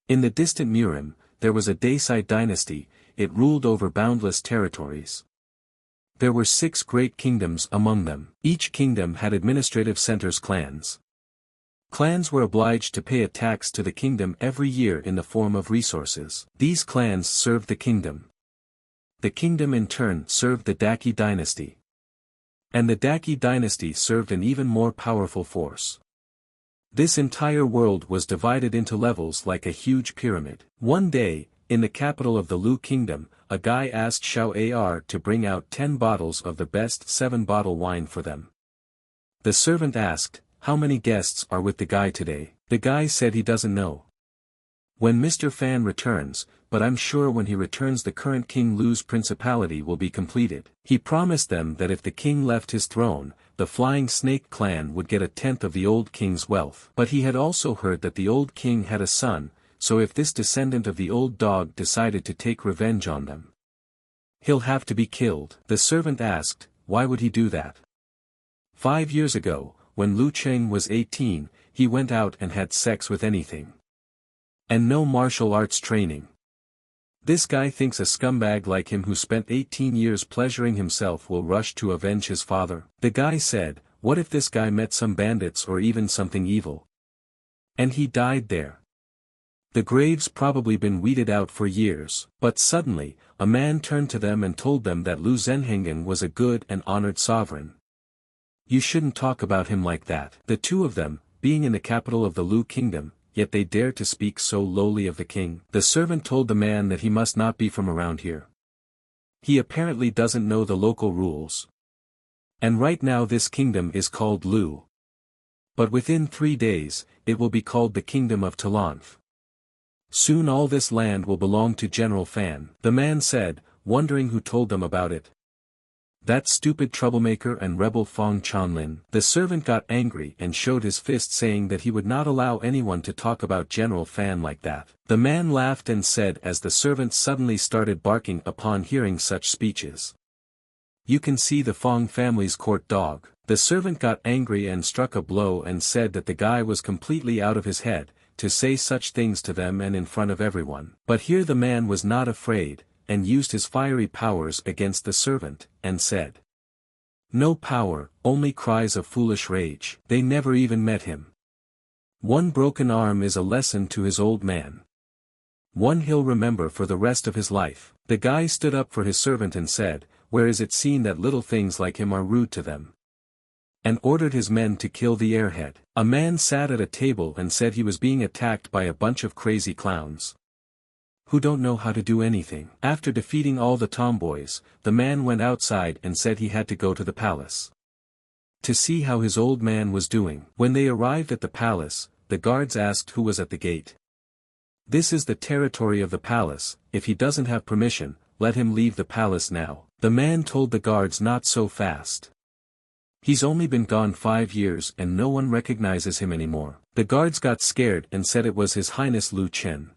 In the distant Murim, there was a Daeside dynasty. It ruled over boundless territories. There were 6 great kingdoms among them. Each kingdom had administrative centers, clans. Clans were obliged to pay a tax to the kingdom every year in the form of resources. These clans served the kingdom. The kingdom in turn served the Daki dynasty. And the Daki dynasty served an even more powerful force. This entire world was divided into levels like a huge pyramid. One day, in the capital of the Lu kingdom, a guy asked Xiao Ar to bring out 10 bottles of the best 7-bottle wine for them. The servant asked, "How many guests are with the guy today?" The guy said he doesn't know. "When Mr. Fan returns, but I'm sure when he returns the current King Lu's principality will be completed." He promised them that if the king left his throne, the Flying Snake clan would get 1/10 of the old king's wealth. But he had also heard that the old king had a son, so if this descendant of the old dog decided to take revenge on them, he'll have to be killed. The servant asked, why would he do that? 5 years ago, when Lu Cheng was 18, he went out and had sex with anything. And no martial arts training. This guy thinks a scumbag like him who spent 18 years pleasuring himself will rush to avenge his father. The guy said, what if this guy met some bandits or even something evil? And he died there. The grave's probably been weeded out for years. But suddenly, a man turned to them and told them that Lu Zhenhengen was a good and honored sovereign. You shouldn't talk about him like that. The two of them, being in the capital of the Lu kingdom, yet they dared to speak so lowly of the king. The servant told the man that he must not be from around here. He apparently doesn't know the local rules. And right now this kingdom is called Lu. But within 3 days, it will be called the Kingdom of Talanf. Soon all this land will belong to General Fan. The man said, wondering who told them about it. That stupid troublemaker and rebel Fong Chanlin. The servant got angry and showed his fist, saying that he would not allow anyone to talk about General Fan like that. The man laughed and said as the servant suddenly started barking upon hearing such speeches. You can see the Fong family's court dog. The servant got angry and struck a blow and said that the guy was completely out of his head, to say such things to them and in front of everyone. But here the man was not afraid, and used his fiery powers against the servant, and said, no power, only cries of foolish rage. They never even met him. One broken arm is a lesson to his old man. One he'll remember for the rest of his life. The guy stood up for his servant and said, where is it seen that little things like him are rude to them? And ordered his men to kill the airhead. A man sat at a table and said he was being attacked by a bunch of crazy clowns who don't know how to do anything. After defeating all the tomboys, the man went outside and said he had to go to the palace to see how his old man was doing. When they arrived at the palace, the guards asked who was at the gate. This is the territory of the palace, if he doesn't have permission, let him leave the palace now. The man told the guards not so fast. He's only been gone 5 years and no one recognizes him anymore. The guards got scared and said it was His Highness Lu Chen.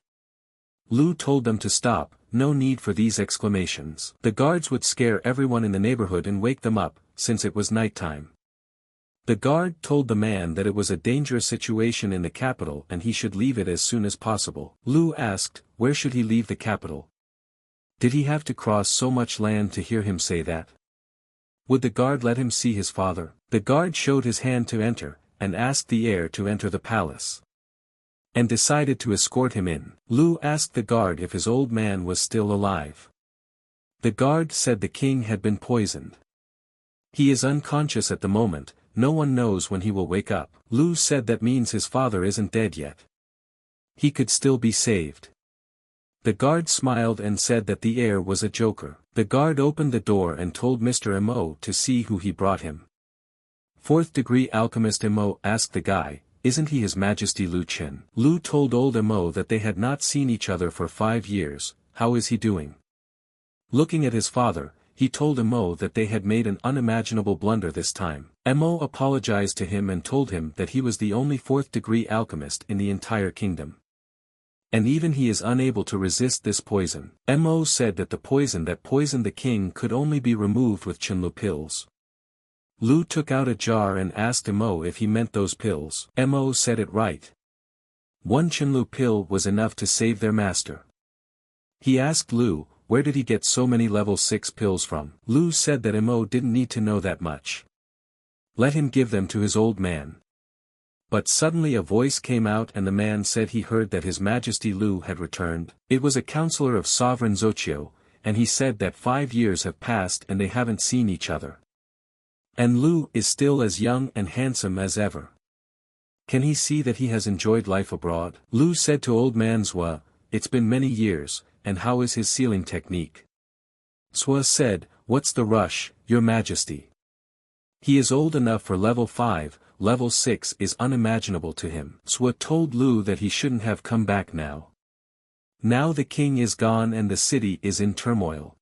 Lu told them to stop, no need for these exclamations. The guards would scare everyone in the neighborhood and wake them up, since it was nighttime. The guard told the man that it was a dangerous situation in the capital and he should leave it as soon as possible. Lu asked, where should he leave the capital? Did he have to cross so much land to hear him say that? Would the guard let him see his father? The guard showed his hand to enter, and asked the heir to enter the palace. And decided to escort him in. Lu asked the guard if his old man was still alive. The guard said the king had been poisoned. He is unconscious at the moment, no one knows when he will wake up. Lu said that means his father isn't dead yet. He could still be saved. The guard smiled and said that the heir was a joker. The guard opened the door and told Mr. Mo to see who he brought him. 4th degree alchemist Mo asked the guy, isn't he His Majesty Lu Chen? Lu told old Mo that they had not seen each other for 5 years, how is he doing? Looking at his father, he told Mo that they had made an unimaginable blunder this time. Mo apologized to him and told him that he was the only 4th degree alchemist in the entire kingdom. And even he is unable to resist this poison. Mo said that the poison that poisoned the king could only be removed with Chenlu pills. Lu took out a jar and asked Mo if he meant those pills. Mo said it right. One Chenlu pill was enough to save their master. He asked Lu, where did he get so many level 6 pills from? Lu said that Mo didn't need to know that much. Let him give them to his old man. But suddenly a voice came out and the man said he heard that His Majesty Lu had returned. It was a counselor of Sovereign Xochitl, and he said that 5 years have passed and they haven't seen each other. And Lu is still as young and handsome as ever. Can he see that he has enjoyed life abroad? Lu said to old man Zhua, it's been many years, and how is his sealing technique? Zhua said, what's the rush, Your Majesty? He is old enough for level 5, level 6 is unimaginable to him. Zhua told Lu that he shouldn't have come back now. Now the king is gone and the city is in turmoil.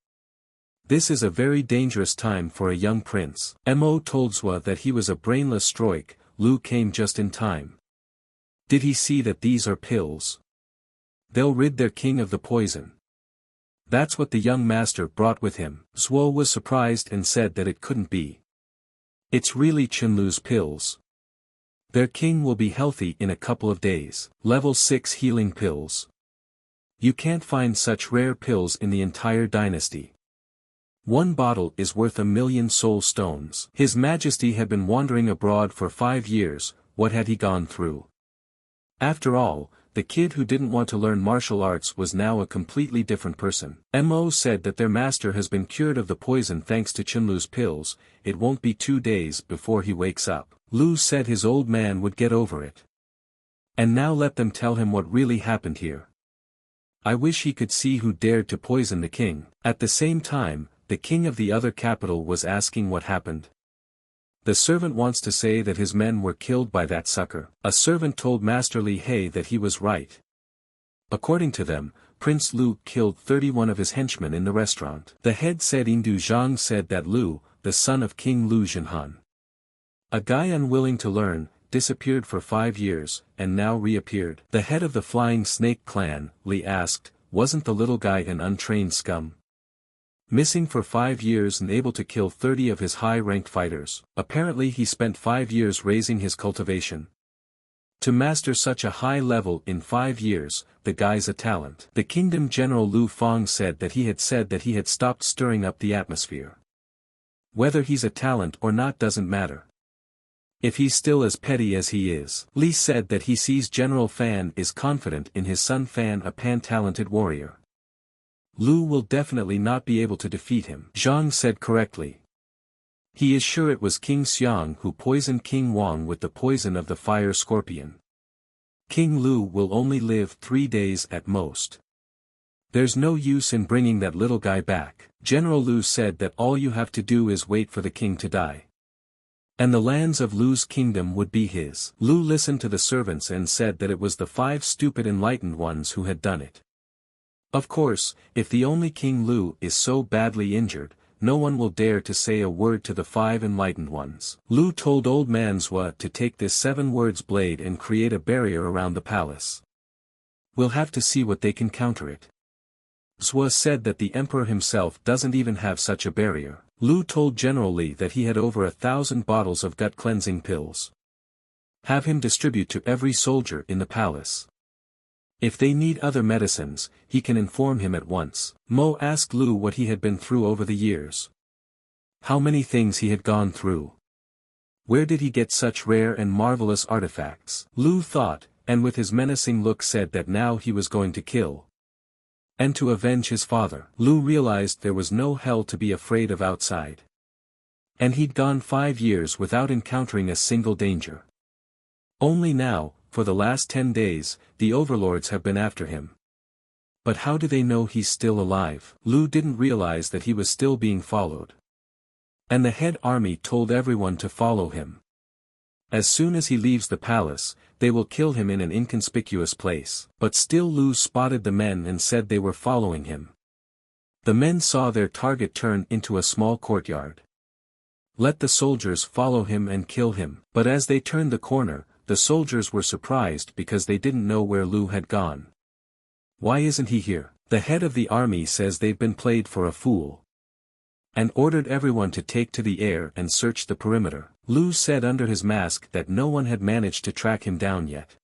This is a very dangerous time for a young prince. Mo told Zhua that he was a brainless stroik. Lu came just in time. Did he see that these are pills? They'll rid their king of the poison. That's what the young master brought with him. Zhuo was surprised and said that it couldn't be. It's really Chenlu's pills. Their king will be healthy in a couple of days. Level 6 healing pills. You can't find such rare pills in the entire dynasty. One bottle is worth 1,000,000 soul stones. His Majesty had been wandering abroad for 5 years, what had he gone through? After all, the kid who didn't want to learn martial arts was now a completely different person. Mo said that their master has been cured of the poison thanks to Chenlu's pills, it won't be 2 days before he wakes up. Lu said his old man would get over it. And now let them tell him what really happened here. I wish he could see who dared to poison the king. At the same time, the king of the other capital was asking what happened. The servant wants to say that his men were killed by that sucker. A servant told Master Li He that he was right. According to them, Prince Lu killed 31 of his henchmen in the restaurant. The head said Indu Zhang said that Lu, the son of King Lu Zhenhan, a guy unwilling to learn, disappeared for 5 years, and now reappeared. The head of the Flying Snake clan, Li asked, wasn't the little guy an untrained scum? Missing for 5 years and able to kill 30 of his high-ranked fighters. Apparently he spent 5 years raising his cultivation. To master such a high level in 5 years, the guy's a talent. The kingdom general Lu Fang said that he had stopped stirring up the atmosphere. Whether he's a talent or not doesn't matter. If he's still as petty as he is. Li said that he sees General Fan is confident in his son Fan, a pan-talented warrior. Lu will definitely not be able to defeat him. Zhang said correctly. He is sure it was King Xiang who poisoned King Wang with the poison of the fire scorpion. King Lu will only live 3 days at most. There's no use in bringing that little guy back. General Lu said that all you have to do is wait for the king to die. And the lands of Lu's kingdom would be his. Lu listened to the servants and said that it was the 5 stupid enlightened ones who had done it. Of course, if the only King Lu is so badly injured, no one will dare to say a word to the 5 enlightened ones. Lu told old man Zhua to take this 7 words blade and create a barrier around the palace. We'll have to see what they can counter it. Zhua said that the emperor himself doesn't even have such a barrier. Lu told General Li that he had over 1,000 bottles of gut-cleansing pills. Have him distribute to every soldier in the palace. If they need other medicines, he can inform him at once. Mo asked Lu what he had been through over the years. How many things he had gone through. Where did he get such rare and marvelous artifacts? Lu thought, and with his menacing look said that now he was going to kill. And to avenge his father. Lu realized there was no hell to be afraid of outside. And he'd gone 5 years without encountering a single danger. Only now, for the last 10 days, the overlords have been after him. But how do they know he's still alive? Lu didn't realize that he was still being followed. And the head army told everyone to follow him. As soon as he leaves the palace, they will kill him in an inconspicuous place. But still Lu spotted the men and said they were following him. The men saw their target turn into a small courtyard. Let the soldiers follow him and kill him. But as they turned the corner, the soldiers were surprised because they didn't know where Lu had gone. Why isn't he here? The head of the army says they've been played for a fool. And ordered everyone to take to the air and search the perimeter. Lu said under his mask that no one had managed to track him down yet.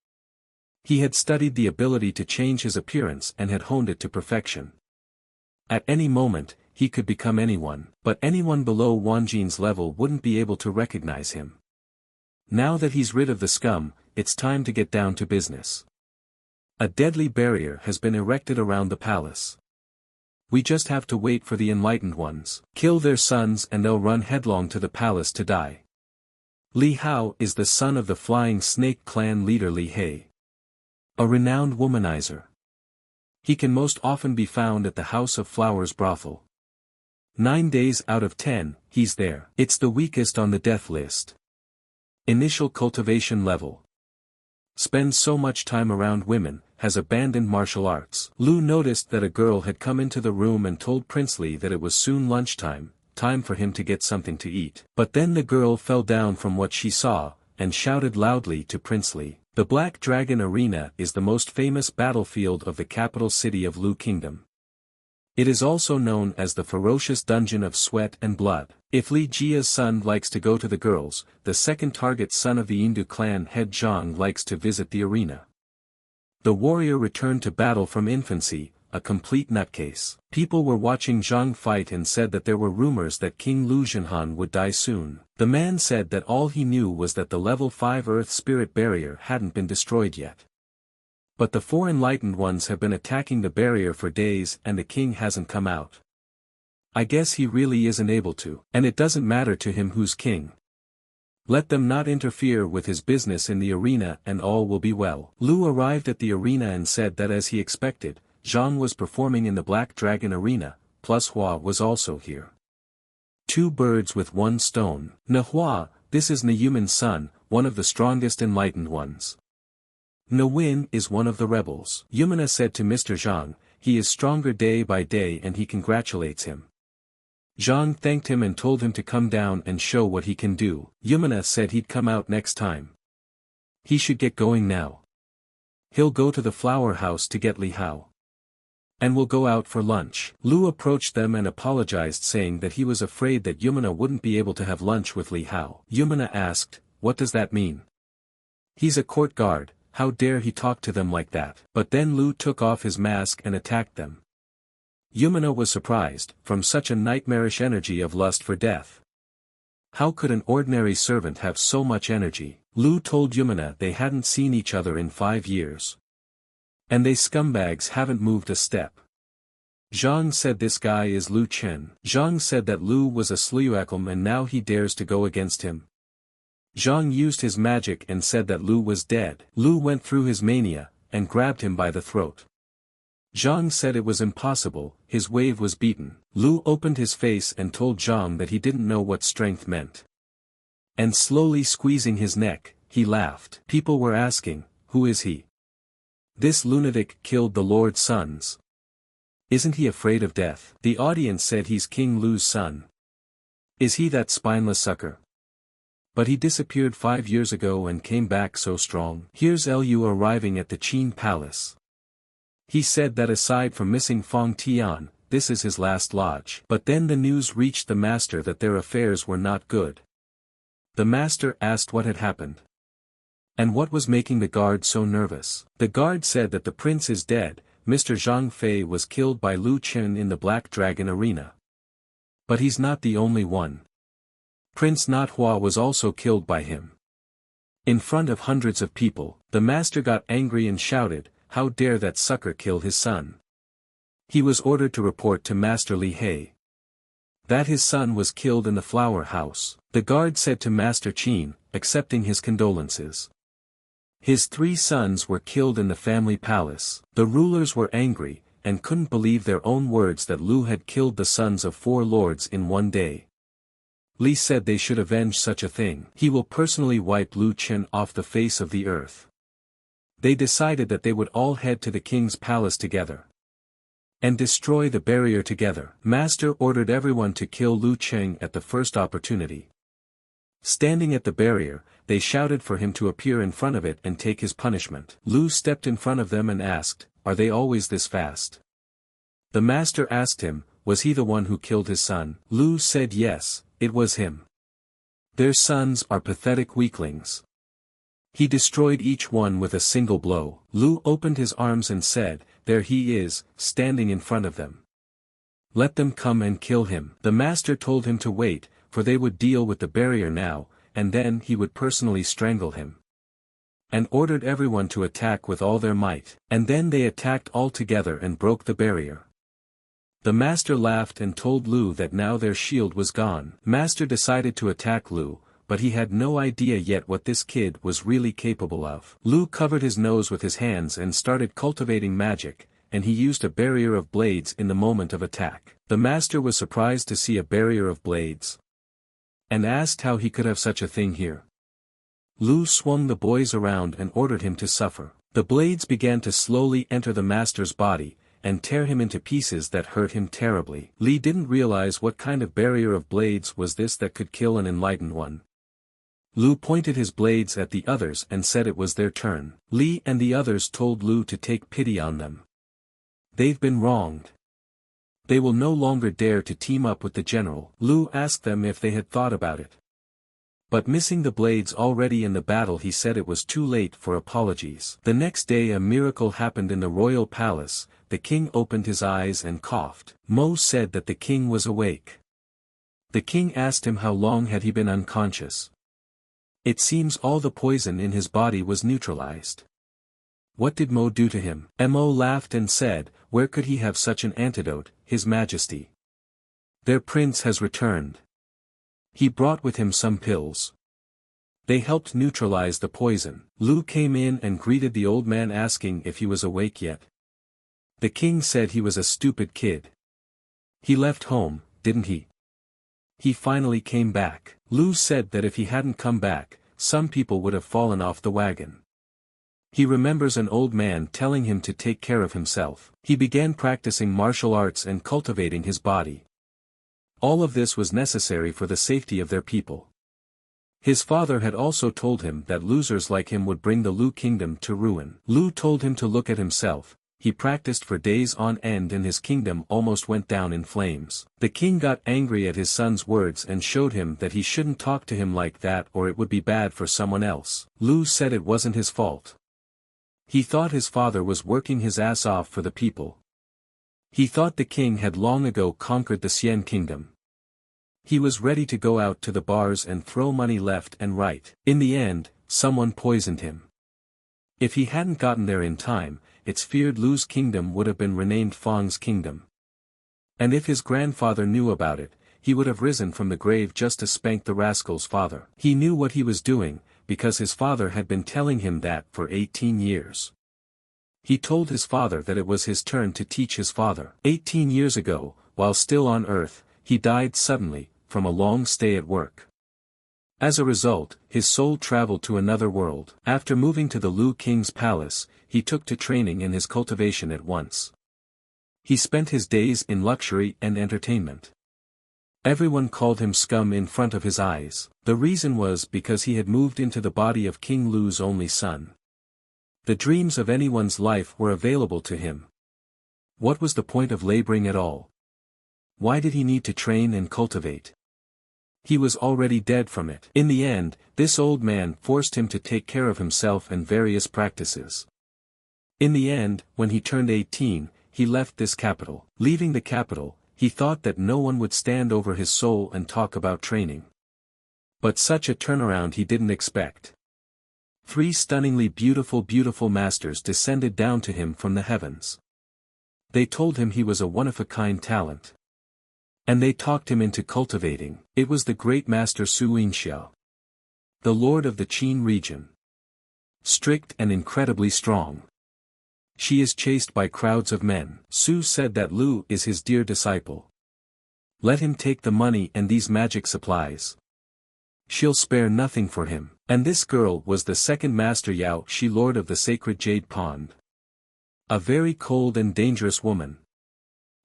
He had studied the ability to change his appearance and had honed it to perfection. At any moment, he could become anyone, but anyone below Wanjin's level wouldn't be able to recognize him. Now that he's rid of the scum, it's time to get down to business. A deadly barrier has been erected around the palace. We just have to wait for the enlightened ones, kill their sons and they'll run headlong to the palace to die. Li Hao is the son of the Flying Snake clan leader Li He, a renowned womanizer. He can most often be found at the House of Flowers brothel. 9 days out of 10, he's there. It's the weakest on the death list. Initial cultivation level. Spends so much time around women, has abandoned martial arts. Lu noticed that a girl had come into the room and told Princely that it was soon lunchtime, time for him to get something to eat. But then the girl fell down from what she saw, and shouted loudly to Princely. The Black Dragon Arena is the most famous battlefield of the capital city of Lu Kingdom. It is also known as the ferocious dungeon of sweat and blood. If Li Jia's son likes to go to the girls, the second target son of the Indu clan head Zhang likes to visit the arena. The warrior returned to battle from infancy, a complete nutcase. People were watching Zhang fight and said that there were rumors that King Lu Zhenhan would die soon. The man said that all he knew was that the level 5 Earth Spirit barrier hadn't been destroyed yet. But the 4 enlightened ones have been attacking the barrier for days and the king hasn't come out. I guess he really isn't able to, and it doesn't matter to him who's king. Let them not interfere with his business in the arena and all will be well. Lu arrived at the arena and said that as he expected, Zhang was performing in the Black Dragon Arena, plus Hua was also here. 2 birds with 1 stone. Nahua, this is Nayuman's son, one of the strongest enlightened ones. Nawin is one of the rebels. Yumina said to Mr. Zhang, he is stronger day by day and he congratulates him. Zhang thanked him and told him to come down and show what he can do. Yumina said he'd come out next time. He should get going now. He'll go to the flower house to get Li Hao. And we'll go out for lunch. Lu approached them and apologized saying that he was afraid that Yumina wouldn't be able to have lunch with Li Hao. Yumina asked, what does that mean? He's a court guard. How dare he talk to them like that? But then Lu took off his mask and attacked them. Yumina was surprised, from such a nightmarish energy of lust for death. How could an ordinary servant have so much energy? Lu told Yumina they hadn't seen each other in 5 years. And they scumbags haven't moved a step. Zhang said this guy is Lu Chen. Zhang said that Lu was a Sluyakum and now he dares to go against him. Zhang used his magic and said that Lu was dead. Lu went through his mania, and grabbed him by the throat. Zhang said it was impossible, his wave was beaten. Lu opened his face and told Zhang that he didn't know what strength meant. And slowly squeezing his neck, he laughed. People were asking, who is he? This lunatic killed the Lord's sons. Isn't he afraid of death? The audience said he's King Lu's son. Is he that spineless sucker? But he disappeared 5 years ago and came back so strong. Here's Lu arriving at the Qin Palace. He said that aside from missing Fong Tian, this is his last lodge. But then the news reached the master that their affairs were not good. The master asked what had happened. And what was making the guard so nervous. The guard said that the prince is dead, Mr. Zhang Fei was killed by Lu Chen in the Black Dragon Arena. But he's not the only one. Prince Nathua was also killed by him. In front of hundreds of people, the master got angry and shouted, how dare that sucker kill his son. He was ordered to report to Master Li He that his son was killed in the flower house. The guard said to Master Qin, accepting his condolences. His 3 sons were killed in the family palace. The rulers were angry, and couldn't believe their own words that Lu had killed the sons of 4 lords in 1 day. Li said they should avenge such a thing. He will personally wipe Lu Chen off the face of the earth. They decided that they would all head to the king's palace together. And destroy the barrier together. Master ordered everyone to kill Lu Chen at the first opportunity. Standing at the barrier, they shouted for him to appear in front of it and take his punishment. Lu stepped in front of them and asked, are they always this fast? The master asked him, was he the one who killed his son? Lu said yes. It was him. Their sons are pathetic weaklings. He destroyed each one with a single blow. Lu opened his arms and said, "There he is, standing in front of them. Let them come and kill him." The master told him to wait, for they would deal with the barrier now, and then he would personally strangle him. And ordered everyone to attack with all their might. And then they attacked all together and broke the barrier. The master laughed and told Lu that now their shield was gone. Master decided to attack Lu, but he had no idea yet what this kid was really capable of. Lu covered his nose with his hands and started cultivating magic, and he used a barrier of blades in the moment of attack. The master was surprised to see a barrier of blades, and asked how he could have such a thing here. Lu swung the boys around and ordered him to suffer. The blades began to slowly enter the master's body, and tear him into pieces that hurt him terribly. Li didn't realize what kind of barrier of blades was this that could kill an enlightened one. Lu pointed his blades at the others and said it was their turn. Li and the others told Lu to take pity on them. They've been wronged. They will no longer dare to team up with the general. Lu asked them if they had thought about it. But missing the blades already in the battle, he said it was too late for apologies. The next day a miracle happened in the royal palace. The king opened his eyes and coughed. Mo said that the king was awake. The king asked him how long had he been unconscious. It seems all the poison in his body was neutralized. What did Mo do to him? Mo laughed and said, "Where could he have such an antidote, His Majesty? Their prince has returned. He brought with him some pills. They helped neutralize the poison." Lu came in and greeted the old man asking if he was awake yet. The king said he was a stupid kid. He left home, didn't he? He finally came back. Lu said that if he hadn't come back, some people would have fallen off the wagon. He remembers an old man telling him to take care of himself. He began practicing martial arts and cultivating his body. All of this was necessary for the safety of their people. His father had also told him that losers like him would bring the Lu kingdom to ruin. Lu told him to look at himself. He practiced for days on end and his kingdom almost went down in flames. The king got angry at his son's words and showed him that he shouldn't talk to him like that or it would be bad for someone else. Lu said it wasn't his fault. He thought his father was working his ass off for the people. He thought the king had long ago conquered the Xian kingdom. He was ready to go out to the bars and throw money left and right. In the end, someone poisoned him. If he hadn't gotten there in time, it's feared Lu's kingdom would have been renamed Fang's kingdom. And if his grandfather knew about it, he would have risen from the grave just to spank the rascal's father. He knew what he was doing, because his father had been telling him that for 18 years. He told his father that it was his turn to teach his father. 18 years ago, while still on Earth, he died suddenly, from a long stay at work. As a result, his soul traveled to another world. After moving to the Lu King's palace, he took to training in his cultivation at once. He spent his days in luxury and entertainment. Everyone called him scum in front of his eyes. The reason was because he had moved into the body of King Lu's only son. The dreams of anyone's life were available to him. What was the point of laboring at all? Why did he need to train and cultivate? He was already dead from it. In the end, this old man forced him to take care of himself and various practices. In the end, when he turned 18, he left this capital. Leaving the capital, he thought that no one would stand over his soul and talk about training. But such a turnaround he didn't expect. 3 stunningly beautiful masters descended down to him from the heavens. They told him he was a one-of-a-kind talent. And they talked him into cultivating. It was the great master Su Yinxiao, the lord of the Qin region. Strict and incredibly strong. She is chased by crowds of men. Su said that Lu is his dear disciple. Let him take the money and these magic supplies. She'll spare nothing for him. And this girl was the second master Yao Shi, lord of the sacred Jade Pond. A very cold and dangerous woman.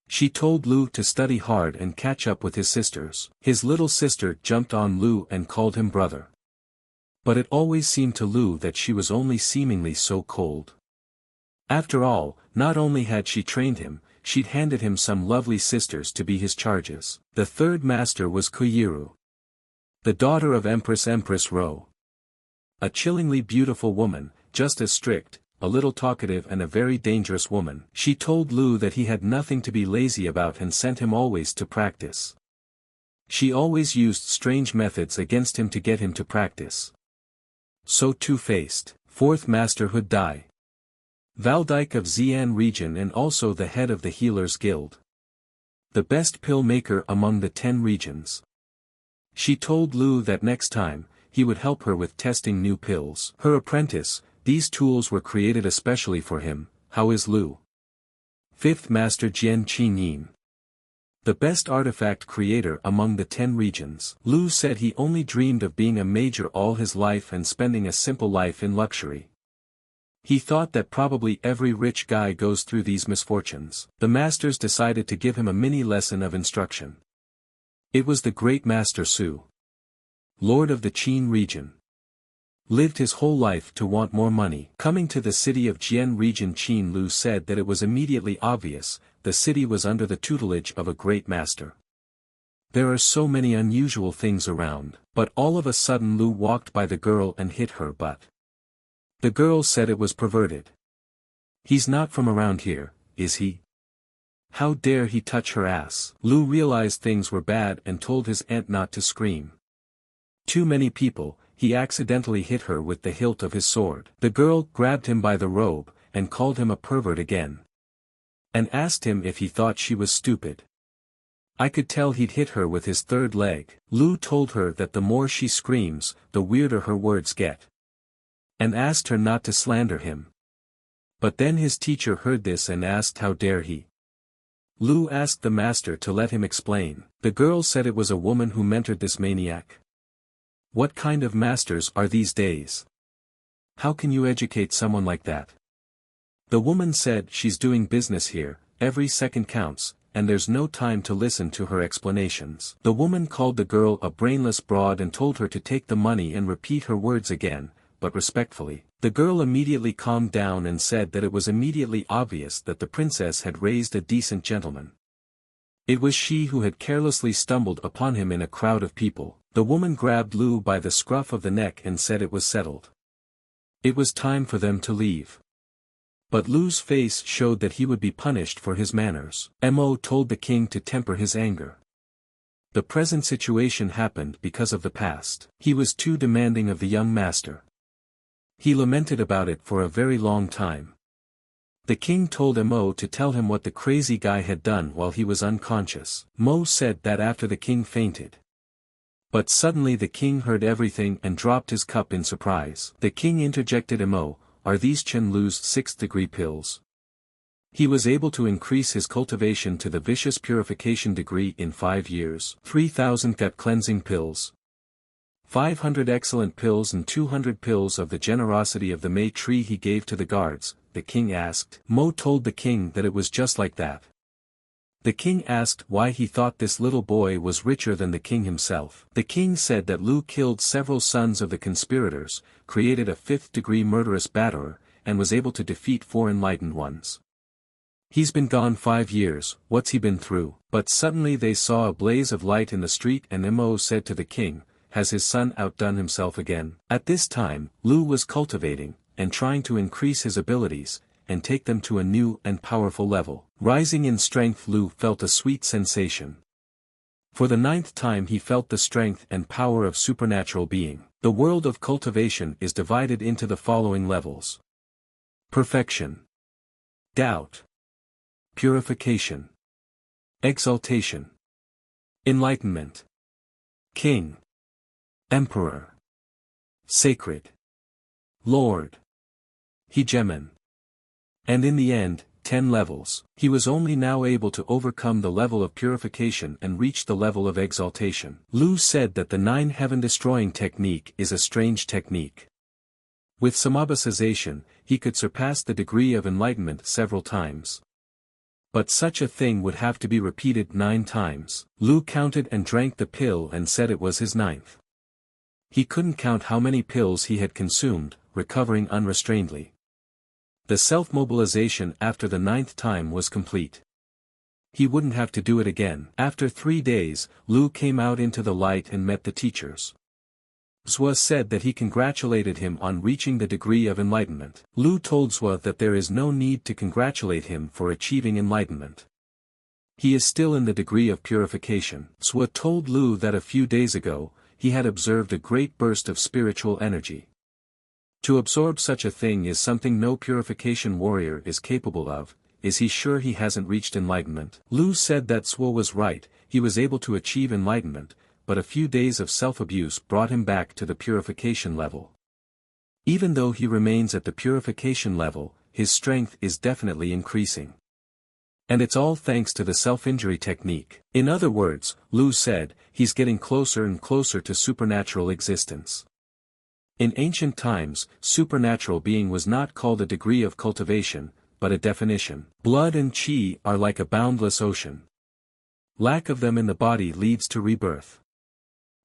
She told Lu to study hard and catch up with his sisters. His little sister jumped on Lu and called him brother. But it always seemed to Lu that she was only seemingly so cold. After all, not only had she trained him, she'd handed him some lovely sisters to be his charges. The third master was Kuyiru, the daughter of Empress Ro. A chillingly beautiful woman, just as strict, a little talkative and a very dangerous woman. She told Lu that he had nothing to be lazy about and sent him always to practice. She always used strange methods against him to get him to practice. So two-faced. Fourth Master Hood Dai. Valdike of Xi'an region and also the head of the Healers Guild. The best pill maker among the 10 regions. She told Lu that next time, he would help her with testing new pills. Her apprentice, these tools were created especially for him. How is Lu? Fifth Master Jian Qinyin. The best artifact creator among the 10 regions. Lu said he only dreamed of being a major all his life and spending a simple life in luxury. He thought that probably every rich guy goes through these misfortunes. The masters decided to give him a mini lesson of instruction. It was the great master Su, lord of the Qin region. Lived his whole life to want more money. Coming to the city of Jian region, Qin Lu said that it was immediately obvious, the city was under the tutelage of a great master. There are so many unusual things around, but all of a sudden Lu walked by the girl and hit her butt. The girl said it was perverted. He's not from around here, is he? How dare he touch her ass? Lu realized things were bad and told his aunt not to scream. Too many people. He accidentally hit her with the hilt of his sword. The girl grabbed him by the robe, and called him a pervert again. And asked him if he thought she was stupid. I could tell he'd hit her with his third leg. Lu told her that the more she screams, the weirder her words get. And asked her not to slander him. But then his teacher heard this and asked how dare he. Lu asked the master to let him explain. The girl said it was a woman who mentored this maniac. What kind of masters are these days? How can you educate someone like that? The woman said she's doing business here, every second counts, and there's no time to listen to her explanations. The woman called the girl a brainless broad and told her to take the money and repeat her words again, but respectfully. The girl immediately calmed down and said that it was immediately obvious that the princess had raised a decent gentleman. It was she who had carelessly stumbled upon him in a crowd of people. The woman grabbed Lu by the scruff of the neck and said it was settled. It was time for them to leave. But Lu's face showed that he would be punished for his manners. Mo told the king to temper his anger. The present situation happened because of the past. He was too demanding of the young master. He lamented about it for a very long time. The king told Mo to tell him what the crazy guy had done while he was unconscious. Mo said that after the king fainted. But suddenly the king heard everything and dropped his cup in surprise. The king interjected, Mo, are these Chen Lu's 6th degree pills? He was able to increase his cultivation to the vicious purification degree in 5 years. 3,000 gut cleansing pills. 500 excellent pills and 200 pills of the generosity of the May tree he gave to the guards, the king asked. Mo told the king that it was just like that. The king asked why he thought this little boy was richer than the king himself. The king said that Lu killed several sons of the conspirators, created a 5th degree murderous batterer, and was able to defeat 4 enlightened ones. He's been gone 5 years, what's he been through? But suddenly they saw a blaze of light in the street and Mo said to the king, has his son outdone himself again? At this time, Lu was cultivating, and trying to increase his abilities, and take them to a new and powerful level. Rising in strength, Lu felt a sweet sensation. For the 9th time he felt the strength and power of supernatural being. The world of cultivation is divided into the following levels. Perfection. Doubt. Purification. Exaltation. Enlightenment. King. Emperor. Sacred. Lord. Hegemon. And in the end, 10 levels. He was only now able to overcome the level of purification and reach the level of exaltation. Lu said that the 9 heaven-destroying technique is a strange technique. With samabhasization, he could surpass the degree of enlightenment several times. But such a thing would have to be repeated 9 times. Lu counted and drank the pill and said it was his 9th. He couldn't count how many pills he had consumed, recovering unrestrainedly. The self-mobilization after the 9th time was complete. He wouldn't have to do it again. After 3 days, Lu came out into the light and met the teachers. Zhou said that he congratulated him on reaching the degree of enlightenment. Lu told Zhou that there is no need to congratulate him for achieving enlightenment. He is still in the degree of purification. Zhou told Lu that a few days ago, he had observed a great burst of spiritual energy. To absorb such a thing is something no purification warrior is capable of. Is he sure he hasn't reached enlightenment? Lu said that Zhou was right, he was able to achieve enlightenment, but a few days of self-abuse brought him back to the purification level. Even though he remains at the purification level, his strength is definitely increasing. And it's all thanks to the self-injury technique. In other words, Lu said, he's getting closer and closer to supernatural existence. In ancient times, supernatural being was not called a degree of cultivation, but a definition. Blood and qi are like a boundless ocean. Lack of them in the body leads to rebirth.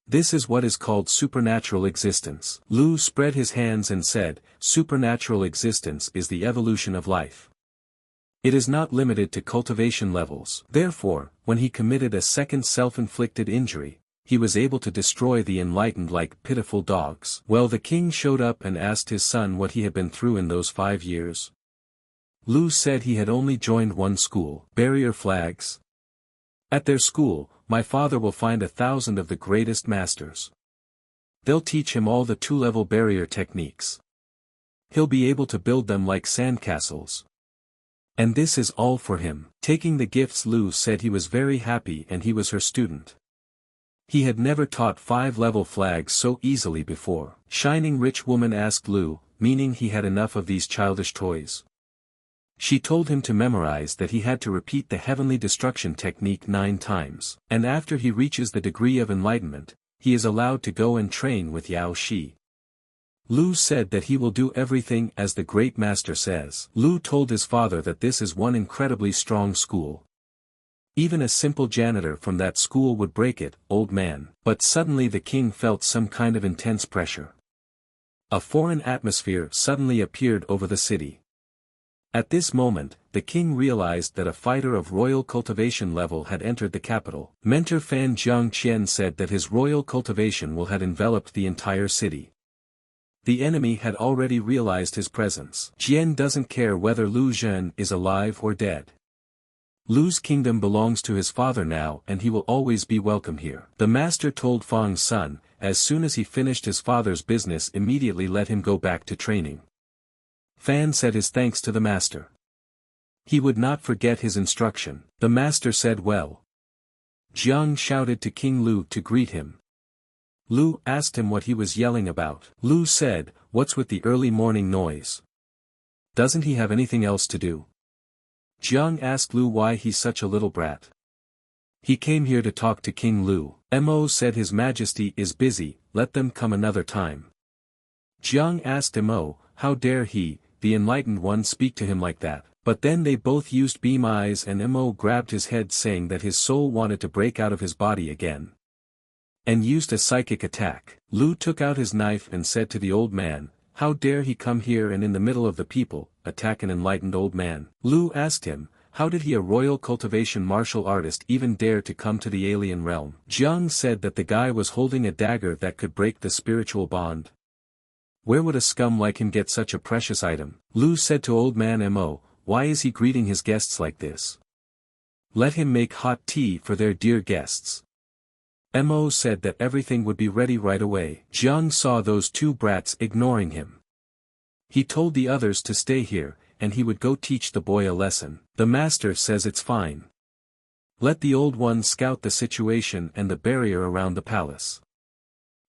This is what is called supernatural existence. Lu spread his hands and said, supernatural existence is the evolution of life. It is not limited to cultivation levels. Therefore, when he committed a second self-inflicted injury, he was able to destroy the enlightened like pitiful dogs. Well, the king showed up and asked his son what he had been through in those 5 years. Lu said he had only joined one school. Barrier flags. At their school, my father will find 1,000 of the greatest masters. They'll teach him all the 2-level barrier techniques. He'll be able to build them like sandcastles. And this is all for him. Taking the gifts, Lu said he was very happy and he was her student. He had never taught 5-level flags so easily before. Shining rich woman asked Lu, meaning he had enough of these childish toys. She told him to memorize that he had to repeat the heavenly destruction technique 9 times. And after he reaches the degree of enlightenment, he is allowed to go and train with Yao Shi. Lu said that he will do everything as the great master says. Lu told his father that this is one incredibly strong school. Even a simple janitor from that school would break it, old man. But suddenly the king felt some kind of intense pressure. A foreign atmosphere suddenly appeared over the city. At this moment, the king realized that a fighter of royal cultivation level had entered the capital. Mentor Fan Jiangqian said that his royal cultivation will had enveloped the entire city. The enemy had already realized his presence. Jian doesn't care whether Lu Zhen is alive or dead. Lu's kingdom belongs to his father now and he will always be welcome here. The master told Fang's son, as soon as he finished his father's business, immediately let him go back to training. Fan said his thanks to the master. He would not forget his instruction. The master said well. Jiang shouted to King Lu to greet him. Lu asked him what he was yelling about. Lu said, "What's with the early morning noise? Doesn't he have anything else to do?" Jiang asked Lu why he's such a little brat. He came here to talk to King Lu. Mo said His Majesty is busy, let them come another time. Jiang asked Mo, how dare he, the enlightened one, speak to him like that? But then they both used beam eyes and Mo grabbed his head saying that his soul wanted to break out of his body again. And used a psychic attack. Lu took out his knife and said to the old man, how dare he come here and in the middle of the people, attack an enlightened old man? Lu asked him, how did he, a royal cultivation martial artist, even dare to come to the alien realm? Jiang said that the guy was holding a dagger that could break the spiritual bond. Where would a scum like him get such a precious item? Lu said to old man Mo, why is he greeting his guests like this? Let him make hot tea for their dear guests. Mo said that everything would be ready right away. Jiang saw those 2 brats ignoring him. He told the others to stay here, and he would go teach the boy a lesson. The master says it's fine. Let the old one scout the situation and the barrier around the palace.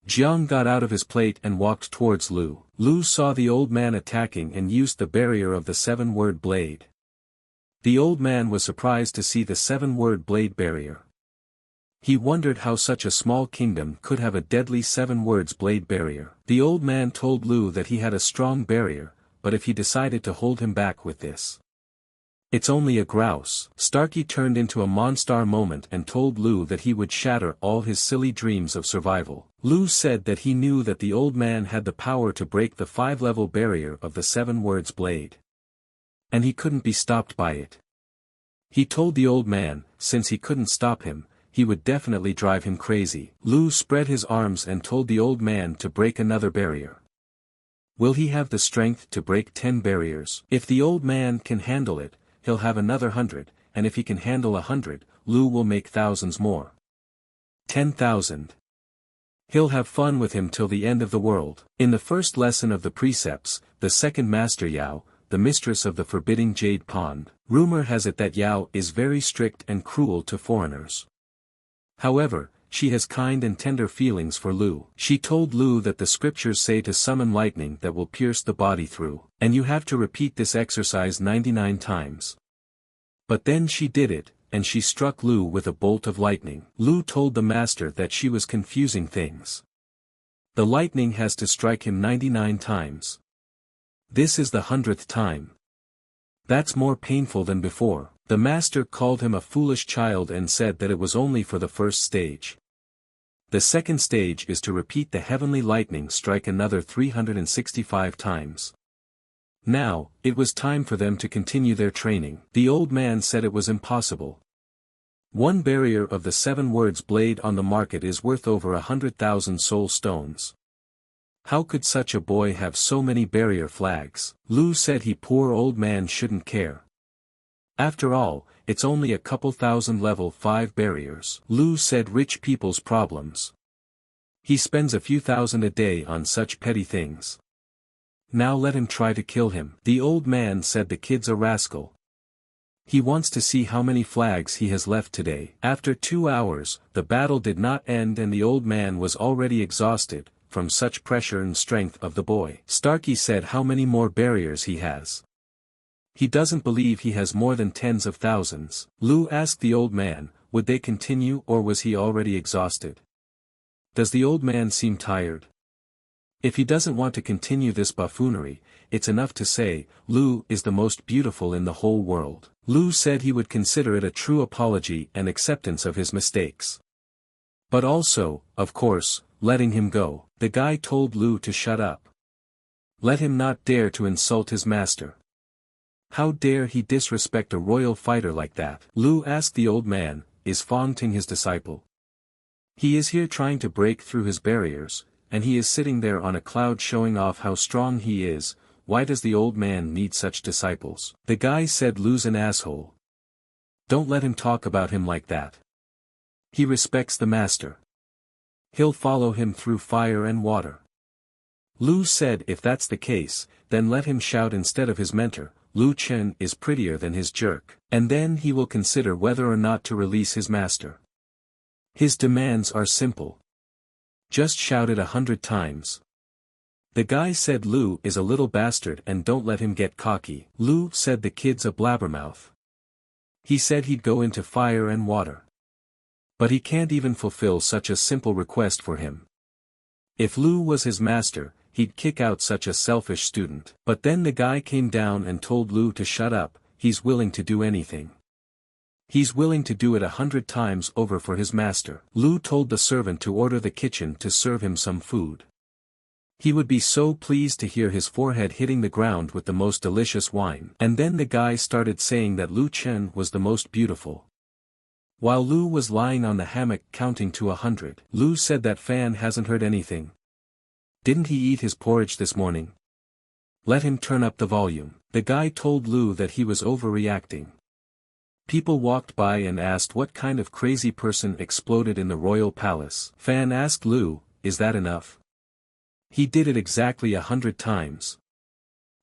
Jiang got out of his plate and walked towards Lu. Lu saw the old man attacking and used the barrier of the 7-word blade. The old man was surprised to see the 7-word blade barrier. He wondered how such a small kingdom could have a deadly 7 words blade barrier. The old man told Lu that he had a strong barrier, but if he decided to hold him back with this, it's only a grouse. Starkey turned into a monster moment and told Lu that he would shatter all his silly dreams of survival. Lu said that he knew that the old man had the power to break the 5-level barrier of the 7 words blade. And he couldn't be stopped by it. He told the old man, since he couldn't stop him, he would definitely drive him crazy. Lu spread his arms and told the old man to break another barrier. Will he have the strength to break 10 barriers? If the old man can handle it, he'll have another 100, and if he can handle 100, Lu will make thousands more. 10,000. He'll have fun with him till the end of the world. In the first lesson of the precepts, the second master Yao, the mistress of the forbidding Jade Pond, rumor has it that Yao is very strict and cruel to foreigners. However, she has kind and tender feelings for Lu. She told Lu that the scriptures say to summon lightning that will pierce the body through, and you have to repeat this exercise 99 times. But then she did it, and she struck Lu with a bolt of lightning. Lu told the master that she was confusing things. The lightning has to strike him 99 times. This is the 100th time. That's more painful than before. The master called him a foolish child and said that it was only for the first stage. The second stage is to repeat the heavenly lightning strike another 365 times. Now, it was time for them to continue their training. The old man said it was impossible. One barrier of the 7 words blade on the market is worth over 100,000 soul stones. How could such a boy have so many barrier flags? Lu said he poor old man shouldn't care. After all, it's only a couple thousand level 5 barriers. Lu said rich people's problems. He spends a few thousand a day on such petty things. Now let him try to kill him. The old man said the kid's a rascal. He wants to see how many flags he has left today. After 2 hours, the battle did not end and the old man was already exhausted, from such pressure and strength of the boy. Starkey said how many more barriers he has. He doesn't believe he has more than tens of thousands. Lu asked the old man, would they continue or was he already exhausted? Does the old man seem tired? If he doesn't want to continue this buffoonery, it's enough to say, Lu is the most beautiful in the whole world. Lu said he would consider it a true apology and acceptance of his mistakes. But also, of course, letting him go. The guy told Lu to shut up. Let him not dare to insult his master. How dare he disrespect a royal fighter like that? Lu asked the old man, is Fong Ting his disciple? He is here trying to break through his barriers, and he is sitting there on a cloud showing off how strong he is. Why does the old man need such disciples? The guy said Lu's an asshole. Don't let him talk about him like that. He respects the master. He'll follow him through fire and water. Lu said if that's the case, then let him shout instead of his mentor, Lu Chen is prettier than his jerk. And then he will consider whether or not to release his master. His demands are simple. Just shout it 100 times. The guy said Lu is a little bastard and don't let him get cocky. Lu said the kid's a blabbermouth. He said he'd go into fire and water. But he can't even fulfill such a simple request for him. If Lu was his master, he'd kick out such a selfish student. But then the guy came down and told Lu to shut up, he's willing to do anything. He's willing to do it 100 times over for his master. Lu told the servant to order the kitchen to serve him some food. He would be so pleased to hear his forehead hitting the ground with the most delicious wine. And then the guy started saying that Lu Chen was the most beautiful. While Lu was lying on the hammock counting to 100, Lu said that Fan hasn't heard anything. Didn't he eat his porridge this morning? Let him turn up the volume. The guy told Lu that he was overreacting. People walked by and asked what kind of crazy person exploded in the royal palace. Fan asked Lu, is that enough? He did it exactly 100 times.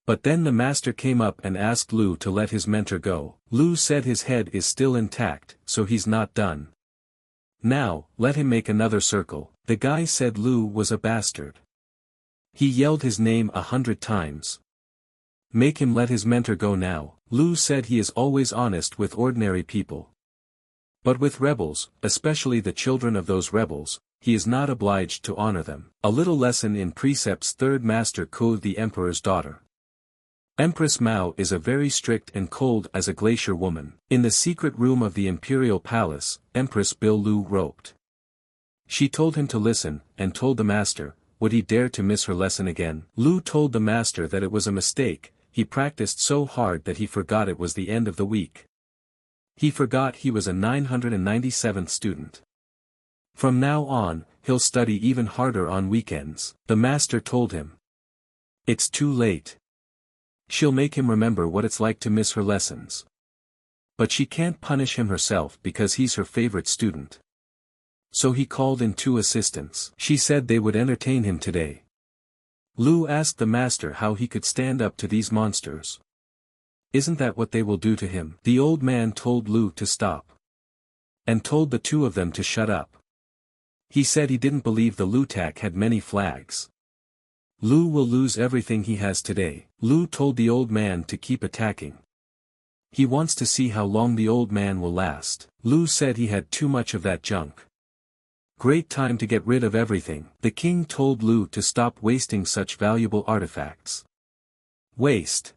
But then the master came up and asked Lu to let his mentor go. Lu said his head is still intact, so he's not done. Now, let him make another circle. The guy said Lu was a bastard. He yelled his name 100 times. Make him let his mentor go now. Lu said he is always honest with ordinary people. But with rebels, especially the children of those rebels, he is not obliged to honor them. A little lesson in precepts. Third Master Ko, the Emperor's daughter. Empress Mao is a very strict and cold as a glacier woman. In the secret room of the imperial palace, Empress Bill Lu roped. She told him to listen, and told the master, would he dare to miss her lesson again? Lu told the master that it was a mistake, he practiced so hard that he forgot it was the end of the week. He forgot he was a 997th student. From now on, he'll study even harder on weekends, the master told him. It's too late. She'll make him remember what it's like to miss her lessons. But she can't punish him herself because he's her favorite student. So he called in 2 assistants. She said they would entertain him today. Lu asked the master how he could stand up to these monsters. Isn't that what they will do to him? The old man told Lu to stop. And told the 2 of them to shut up. He said he didn't believe the Lutak had many flags. Lu will lose everything he has today. Lu told the old man to keep attacking. He wants to see how long the old man will last. Lu said he had too much of that junk. Great time to get rid of everything. The king told Lu to stop wasting such valuable artifacts. Waste.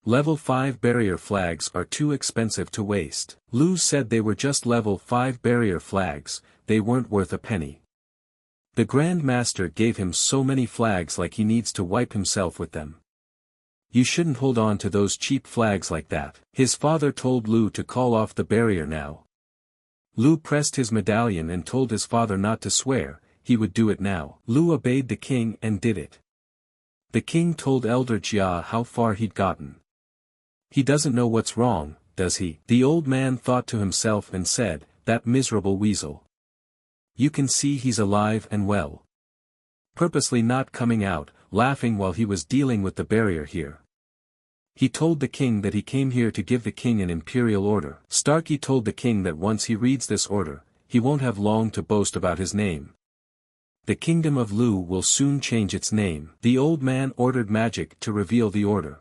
Level 5 barrier flags are too expensive to waste. Lu said they were just level 5 barrier flags, they weren't worth a penny. The Grand Master gave him so many flags like he needs to wipe himself with them. You shouldn't hold on to those cheap flags like that. His father told Lu to call off the barrier now. Lu pressed his medallion and told his father not to swear, he would do it now. Lu obeyed the king and did it. The king told Elder Jia how far he'd gotten. He doesn't know what's wrong, does he? The old man thought to himself and said, that miserable weasel. You can see he's alive and well. Purposely not coming out, laughing while he was dealing with the barrier here. He told the king that he came here to give the king an imperial order. Starkey told the king that once he reads this order, he won't have long to boast about his name. The kingdom of Lu will soon change its name. The old man ordered magic to reveal the order.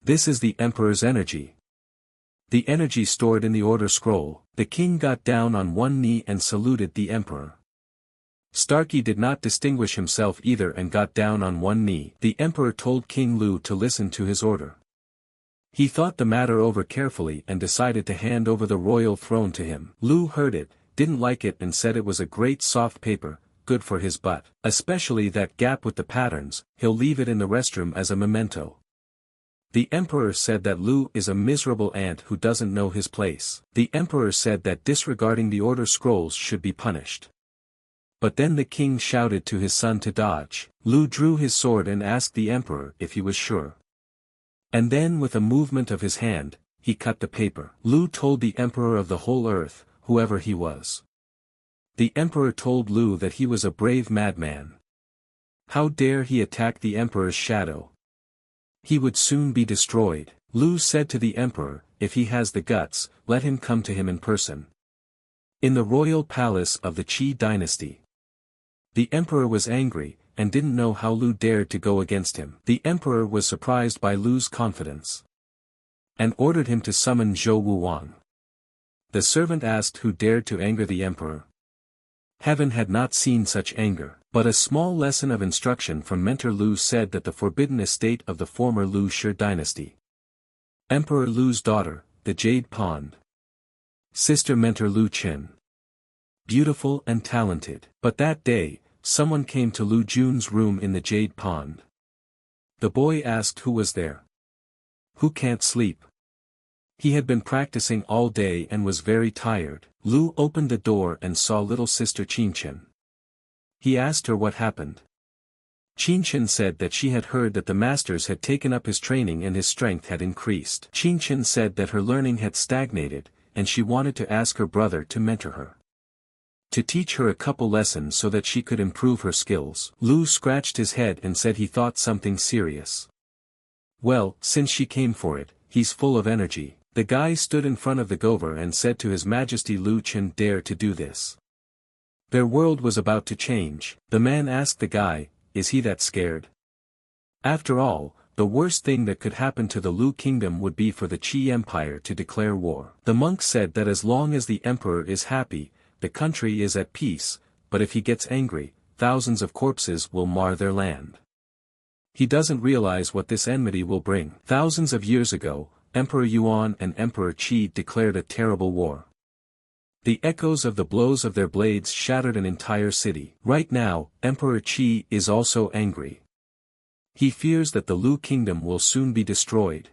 This is the Emperor's energy. The energy stored in the order scroll. The king got down on one knee and saluted the Emperor. Starkey did not distinguish himself either and got down on one knee. The Emperor told King Lu to listen to his order. He thought the matter over carefully and decided to hand over the royal throne to him. Lu heard it, didn't like it and said it was a great soft paper, good for his butt. Especially that gap with the patterns, he'll leave it in the restroom as a memento. The Emperor said that Lu is a miserable ant who doesn't know his place. The Emperor said that disregarding the order scrolls should be punished. But then the king shouted to his son to dodge. Lu drew his sword and asked the Emperor if he was sure. And then with a movement of his hand, he cut the paper. Lu told the Emperor of the whole earth, whoever he was. The Emperor told Lu that he was a brave madman. How dare he attack the Emperor's shadow? He would soon be destroyed. Lu said to the Emperor, if he has the guts, let him come to him in person. In the royal palace of the Qi dynasty. The Emperor was angry, and didn't know how Lu dared to go against him. The Emperor was surprised by Lu's confidence. And ordered him to summon Zhou Wuwang. The servant asked who dared to anger the Emperor. Heaven had not seen such anger, but a small lesson of instruction from Mentor Lu said that the forbidden estate of the former Lu Shi dynasty. Emperor Lu's daughter, the Jade Pond. Sister Mentor Lu Qin. Beautiful and talented. But that day, someone came to Lu Jun's room in the Jade Pond. The boy asked who was there. Who can't sleep? He had been practicing all day and was very tired. Lu opened the door and saw little sister Qinchen. He asked her what happened. Qinchen said that she had heard that the masters had taken up his training and his strength had increased. Qinchen said that her learning had stagnated, and she wanted to ask her brother to mentor her. To teach her a couple lessons so that she could improve her skills. Lu scratched his head and said he thought something serious. Well, since she came for it, he's full of energy. The guy stood in front of the Gover and said to His Majesty Lu Qin dare to do this. Their world was about to change. The man asked the guy, is he that scared? After all, the worst thing that could happen to the Lu kingdom would be for the Qi Empire to declare war. The monk said that as long as the emperor is happy, the country is at peace, but if he gets angry, thousands of corpses will mar their land. He doesn't realize what this enmity will bring. Thousands of years ago, Emperor Yuan and Emperor Qi declared a terrible war. The echoes of the blows of their blades shattered an entire city. Right now, Emperor Qi is also angry. He fears that the Lu kingdom will soon be destroyed.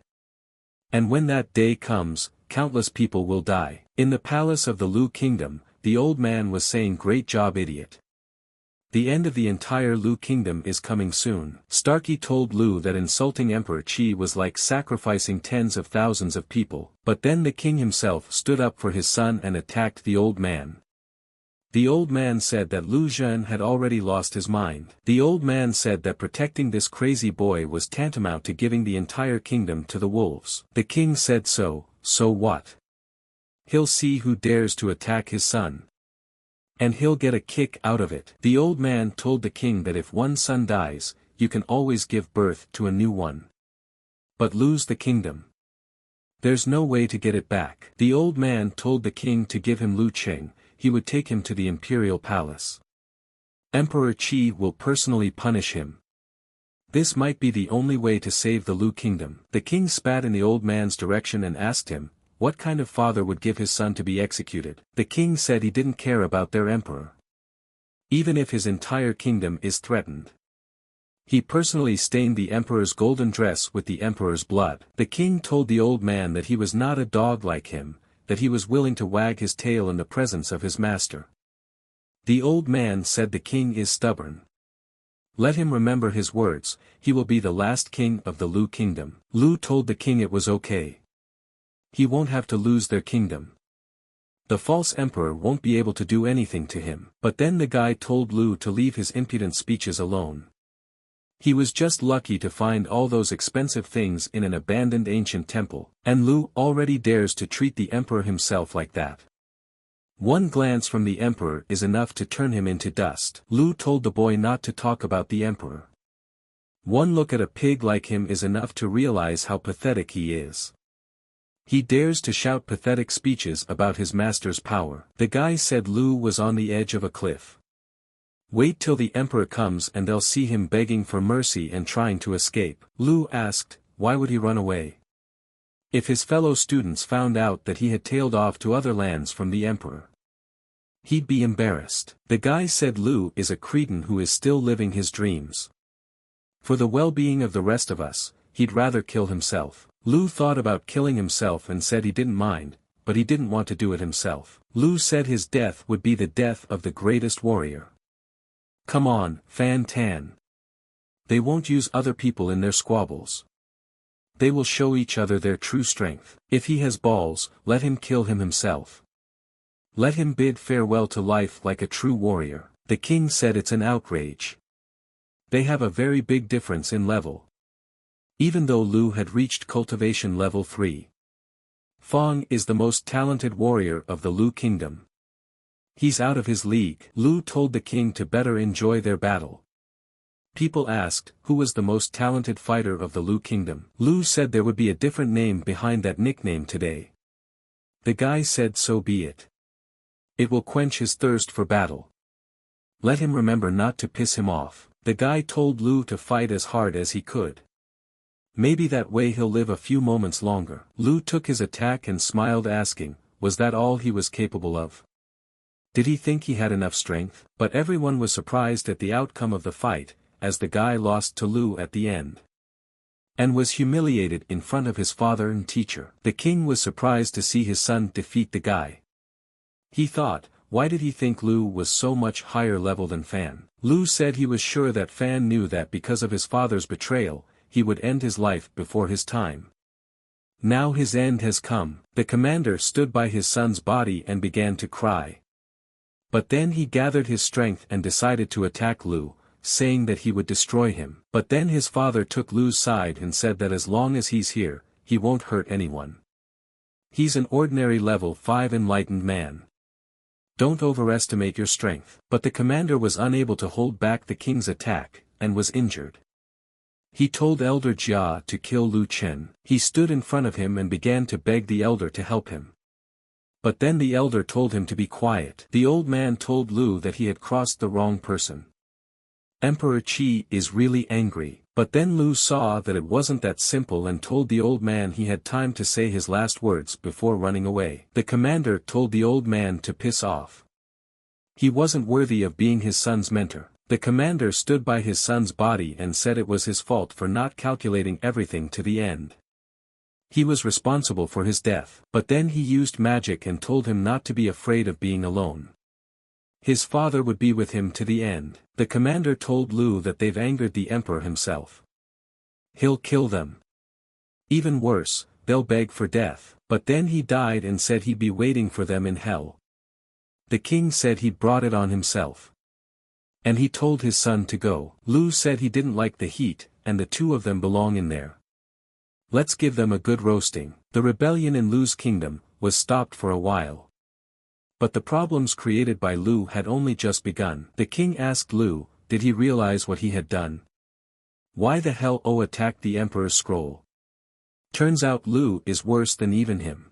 And when that day comes, countless people will die. In the palace of the Lu kingdom, the old man was saying, "Great job, idiot. The end of the entire Lu kingdom is coming soon." Starkey told Lu that insulting Emperor Qi was like sacrificing tens of thousands of people, but then the king himself stood up for his son and attacked the old man. The old man said that Lu Zhen had already lost his mind. The old man said that protecting this crazy boy was tantamount to giving the entire kingdom to the wolves. The king said, so what? He'll see who dares to attack his son. And he'll get a kick out of it. The old man told the king that if one son dies, you can always give birth to a new one. But lose the kingdom, there's no way to get it back. The old man told the king to give him Lu Qing. He would take him to the imperial palace. Emperor Qi will personally punish him. This might be the only way to save the Lu kingdom. The king spat in the old man's direction and asked him, what kind of father would give his son to be executed? The king said he didn't care about their emperor, even if his entire kingdom is threatened. He personally stained the emperor's golden dress with the emperor's blood. The king told the old man that he was not a dog like him, that he was willing to wag his tail in the presence of his master. The old man said the king is stubborn. Let him remember his words, he will be the last king of the Lu kingdom. Lu told the king it was okay. He won't have to lose their kingdom. The false emperor won't be able to do anything to him. But then the guy told Lu to leave his impudent speeches alone. He was just lucky to find all those expensive things in an abandoned ancient temple, and Lu already dares to treat the emperor himself like that. One glance from the emperor is enough to turn him into dust. Lu told the boy not to talk about the emperor. One look at a pig like him is enough to realize how pathetic he is. He dares to shout pathetic speeches about his master's power. The guy said Lu was on the edge of a cliff. Wait till the emperor comes and they'll see him begging for mercy and trying to escape. Lu asked, why would he run away? If his fellow students found out that he had tailed off to other lands from the emperor, he'd be embarrassed. The guy said Lu is a cretin who is still living his dreams. For the well-being of the rest of us, he'd rather kill himself. Lu thought about killing himself and said he didn't mind, but he didn't want to do it himself. Lu said his death would be the death of the greatest warrior. Come on, Fan Tan. They won't use other people in their squabbles. They will show each other their true strength. If he has balls, let him kill him himself. Let him bid farewell to life like a true warrior. The king said it's an outrage. They have a very big difference in level. Even though Lu had reached cultivation level 3. Fong is the most talented warrior of the Lu kingdom. He's out of his league. Lu told the king to better enjoy their battle. People asked, who was the most talented fighter of the Lu kingdom? Lu said there would be a different name behind that nickname today. The guy said so be it. It will quench his thirst for battle. Let him remember not to piss him off. The guy told Lu to fight as hard as he could. Maybe that way he'll live a few moments longer. Lu took his attack and smiled, asking, was that all he was capable of? Did he think he had enough strength? But everyone was surprised at the outcome of the fight, as the guy lost to Lu at the end. And was humiliated in front of his father and teacher. The king was surprised to see his son defeat the guy. He thought, why did he think Lu was so much higher level than Fan? Lu said he was sure that Fan knew that because of his father's betrayal, he would end his life before his time. Now his end has come. The commander stood by his son's body and began to cry. But then he gathered his strength and decided to attack Lu, saying that he would destroy him. But then his father took Lu's side and said that as long as he's here, he won't hurt anyone. He's an ordinary level 5 enlightened man. Don't overestimate your strength. But the commander was unable to hold back the king's attack, and was injured. He told Elder Jia to kill Lu Chen. He stood in front of him and began to beg the elder to help him. But then the elder told him to be quiet. The old man told Lu that he had crossed the wrong person. Emperor Qi is really angry. But then Lu saw that it wasn't that simple and told the old man he had time to say his last words before running away. The commander told the old man to piss off. He wasn't worthy of being his son's mentor. The commander stood by his son's body and said it was his fault for not calculating everything to the end. He was responsible for his death. But then he used magic and told him not to be afraid of being alone. His father would be with him to the end. The commander told Lu that they've angered the emperor himself. He'll kill them. Even worse, they'll beg for death. But then he died and said he'd be waiting for them in hell. The king said he'd brought it on himself. And he told his son to go. Lu said he didn't like the heat, and the two of them belong in there. Let's give them a good roasting. The rebellion in Lu's kingdom was stopped for a while. But the problems created by Lu had only just begun. The king asked Lu, did he realize what he had done? Why the hell attacked the emperor's scroll? Turns out Lu is worse than even him.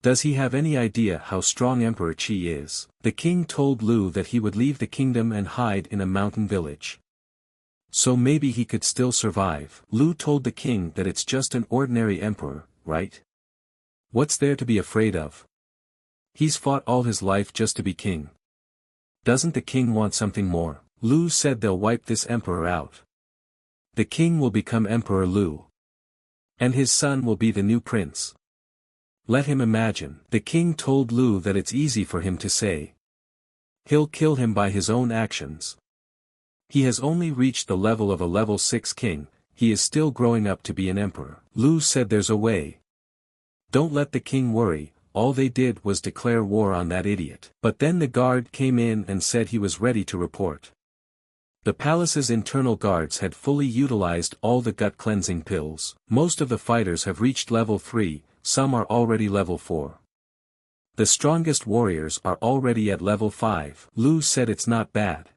Does he have any idea how strong Emperor Qi is? The king told Lu that he would leave the kingdom and hide in a mountain village. So maybe he could still survive. Lu told the king that it's just an ordinary emperor, right? What's there to be afraid of? He's fought all his life just to be king. Doesn't the king want something more? Lu said they'll wipe this emperor out. The king will become Emperor Lu. And his son will be the new prince. Let him imagine. The king told Lu that it's easy for him to say. He'll kill him by his own actions. He has only reached the level of a level 6 king, he is still growing up to be an emperor. Lu said there's a way. Don't let the king worry, all they did was declare war on that idiot. But then the guard came in and said he was ready to report. The palace's internal guards had fully utilized all the gut-cleansing pills. Most of the fighters have reached level 3, some are already level 4. The strongest warriors are already at level 5. Lu said it's not bad.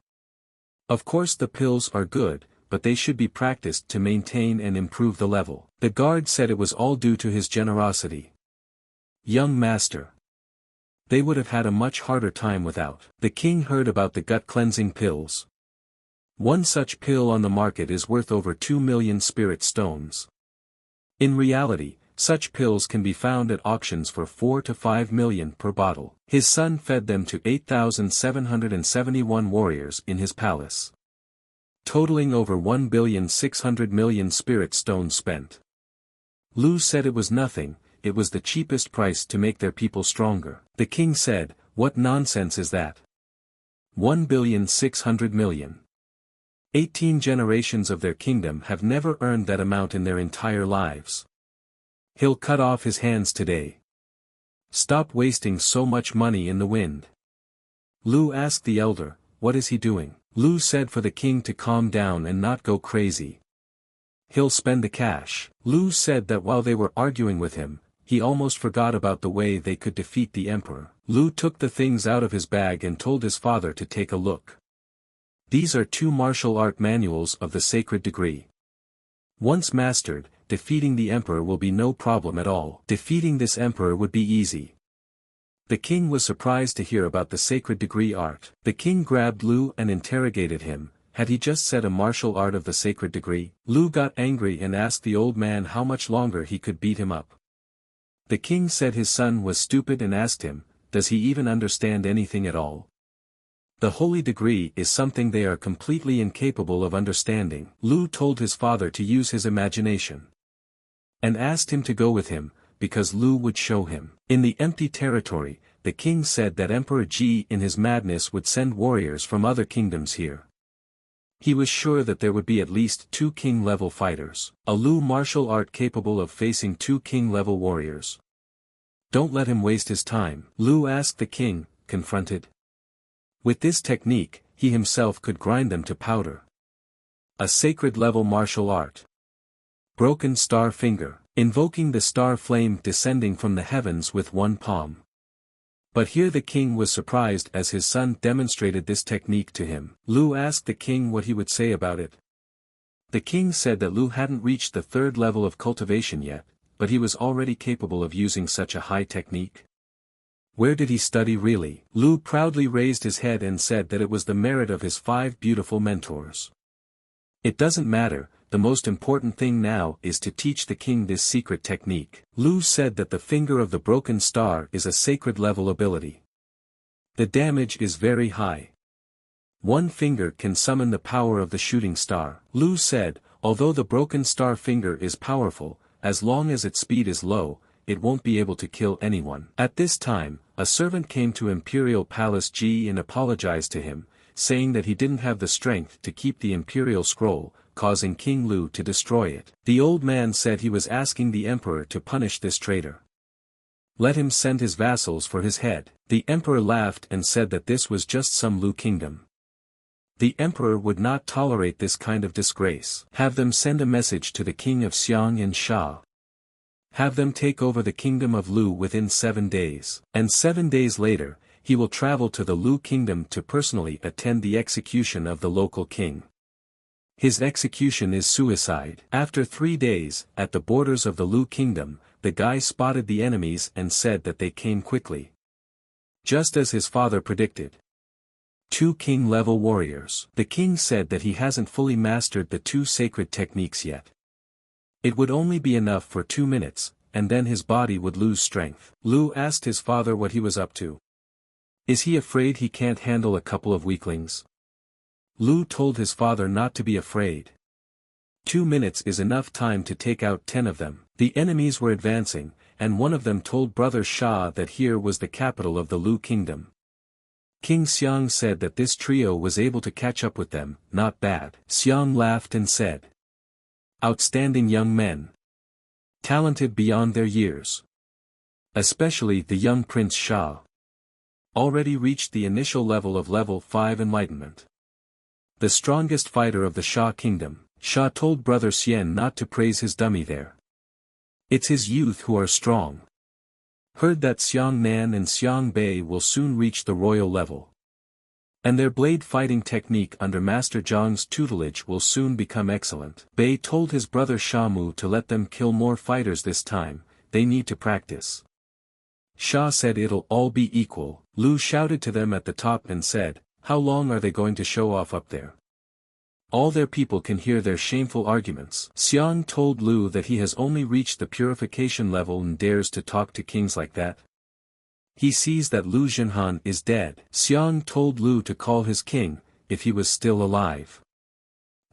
Of course the pills are good, but they should be practiced to maintain and improve the level. The guard said it was all due to his generosity. Young master. They would have had a much harder time without. The king heard about the gut-cleansing pills. One such pill on the market is worth over 2 million spirit stones. In reality, such pills can be found at auctions for 4 to 5 million per bottle. His son fed them to 8,771 warriors in his palace. Totaling over 1,600,000,000 spirit stones spent. Lu said it was nothing, it was the cheapest price to make their people stronger. The king said, what nonsense is that? 1,600,000,000. 18 generations of their kingdom have never earned that amount in their entire lives. He'll cut off his hands today. Stop wasting so much money in the wind. Lu asked the elder, what is he doing? Lu said for the king to calm down and not go crazy. He'll spend the cash. Lu said that while they were arguing with him, he almost forgot about the way they could defeat the emperor. Lu took the things out of his bag and told his father to take a look. These are 2 martial art manuals of the sacred degree. Once mastered, defeating the emperor will be no problem at all. Defeating this emperor would be easy. The king was surprised to hear about the sacred degree art. The king grabbed Lu and interrogated him, had he just said a martial art of the sacred degree? Lu got angry and asked the old man how much longer he could beat him up. The king said his son was stupid and asked him, does he even understand anything at all? The holy degree is something they are completely incapable of understanding. Lu told his father to use his imagination. And asked him to go with him, because Lu would show him. In the empty territory, the king said that Emperor Ji in his madness would send warriors from other kingdoms here. He was sure that there would be at least 2 king-level fighters. A Lu martial art capable of facing 2 king-level warriors. Don't let him waste his time. Lu asked the king, confronted. With this technique, he himself could grind them to powder. A sacred-level martial art. Broken star finger, invoking the star flame descending from the heavens with one palm. But here the king was surprised as his son demonstrated this technique to him. Lu asked the king what he would say about it. The king said that Lu hadn't reached the 3rd level of cultivation yet, but he was already capable of using such a high technique. Where did he study really? Lu proudly raised his head and said that it was the merit of his 5 beautiful mentors. It doesn't matter, the most important thing now is to teach the king this secret technique. Lu said that the finger of the broken star is a sacred level ability. The damage is very high. One finger can summon the power of the shooting star. Lu said, although the broken star finger is powerful, as long as its speed is low, it won't be able to kill anyone. At this time, a servant came to Imperial Palace Ji and apologized to him, saying that he didn't have the strength to keep the Imperial Scroll, causing King Lu to destroy it. The old man said he was asking the emperor to punish this traitor. Let him send his vassals for his head. The emperor laughed and said that this was just some Lu kingdom. The emperor would not tolerate this kind of disgrace. Have them send a message to the king of Xiang and Sha. Have them take over the kingdom of Lu within 7 days. And 7 days later, he will travel to the Lu kingdom to personally attend the execution of the local king. His execution is suicide. After 3 days, at the borders of the Lu kingdom, the guy spotted the enemies and said that they came quickly. Just as his father predicted. 2 king-level warriors. The king said that he hasn't fully mastered the 2 sacred techniques yet. It would only be enough for 2 minutes, and then his body would lose strength. Lu asked his father what he was up to. Is he afraid he can't handle a couple of weaklings? Lu told his father not to be afraid. 2 minutes is enough time to take out 10 of them. The enemies were advancing, and one of them told brother Sha that here was the capital of the Lu kingdom. King Xiang said that this trio was able to catch up with them. Not bad. Xiang laughed and said, outstanding young men. Talented beyond their years. Especially the young Prince Sha. Already reached the initial level of level 5 enlightenment. The strongest fighter of the Sha kingdom. Sha told brother Xian not to praise his dummy there. It's his youth who are strong. Heard that Xiang Nan and Xiang Bei will soon reach the royal level. And their blade fighting technique under Master Zhang's tutelage will soon become excellent. Bei told his brother Shamu to let them kill more fighters this time, they need to practice. Sha said it'll all be equal. Lu shouted to them at the top and said, how long are they going to show off up there? All their people can hear their shameful arguments. Xiang told Lu that he has only reached the purification level and dares to talk to kings like that. He sees that Lu Zhenhan is dead. Xiang told Lu to call his king, if he was still alive.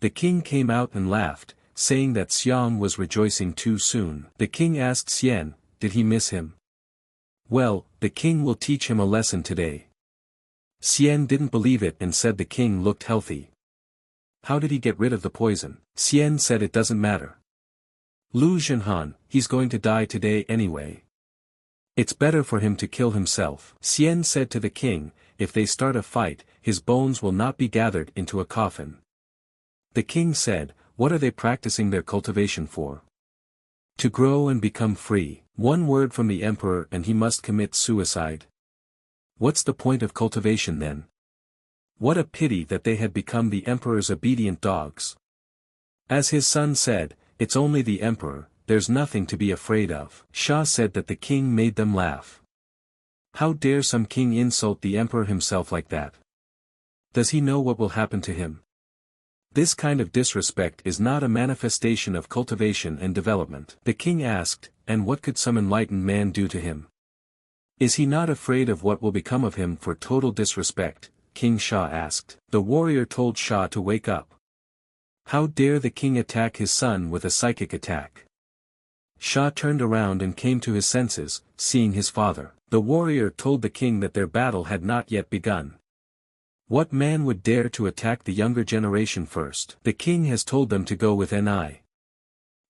The king came out and laughed, saying that Xiang was rejoicing too soon. The king asked Xian, did he miss him? Well, the king will teach him a lesson today. Xian didn't believe it and said the king looked healthy. How did he get rid of the poison? Xian said it doesn't matter. Lu Zhenhan, he's going to die today anyway. It's better for him to kill himself. Xian said to the king, if they start a fight, his bones will not be gathered into a coffin. The king said, what are they practicing their cultivation for? To grow and become free. One word from the emperor and he must commit suicide. What's the point of cultivation then? What a pity that they had become the emperor's obedient dogs. As his son said, it's only the emperor, there's nothing to be afraid of. Sha said that the king made them laugh. How dare some king insult the emperor himself like that? Does he know what will happen to him? This kind of disrespect is not a manifestation of cultivation and development. The king asked, and what could some enlightened man do to him? Is he not afraid of what will become of him for total disrespect? King Sha asked. The warrior told Sha to wake up. How dare the king attack his son with a psychic attack? Sha turned around and came to his senses, seeing his father. The warrior told the king that their battle had not yet begun. What man would dare to attack the younger generation first? The king has told them to go with Ni.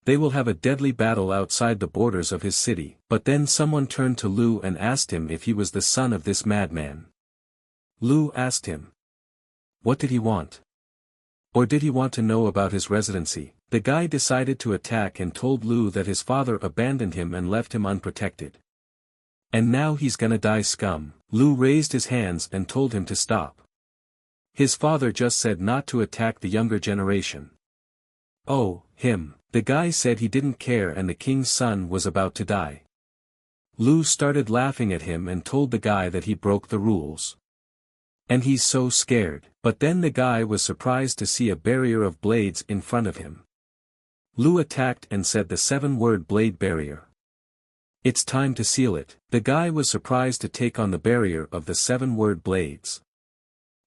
They will have a deadly battle outside the borders of his city. But then someone turned to Lu and asked him if he was the son of this madman. Lu asked him. What did he want? Or did he want to know about his residency? The guy decided to attack and told Lu that his father abandoned him and left him unprotected. And now he's gonna die, scum. Lu raised his hands and told him to stop. His father just said not to attack the younger generation. Oh, him. The guy said he didn't care and the king's son was about to die. Lu started laughing at him and told the guy that he broke the rules. And he's so scared. But then the guy was surprised to see a barrier of blades in front of him. Lu attacked and said the 7-word blade barrier. It's time to seal it. The guy was surprised to take on the barrier of the 7-word blades.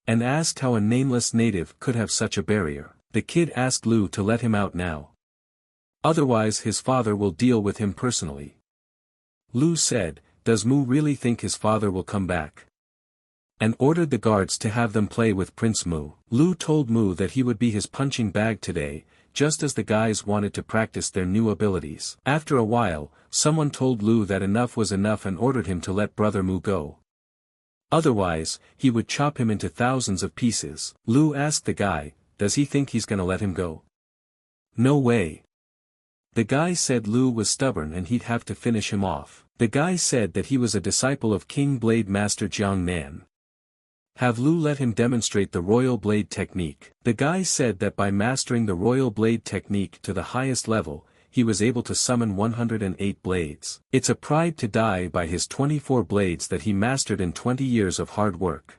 And asked how a nameless native could have such a barrier. The kid asked Lu to let him out now. Otherwise his father will deal with him personally. Lu said, "Does Mu really think his father will come back?" And ordered the guards to have them play with Prince Mu. Lu told Mu that he would be his punching bag today, just as the guys wanted to practice their new abilities. After a while, someone told Lu that enough was enough and ordered him to let brother Mu go. Otherwise, he would chop him into thousands of pieces. Lu asked the guy, does he think he's gonna let him go? No way. The guy said Lu was stubborn and he'd have to finish him off. The guy said that he was a disciple of King Blade Master Jiang Nan. Have Lu let him demonstrate the Royal Blade technique. The guy said that by mastering the Royal Blade technique to the highest level, he was able to summon 108 blades. It's a pride to die by his 24 blades that he mastered in 20 years of hard work.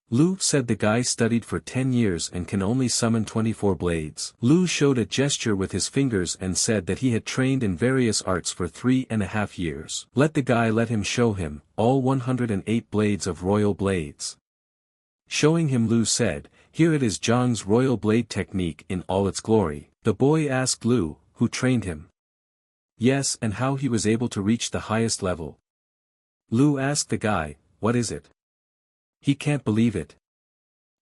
Lu said the guy studied for 10 years and can only summon 24 blades. Lu showed a gesture with his fingers and said that he had trained in various arts for 3.5 years. Let the guy let him show him, all 108 blades of royal blades. Showing him, Lu said, here it is, Zhang's royal blade technique in all its glory. The boy asked Lu, who trained him? Yes, and how he was able to reach the highest level. Lu asked the guy, what is it? He can't believe it.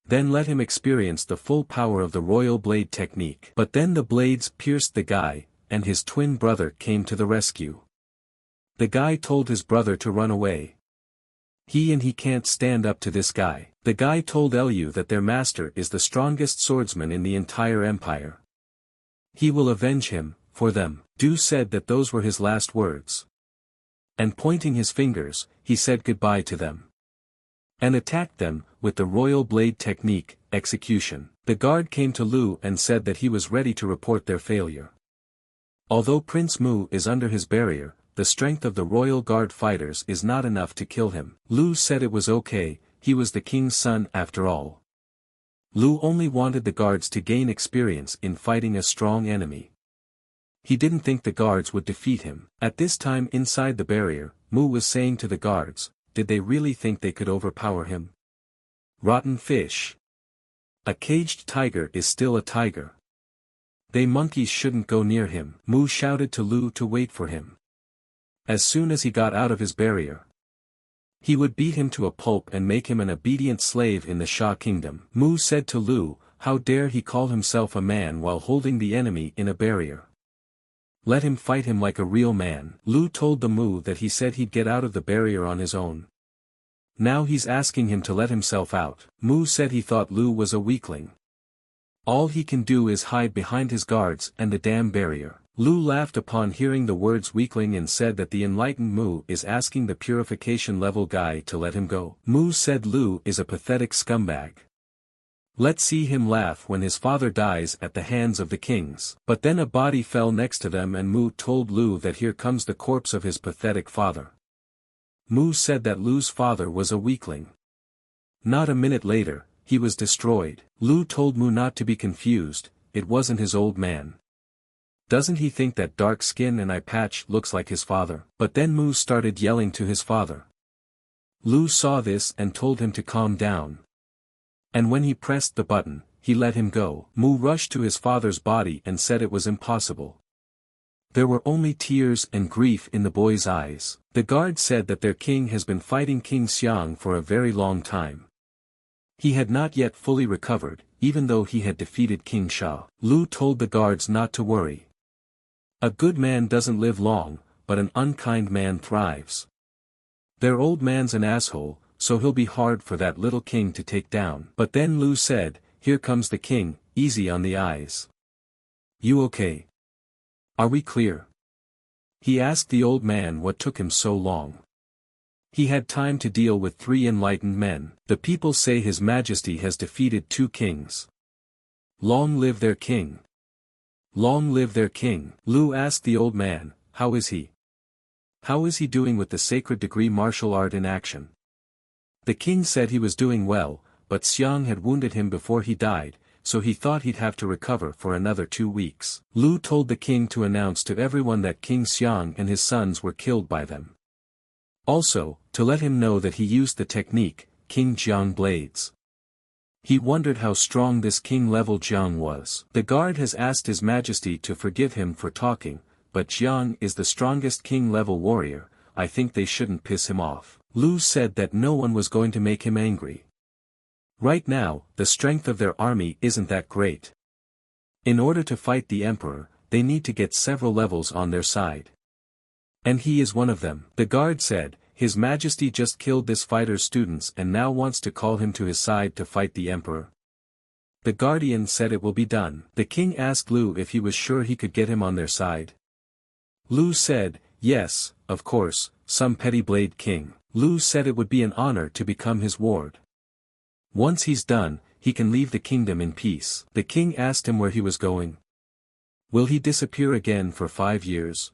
Then let him experience the full power of the royal blade technique. But then the blades pierced the guy, and his twin brother came to the rescue. The guy told his brother to run away. He can't stand up to this guy. The guy told Lu that their master is the strongest swordsman in the entire empire. He will avenge him, for them. Du said that those were his last words. And pointing his fingers, he said goodbye to them. And attacked them, with the royal blade technique, execution. The guard came to Lu and said that he was ready to report their failure. Although Prince Mu is under his barrier, the strength of the royal guard fighters is not enough to kill him. Lu said it was okay, he was the king's son after all. Lu only wanted the guards to gain experience in fighting a strong enemy. He didn't think the guards would defeat him. At this time inside the barrier, Mu was saying to the guards, did they really think they could overpower him? Rotten fish. A caged tiger is still a tiger. They monkeys shouldn't go near him. Mu shouted to Lu to wait for him. As soon as he got out of his barrier, he would beat him to a pulp and make him an obedient slave in the Sha kingdom. Mu said to Lu, how dare he call himself a man while holding the enemy in a barrier? Let him fight him like a real man. Lu told the Mu that he said he'd get out of the barrier on his own. Now he's asking him to let himself out. Mu said he thought Lu was a weakling. All he can do is hide behind his guards and the damn barrier. Lu laughed upon hearing the words weakling and said that the enlightened Mu is asking the purification level guy to let him go. Mu said Lu is a pathetic scumbag. Let's see him laugh when his father dies at the hands of the kings. But then a body fell next to them and Mu told Lu that here comes the corpse of his pathetic father. Mu said that Lu's father was a weakling. Not a minute later, he was destroyed. Lu told Mu not to be confused, it wasn't his old man. Doesn't he think that dark skin and eye patch looks like his father? But then Mu started yelling to his father. Lu saw this and told him to calm down. And when he pressed the button, he let him go. Mu rushed to his father's body and said it was impossible. There were only tears and grief in the boy's eyes. The guard said that their king has been fighting King Xiang for a very long time. He had not yet fully recovered, even though he had defeated King Sha. Lu told the guards not to worry. A good man doesn't live long, but an unkind man thrives. Their old man's an asshole, so he'll be hard for that little king to take down. But then Lu said, here comes the king, easy on the eyes. You okay? Are we clear? He asked the old man what took him so long. He had time to deal with 3 enlightened men. The people say His Majesty has defeated 2 kings. Long live their king. Long live their king. Lu asked the old man, how is he? How is he doing with the sacred degree martial art in action? The king said he was doing well, but Xiang had wounded him before he died, so he thought he'd have to recover for another 2 weeks. Lu told the king to announce to everyone that King Xiang and his sons were killed by them. Also, to let him know that he used the technique, King Jiang Blades. He wondered how strong this king-level Jiang was. The guard has asked His Majesty to forgive him for talking, but Jiang is the strongest king-level warrior, I think they shouldn't piss him off. Lu said that no one was going to make him angry. Right now, the strength of their army isn't that great. In order to fight the emperor, they need to get several levels on their side. And he is one of them. The guard said, His Majesty just killed this fighter's students and now wants to call him to his side to fight the emperor. The guardian said it will be done. The king asked Lu if he was sure he could get him on their side. Lu said, yes, of course, some petty blade king. Lu said it would be an honor to become his ward. Once he's done, he can leave the kingdom in peace. The king asked him where he was going. Will he disappear again for 5 years?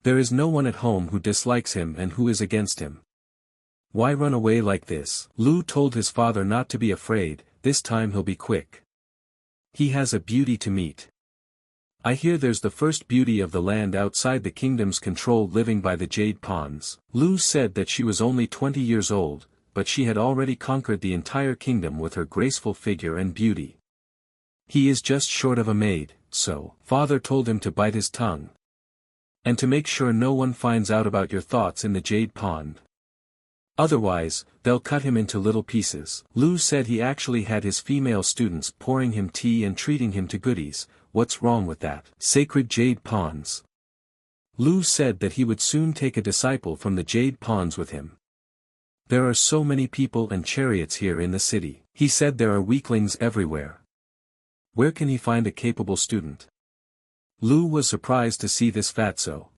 There is no one at home who dislikes him and who is against him. Why run away like this? Lu told his father not to be afraid, this time he'll be quick. He has a beauty to meet. I hear there's the first beauty of the land outside the kingdom's control living by the Jade ponds. Lu said that she was only 20 years old, but she had already conquered the entire kingdom with her graceful figure and beauty. He is just short of a maid, so, father told him to bite his tongue. And to make sure no one finds out about your thoughts in the Jade pond. Otherwise, they'll cut him into little pieces. Lu said he actually had his female students pouring him tea and treating him to goodies. What's wrong with that? Sacred Jade ponds. Lu said that he would soon take a disciple from the Jade ponds with him. There are so many people and chariots here in the city. He said there are weaklings everywhere. Where can he find a capable student? Lu was surprised to see this fatso.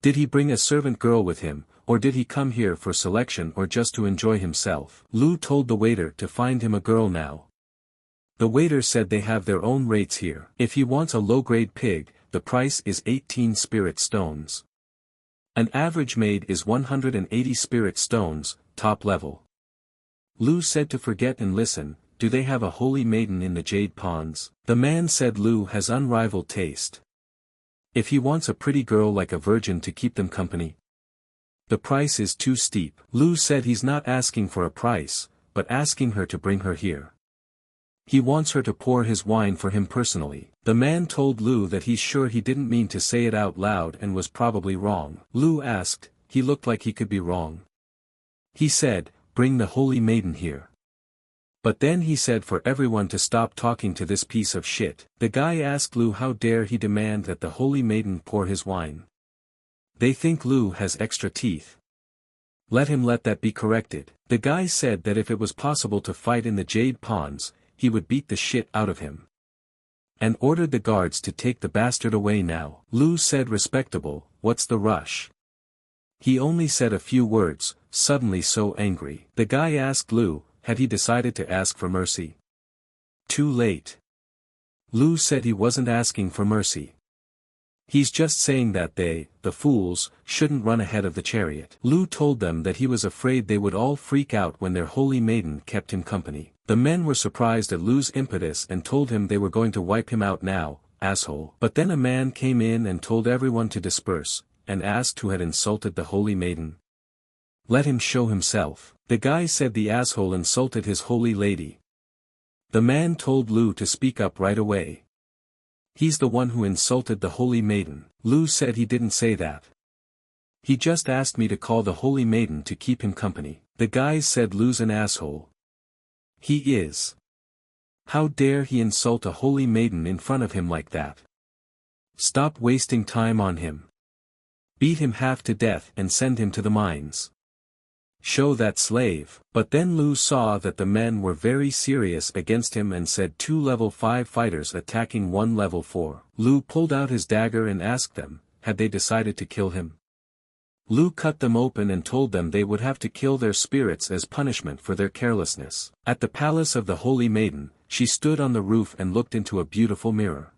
Did he bring a servant girl with him, or did he come here for selection or just to enjoy himself? Lu told the waiter to find him a girl now. The waiter said they have their own rates here. If he wants a low-grade pig, the price is 18 spirit stones. An average maid is 180 spirit stones, top level. Lu said to forget and listen. Do they have a holy maiden in the Jade ponds? The man said Lu has unrivaled taste. If he wants a pretty girl like a virgin to keep them company. The price is too steep. Lu said he's not asking for a price, but asking her to bring her here. He wants her to pour his wine for him personally. The man told Lu that he's sure he didn't mean to say it out loud and was probably wrong. Lu asked, he looked like he could be wrong. He said, bring the holy maiden here. But then he said for everyone to stop talking to this piece of shit. The guy asked Lu how dare he demand that the holy maiden pour his wine. They think Lu has extra teeth. Let him let that be corrected. The guy said that if it was possible to fight in the Jade ponds, he would beat the shit out of him. And ordered the guards to take the bastard away now. Lu said respectable, what's the rush? He only said a few words, suddenly so angry. The guy asked Lu, had he decided to ask for mercy? Too late. Lu said he wasn't asking for mercy. He's just saying that they, the fools, shouldn't run ahead of the chariot. Lu told them that he was afraid they would all freak out when their holy maiden kept him company. The men were surprised at Lu's impetus and told him they were going to wipe him out now, asshole. But then a man came in and told everyone to disperse, and asked who had insulted the holy maiden. Let him show himself. The guy said the asshole insulted his holy lady. The man told Lu to speak up right away. He's the one who insulted the holy maiden. Lu said he didn't say that. He just asked me to call the holy maiden to keep him company. The guys said Lu's an asshole. He is. How dare he insult a holy maiden in front of him like that? Stop wasting time on him. Beat him half to death and send him to the mines. Show that slave. But then Lu saw that the men were very serious against him and said 2 level 5 fighters attacking 1 level 4. Lu pulled out his dagger and asked them, had they decided to kill him? Lu cut them open and told them they would have to kill their spirits as punishment for their carelessness. At the palace of the Holy Maiden, she stood on the roof and looked into a beautiful mirror.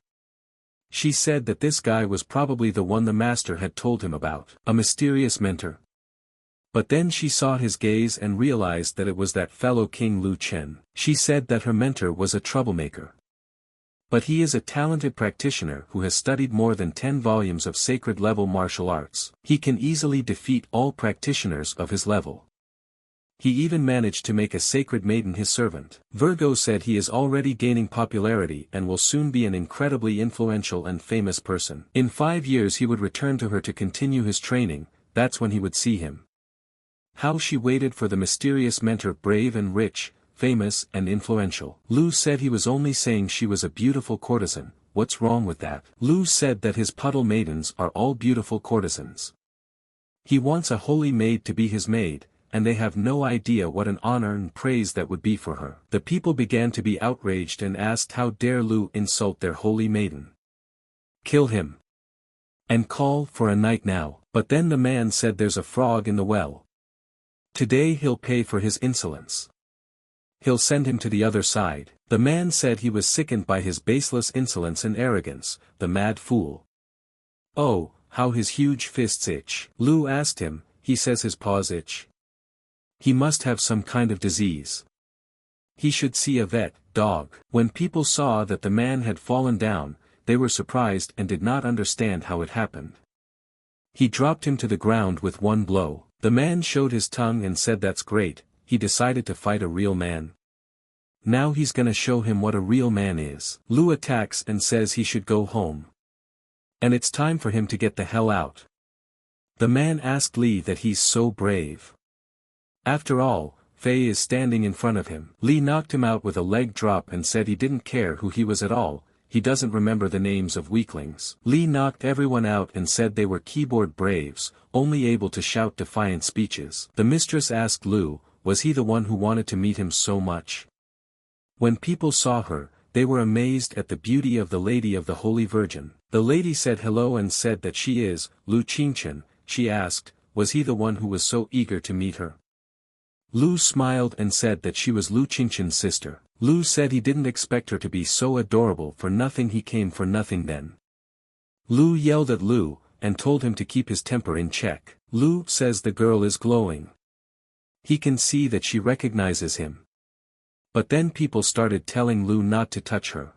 She said that this guy was probably the one the master had told him about, a mysterious mentor. But then she saw his gaze and realized that it was that fellow King Lu Chen. She said that her mentor was a troublemaker. But he is a talented practitioner who has studied more than 10 volumes of sacred-level martial arts. He can easily defeat all practitioners of his level. He even managed to make a sacred maiden his servant. Virgo said he is already gaining popularity and will soon be an incredibly influential and famous person. In 5 years he would return to her to continue his training, that's when he would see him. How she waited for the mysterious mentor, brave and rich, famous and influential. Lu said he was only saying she was a beautiful courtesan. What's wrong with that? Lu said that his puddle maidens are all beautiful courtesans. He wants a holy maid to be his maid, and they have no idea what an honor and praise that would be for her. The people began to be outraged and asked how dare Lu insult their holy maiden. Kill him. And call for a night now. But then the man said there's a frog in the well. Today he'll pay for his insolence. He'll send him to the other side. The man said he was sickened by his baseless insolence and arrogance, the mad fool. Oh, how his huge fists itch. Lu asked him, he says his paws itch. He must have some kind of disease. He should see a vet, dog. When people saw that the man had fallen down, they were surprised and did not understand how it happened. He dropped him to the ground with one blow. The man showed his tongue and said that's great, he decided to fight a real man. Now he's gonna show him what a real man is. Lu attacks and says he should go home. And it's time for him to get the hell out. The man asked Li that he's so brave. After all, Faye is standing in front of him. Li knocked him out with a leg drop and said he didn't care who he was at all, he doesn't remember the names of weaklings. Li knocked everyone out and said they were keyboard braves, only able to shout defiant speeches. The mistress asked Lu, was he the one who wanted to meet him so much? When people saw her, they were amazed at the beauty of the Lady of the Holy Virgin. The lady said hello and said that she is, Lu Qingchen. She asked, was he the one who was so eager to meet her? Lu smiled and said that she was Lu Qingchen's sister. Lu said he didn't expect her to be so adorable. For nothing he came for nothing then. Lu yelled at Lu, and told him to keep his temper in check. Lu says the girl is glowing. He can see that she recognizes him. But then people started telling Lu not to touch her.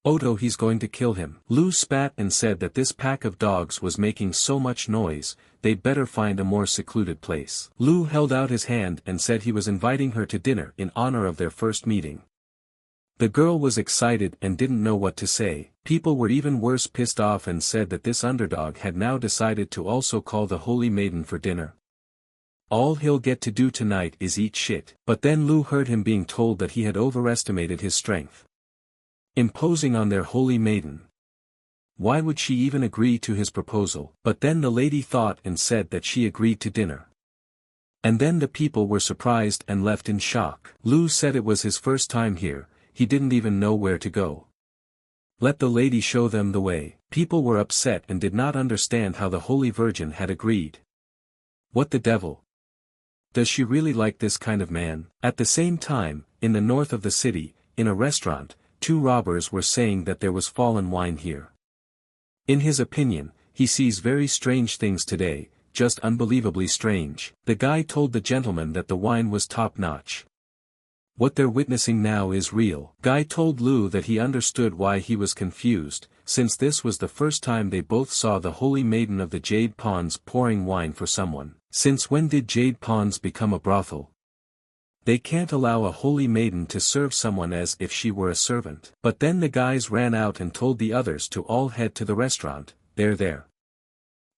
Oto, he's going to kill him. Lu spat and said that this pack of dogs was making so much noise, they'd better find a more secluded place. Lu held out his hand and said he was inviting her to dinner in honor of their first meeting. The girl was excited and didn't know what to say. People were even worse pissed off and said that this underdog had now decided to also call the holy maiden for dinner. All he'll get to do tonight is eat shit. But then Lu heard him being told that he had overestimated his strength. Imposing on their holy maiden. Why would she even agree to his proposal? But then the lady thought and said that she agreed to dinner. And then the people were surprised and left in shock. Lu said it was his first time here, he didn't even know where to go. Let the lady show them the way. People were upset and did not understand how the Holy Virgin had agreed. What the devil? Does she really like this kind of man? At the same time, in the north of the city, in a restaurant, 2 robbers were saying that there was fallen wine here. In his opinion, he sees very strange things today, just unbelievably strange. The guy told the gentleman that the wine was top-notch. What they're witnessing now is real. Guy told Lu that he understood why he was confused, since this was the first time they both saw the holy maiden of the Jade Ponds pouring wine for someone. Since when did Jade Ponds become a brothel? They can't allow a holy maiden to serve someone as if she were a servant. But then the guys ran out and told the others to all head to the restaurant, they're there.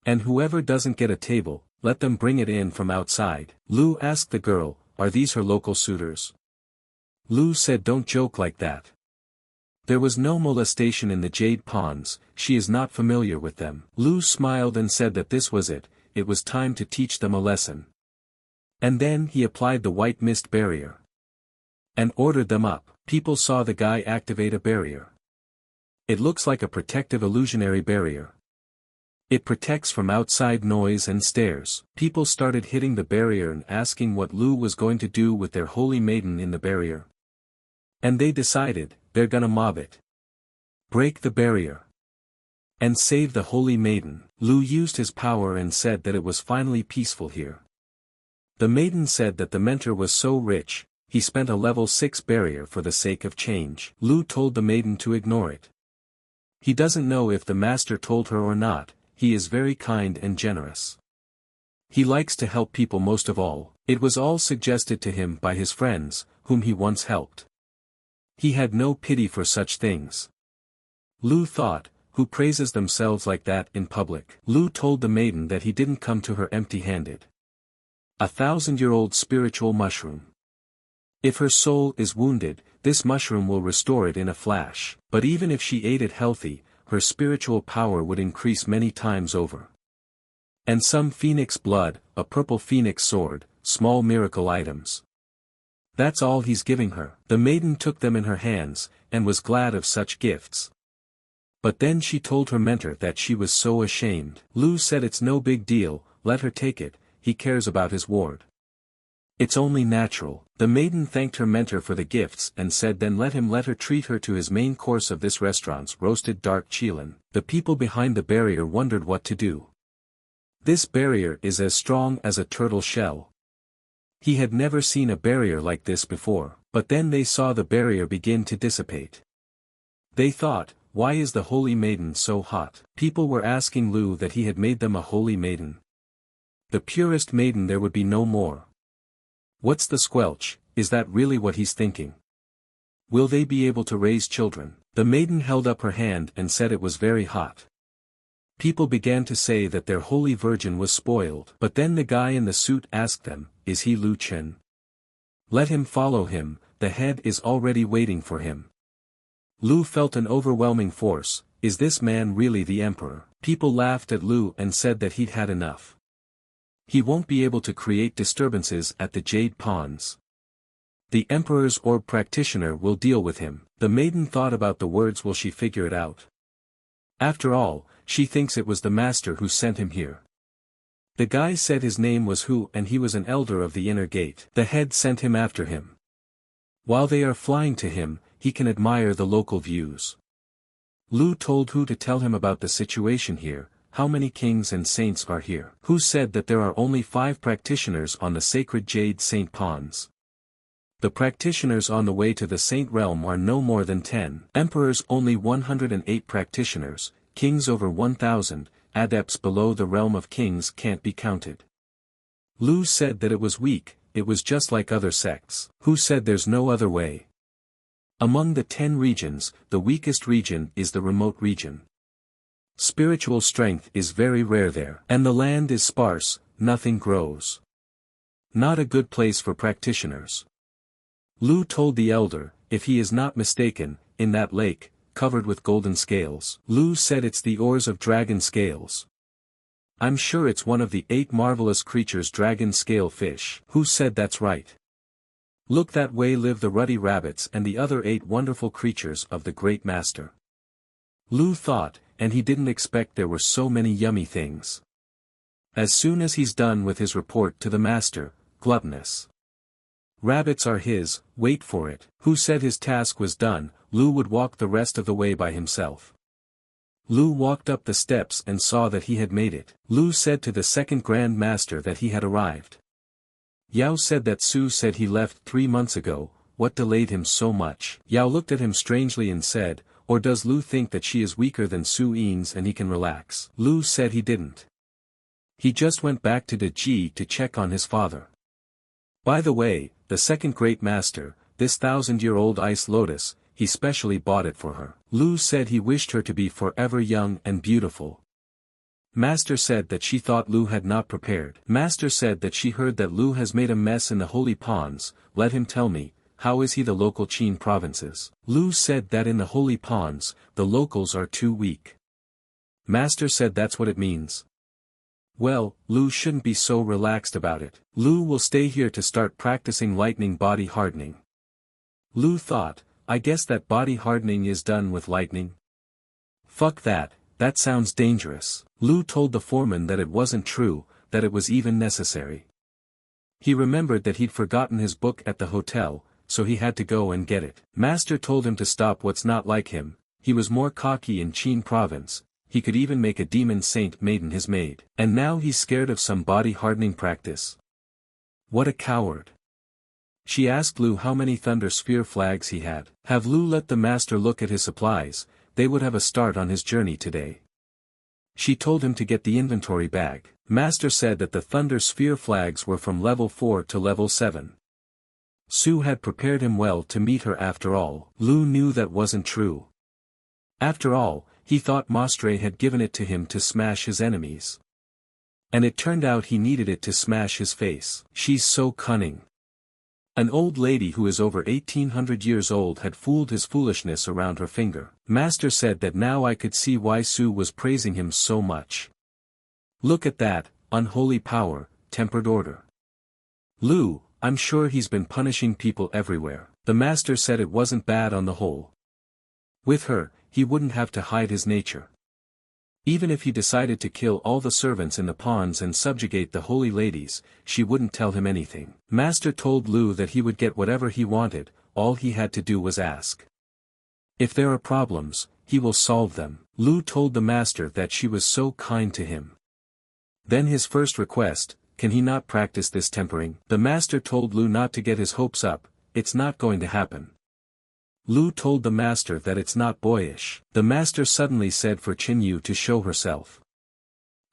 And whoever doesn't get a table, let them bring it in from outside. Lu asked the girl, are these her local suitors? Lu said don't joke like that. There was no molestation in the Jade Ponds, she is not familiar with them. Lu smiled and said that this was it was time to teach them a lesson. And then he applied the white mist barrier. And ordered them up. People saw the guy activate a barrier. It looks like a protective illusionary barrier. It protects from outside noise and stares. People started hitting the barrier and asking what Lu was going to do with their holy maiden in the barrier. And they decided, they're gonna mob it. Break the barrier. And save the holy maiden. Lu used his power and said that it was finally peaceful here. The maiden said that the mentor was so rich, he spent a level 6 barrier for the sake of change. Lu told the maiden to ignore it. He doesn't know if the master told her or not, he is very kind and generous. He likes to help people most of all. It was all suggested to him by his friends, whom he once helped. He had no pity for such things. Lu thought, who praises themselves like that in public? Lu told the maiden that he didn't come to her empty-handed. 1,000-year-old spiritual mushroom. If her soul is wounded, this mushroom will restore it in a flash. But even if she ate it healthy, her spiritual power would increase many times over. And some phoenix blood, a purple phoenix sword, small miracle items. That's all he's giving her. The maiden took them in her hands, and was glad of such gifts. But then she told her mentor that she was so ashamed. Lu said it's no big deal, let her take it, he cares about his ward. It's only natural. The maiden thanked her mentor for the gifts and said then let her treat her to his main course of this restaurant's roasted dark chilan. The people behind the barrier wondered what to do. This barrier is as strong as a turtle shell. He had never seen a barrier like this before, but then they saw the barrier begin to dissipate. They thought, why is the holy maiden so hot? People were asking Lu that he had made them a holy maiden. The purest maiden there would be no more. What's the squelch, is that really what he's thinking? Will they be able to raise children? The maiden held up her hand and said it was very hot. People began to say that their holy virgin was spoiled. But then the guy in the suit asked them, is he Lu Chen? Let him follow him, the head is already waiting for him. Lu felt an overwhelming force, is this man really the emperor? People laughed at Lu and said that he'd had enough. He won't be able to create disturbances at the Jade Ponds. The Emperor's orb practitioner will deal with him. The maiden thought about the words. Will she figure it out? After all, she thinks it was the master who sent him here. The guy said his name was Hu and he was an elder of the inner gate. The head sent him after him. While they are flying to him, he can admire the local views. Lu told Hu to tell him about the situation here. How many kings and saints are here? Hu said that there are only 5 practitioners on the sacred Jade Saint Ponds. The practitioners on the way to the Saint Realm are no more than 10. Emperors only 108 practitioners, kings over 1,000, adepts below the realm of kings can't be counted. Lu said that it was weak, it was just like other sects. Hu said there's no other way. Among the 10 regions, the weakest region is the remote region. Spiritual strength is very rare there. And the land is sparse, nothing grows. Not a good place for practitioners. Lu told the elder, if he is not mistaken, in that lake, covered with golden scales. Lu said it's the oars of dragon scales. I'm sure it's one of the 8 marvelous creatures dragon scale fish. Hu said that's right. Look that way live the ruddy rabbits and the other 8 wonderful creatures of the great master. Lu thought, and he didn't expect there were so many yummy things. As soon as he's done with his report to the master, gluttonous rabbits are his, wait for it. Hu said his task was done, Lu would walk the rest of the way by himself. Lu walked up the steps and saw that he had made it. Lu said to the second Grand Master that he had arrived. Yao said that Su said he left 3 months ago, what delayed him so much? Yao looked at him strangely and said, or does Lu think that she is weaker than Su Eanes and he can relax? Lu said he didn't. He just went back to Deji to check on his father. By the way, the second great master, this 1,000-year-old ice lotus, he specially bought it for her. Lu said he wished her to be forever young and beautiful. Master said that she thought Lu had not prepared. Master said that she heard that Lu has made a mess in the holy ponds, let him tell me, how is he the local Qin provinces? Lu said that in the holy ponds, the locals are too weak. Master said that's what it means. Well, Lu shouldn't be so relaxed about it. Lu will stay here to start practicing lightning body hardening. Lu thought, I guess that body hardening is done with lightning. Fuck that, that sounds dangerous. Lu told the foreman that it wasn't true, that it was even necessary. He remembered that he'd forgotten his book at the hotel, so he had to go and get it. Master told him to stop what's not like him, he was more cocky in Qin province, he could even make a demon saint maiden his maid. And now he's scared of some body hardening practice. What a coward. She asked Lu how many thunder sphere flags he had. Have Lu let the master look at his supplies, they would have a start on his journey today. She told him to get the inventory bag. Master said that the thunder sphere flags were from level 4 to level 7. Sue had prepared him well to meet her after all. Lu knew that wasn't true. After all, he thought Mostre had given it to him to smash his enemies. And it turned out he needed it to smash his face. She's so cunning. An old lady who is over 1800 years old had fooled his foolishness around her finger. Master said that now I could see why Sue was praising him so much. Look at that, unholy power, tempered order. Lu, I'm sure he's been punishing people everywhere. The master said it wasn't bad on the whole. With her, he wouldn't have to hide his nature. Even if he decided to kill all the servants in the ponds and subjugate the holy ladies, she wouldn't tell him anything. Master told Lu that he would get whatever he wanted, all he had to do was ask. If there are problems, he will solve them. Lu told the master that she was so kind to him. Then his first request, can he not practice this tempering? The master told Lu not to get his hopes up, it's not going to happen. Lu told the master that it's not boyish. The master suddenly said for Qinyu to show herself.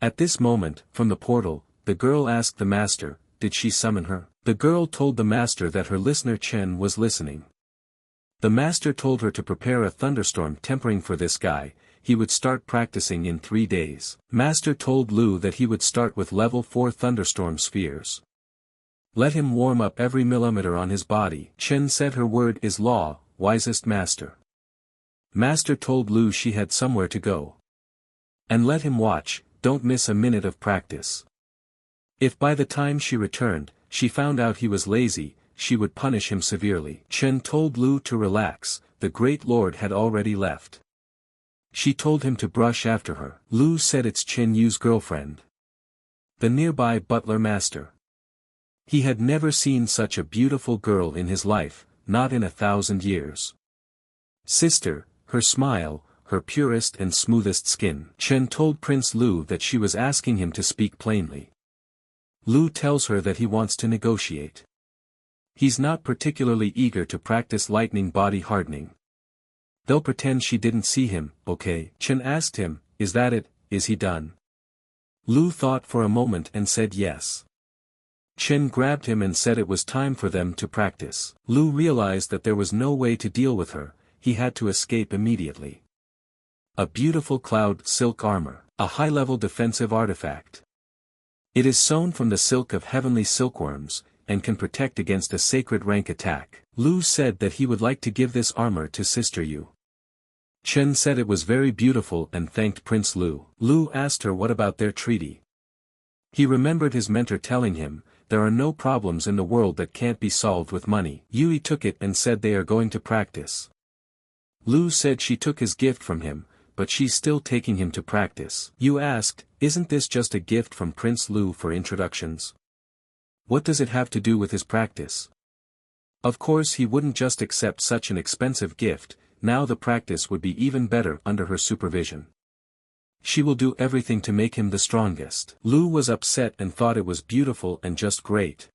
At this moment, from the portal, the girl asked the master, did she summon her? The girl told the master that her listener Chen was listening. The master told her to prepare a thunderstorm tempering for this guy. He would start practicing in 3 days. Master told Lu that he would start with level 4 thunderstorm spheres. Let him warm up every millimeter on his body. Chen said her word is law, wisest master. Master told Lu she had somewhere to go. And let him watch, don't miss a minute of practice. If by the time she returned, she found out he was lazy, she would punish him severely. Chen told Lu to relax, the great lord had already left. She told him to brush after her. Lu said it's Chen Yu's girlfriend. The nearby butler master. He had never seen such a beautiful girl in his life, not in 1,000 years. Sister, her smile, her purest and smoothest skin. Chen told Prince Lu that she was asking him to speak plainly. Lu tells her that he wants to negotiate. He's not particularly eager to practice lightning body hardening. They'll pretend she didn't see him, okay? Chen asked him, is that it, is he done? Lu thought for a moment and said yes. Chen grabbed him and said it was time for them to practice. Lu realized that there was no way to deal with her, he had to escape immediately. A beautiful cloud silk armor, a high-level defensive artifact. It is sewn from the silk of heavenly silkworms, and can protect against a sacred rank attack. Lu said that he would like to give this armor to Sister Yu. Chen said it was very beautiful and thanked Prince Lu. Lu asked her what about their treaty. He remembered his mentor telling him, there are no problems in the world that can't be solved with money. Yui took it and said they are going to practice. Lu said she took his gift from him, but she's still taking him to practice. Yu asked, isn't this just a gift from Prince Lu for introductions? What does it have to do with his practice? Of course he wouldn't just accept such an expensive gift, now the practice would be even better under her supervision. She will do everything to make him the strongest. Lu was upset and thought it was beautiful and just great.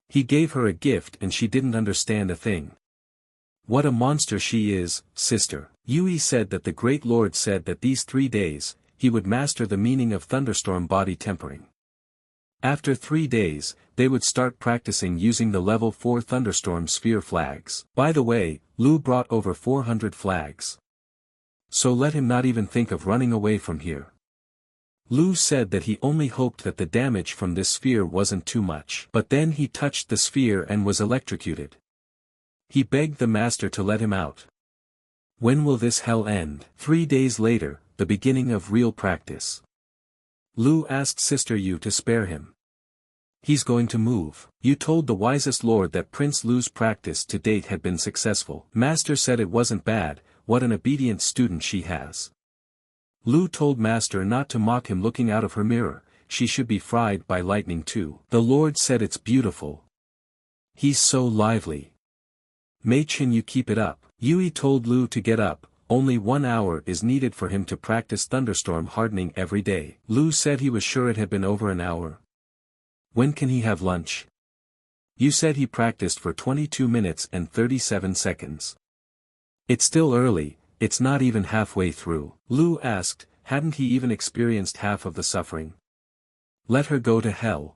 He gave her a gift and she didn't understand a thing. What a monster she is, sister. Yui said that the great lord said that these 3 days, he would master the meaning of thunderstorm body tempering. After 3 days, they would start practicing using the level 4 thunderstorm sphere flags. By the way, Lu brought over 400 flags. So let him not even think of running away from here. Lu said that he only hoped that the damage from this sphere wasn't too much. But then he touched the sphere and was electrocuted. He begged the master to let him out. When will this hell end? 3 days later, the beginning of real practice. Lu asked Sister Yu to spare him. He's going to move. You told the wisest lord that Prince Lu's practice to date had been successful. Master said it wasn't bad, what an obedient student she has. Lu told Master not to mock him looking out of her mirror, she should be fried by lightning too. The lord said it's beautiful. He's so lively. May Chin you keep it up. Yui told Lu to get up, only 1 hour is needed for him to practice thunderstorm hardening every day. Lu said he was sure it had been over an hour. When can he have lunch? You said he practiced for 22 minutes and 37 seconds. It's still early, it's not even halfway through. Lu asked, hadn't he even experienced half of the suffering? Let her go to hell.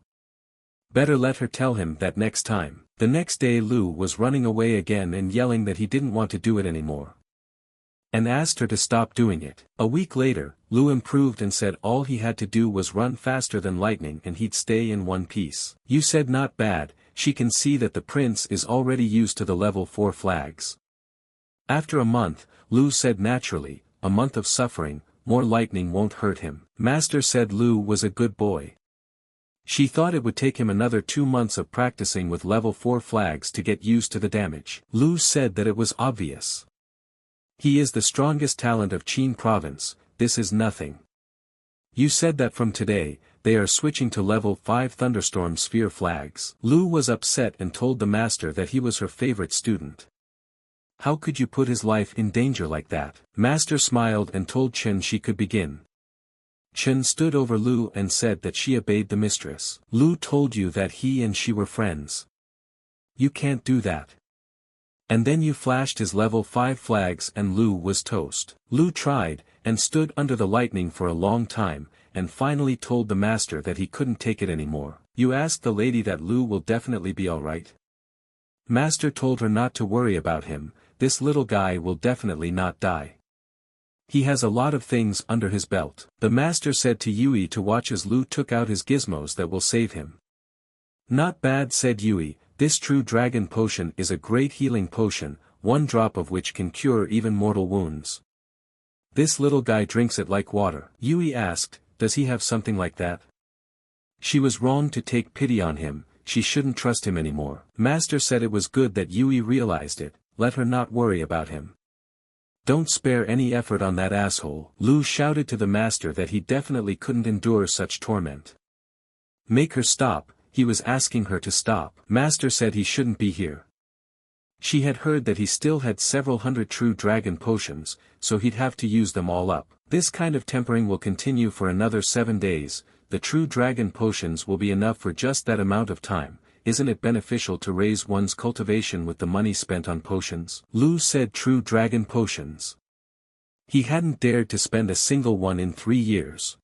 Better let her tell him that next time. The next day Lu was running away again and yelling that he didn't want to do it anymore. And asked her to stop doing it. A week later, Lu improved and said all he had to do was run faster than lightning and he'd stay in one piece. You said not bad, she can see that the prince is already used to the level 4 flags. After a month, Lu said naturally, a month of suffering, more lightning won't hurt him. Master said Lu was a good boy. She thought it would take him another 2 months of practicing with level 4 flags to get used to the damage. Lu said that it was obvious. He is the strongest talent of Qin province, this is nothing. You said that from today, they are switching to level 5 thunderstorm sphere flags. Lu was upset and told the master that he was her favorite student. How could you put his life in danger like that? Master smiled and told Chen she could begin. Chen stood over Lu and said that she obeyed the mistress. Lu told you that he and she were friends. You can't do that. And then you flashed his level 5 flags and Lu was toast. Lu tried, and stood under the lightning for a long time, and finally told the master that he couldn't take it anymore. You asked the lady that Lu will definitely be alright? Master told her not to worry about him, this little guy will definitely not die. He has a lot of things under his belt. The master said to Yui to watch as Lu took out his gizmos that will save him. Not bad, said Yui, this true dragon potion is a great healing potion, 1 drop of which can cure even mortal wounds. This little guy drinks it like water. Yui asked, does he have something like that? She was wrong to take pity on him, she shouldn't trust him anymore. Master said it was good that Yui realized it, let her not worry about him. Don't spare any effort on that asshole. Lu shouted to the master that he definitely couldn't endure such torment. Make her stop, he was asking her to stop. Master said he shouldn't be here. She had heard that he still had several hundred true dragon potions, so he'd have to use them all up. This kind of tempering will continue for another 7 days, the true dragon potions will be enough for just that amount of time. Isn't it beneficial to raise one's cultivation with the money spent on potions? Lu said true dragon potions. He hadn't dared to spend a single one in 3 years.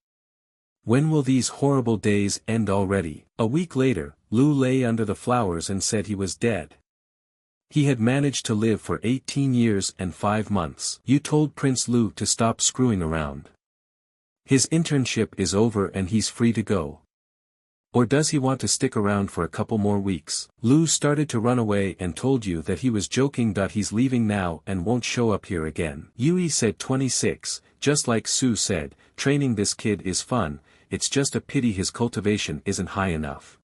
When will these horrible days end already? A week later, Lu lay under the flowers and said he was dead. He had managed to live for 18 years and 5 months. You told Prince Lu to stop screwing around. His internship is over and he's free to go. Or does he want to stick around for a couple more weeks? Lu started to run away and told you that he was joking. He's leaving now and won't show up here again. Yui said 26, just like Su said, training this kid is fun, it's just a pity his cultivation isn't high enough.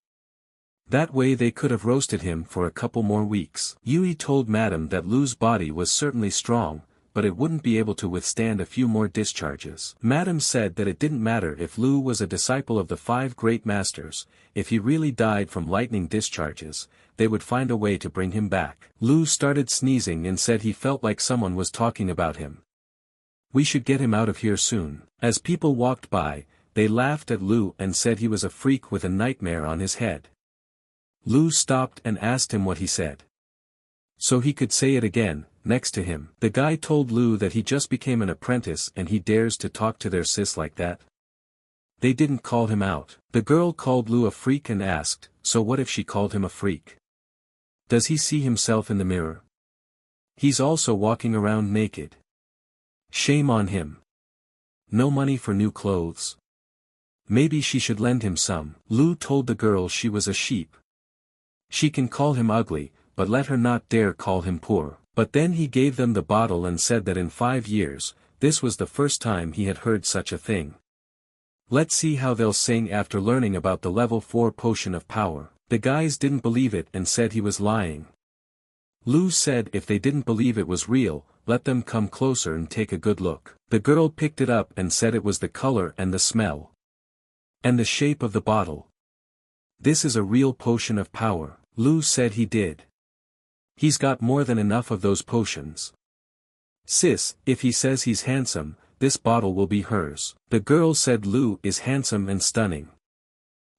That way they could have roasted him for a couple more weeks. Yui told Madam that Lu's body was certainly strong, but it wouldn't be able to withstand a few more discharges. Madam said that it didn't matter if Lu was a disciple of the 5 great masters, if he really died from lightning discharges, they would find a way to bring him back. Lu started sneezing and said he felt like someone was talking about him. We should get him out of here soon. As people walked by, they laughed at Lu and said he was a freak with a nightmare on his head. Lu stopped and asked him what he said. So he could say it again, next to him. The guy told Lu that he just became an apprentice and he dares to talk to their sis like that. They didn't call him out. The girl called Lu a freak and asked, so what if she called him a freak? Does he see himself in the mirror? He's also walking around naked. Shame on him. No money for new clothes. Maybe she should lend him some. Lu told the girl she was a sheep. She can call him ugly, but let her not dare call him poor. But then he gave them the bottle and said that in 5 years, this was the first time he had heard such a thing. Let's see how they'll sing after learning about the level 4 potion of power. The guys didn't believe it and said he was lying. Lu said if they didn't believe it was real, let them come closer and take a good look. The girl picked it up and said it was the color and the smell. And the shape of the bottle. This is a real potion of power. Lu said he did. He's got more than enough of those potions. Sis, if he says he's handsome, this bottle will be hers. The girl said Lu is handsome and stunning.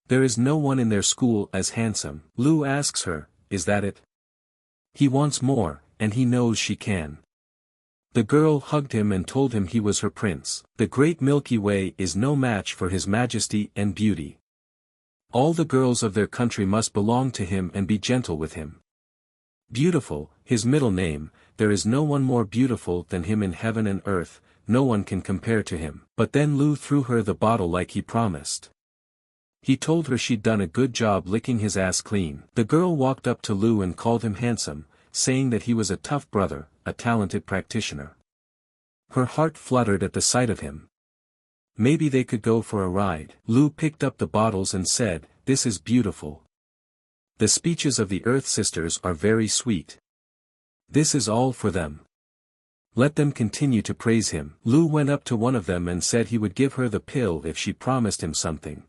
There is no one in their school as handsome. Lu asks her, is that it? He wants more, and he knows she can. The girl hugged him and told him he was her prince. The great Milky Way is no match for his majesty and beauty. All the girls of their country must belong to him and be gentle with him. Beautiful, his middle name, there is no one more beautiful than him in heaven and earth, no one can compare to him. But then Lu threw her the bottle like he promised. He told her she'd done a good job licking his ass clean. The girl walked up to Lu and called him handsome, saying that he was a tough brother, a talented practitioner. Her heart fluttered at the sight of him. Maybe they could go for a ride. Lu picked up the bottles and said, "This is beautiful. The speeches of the Earth Sisters are very sweet. This is all for them. Let them continue to praise him." Lu went up to one of them and said he would give her the pill if she promised him something.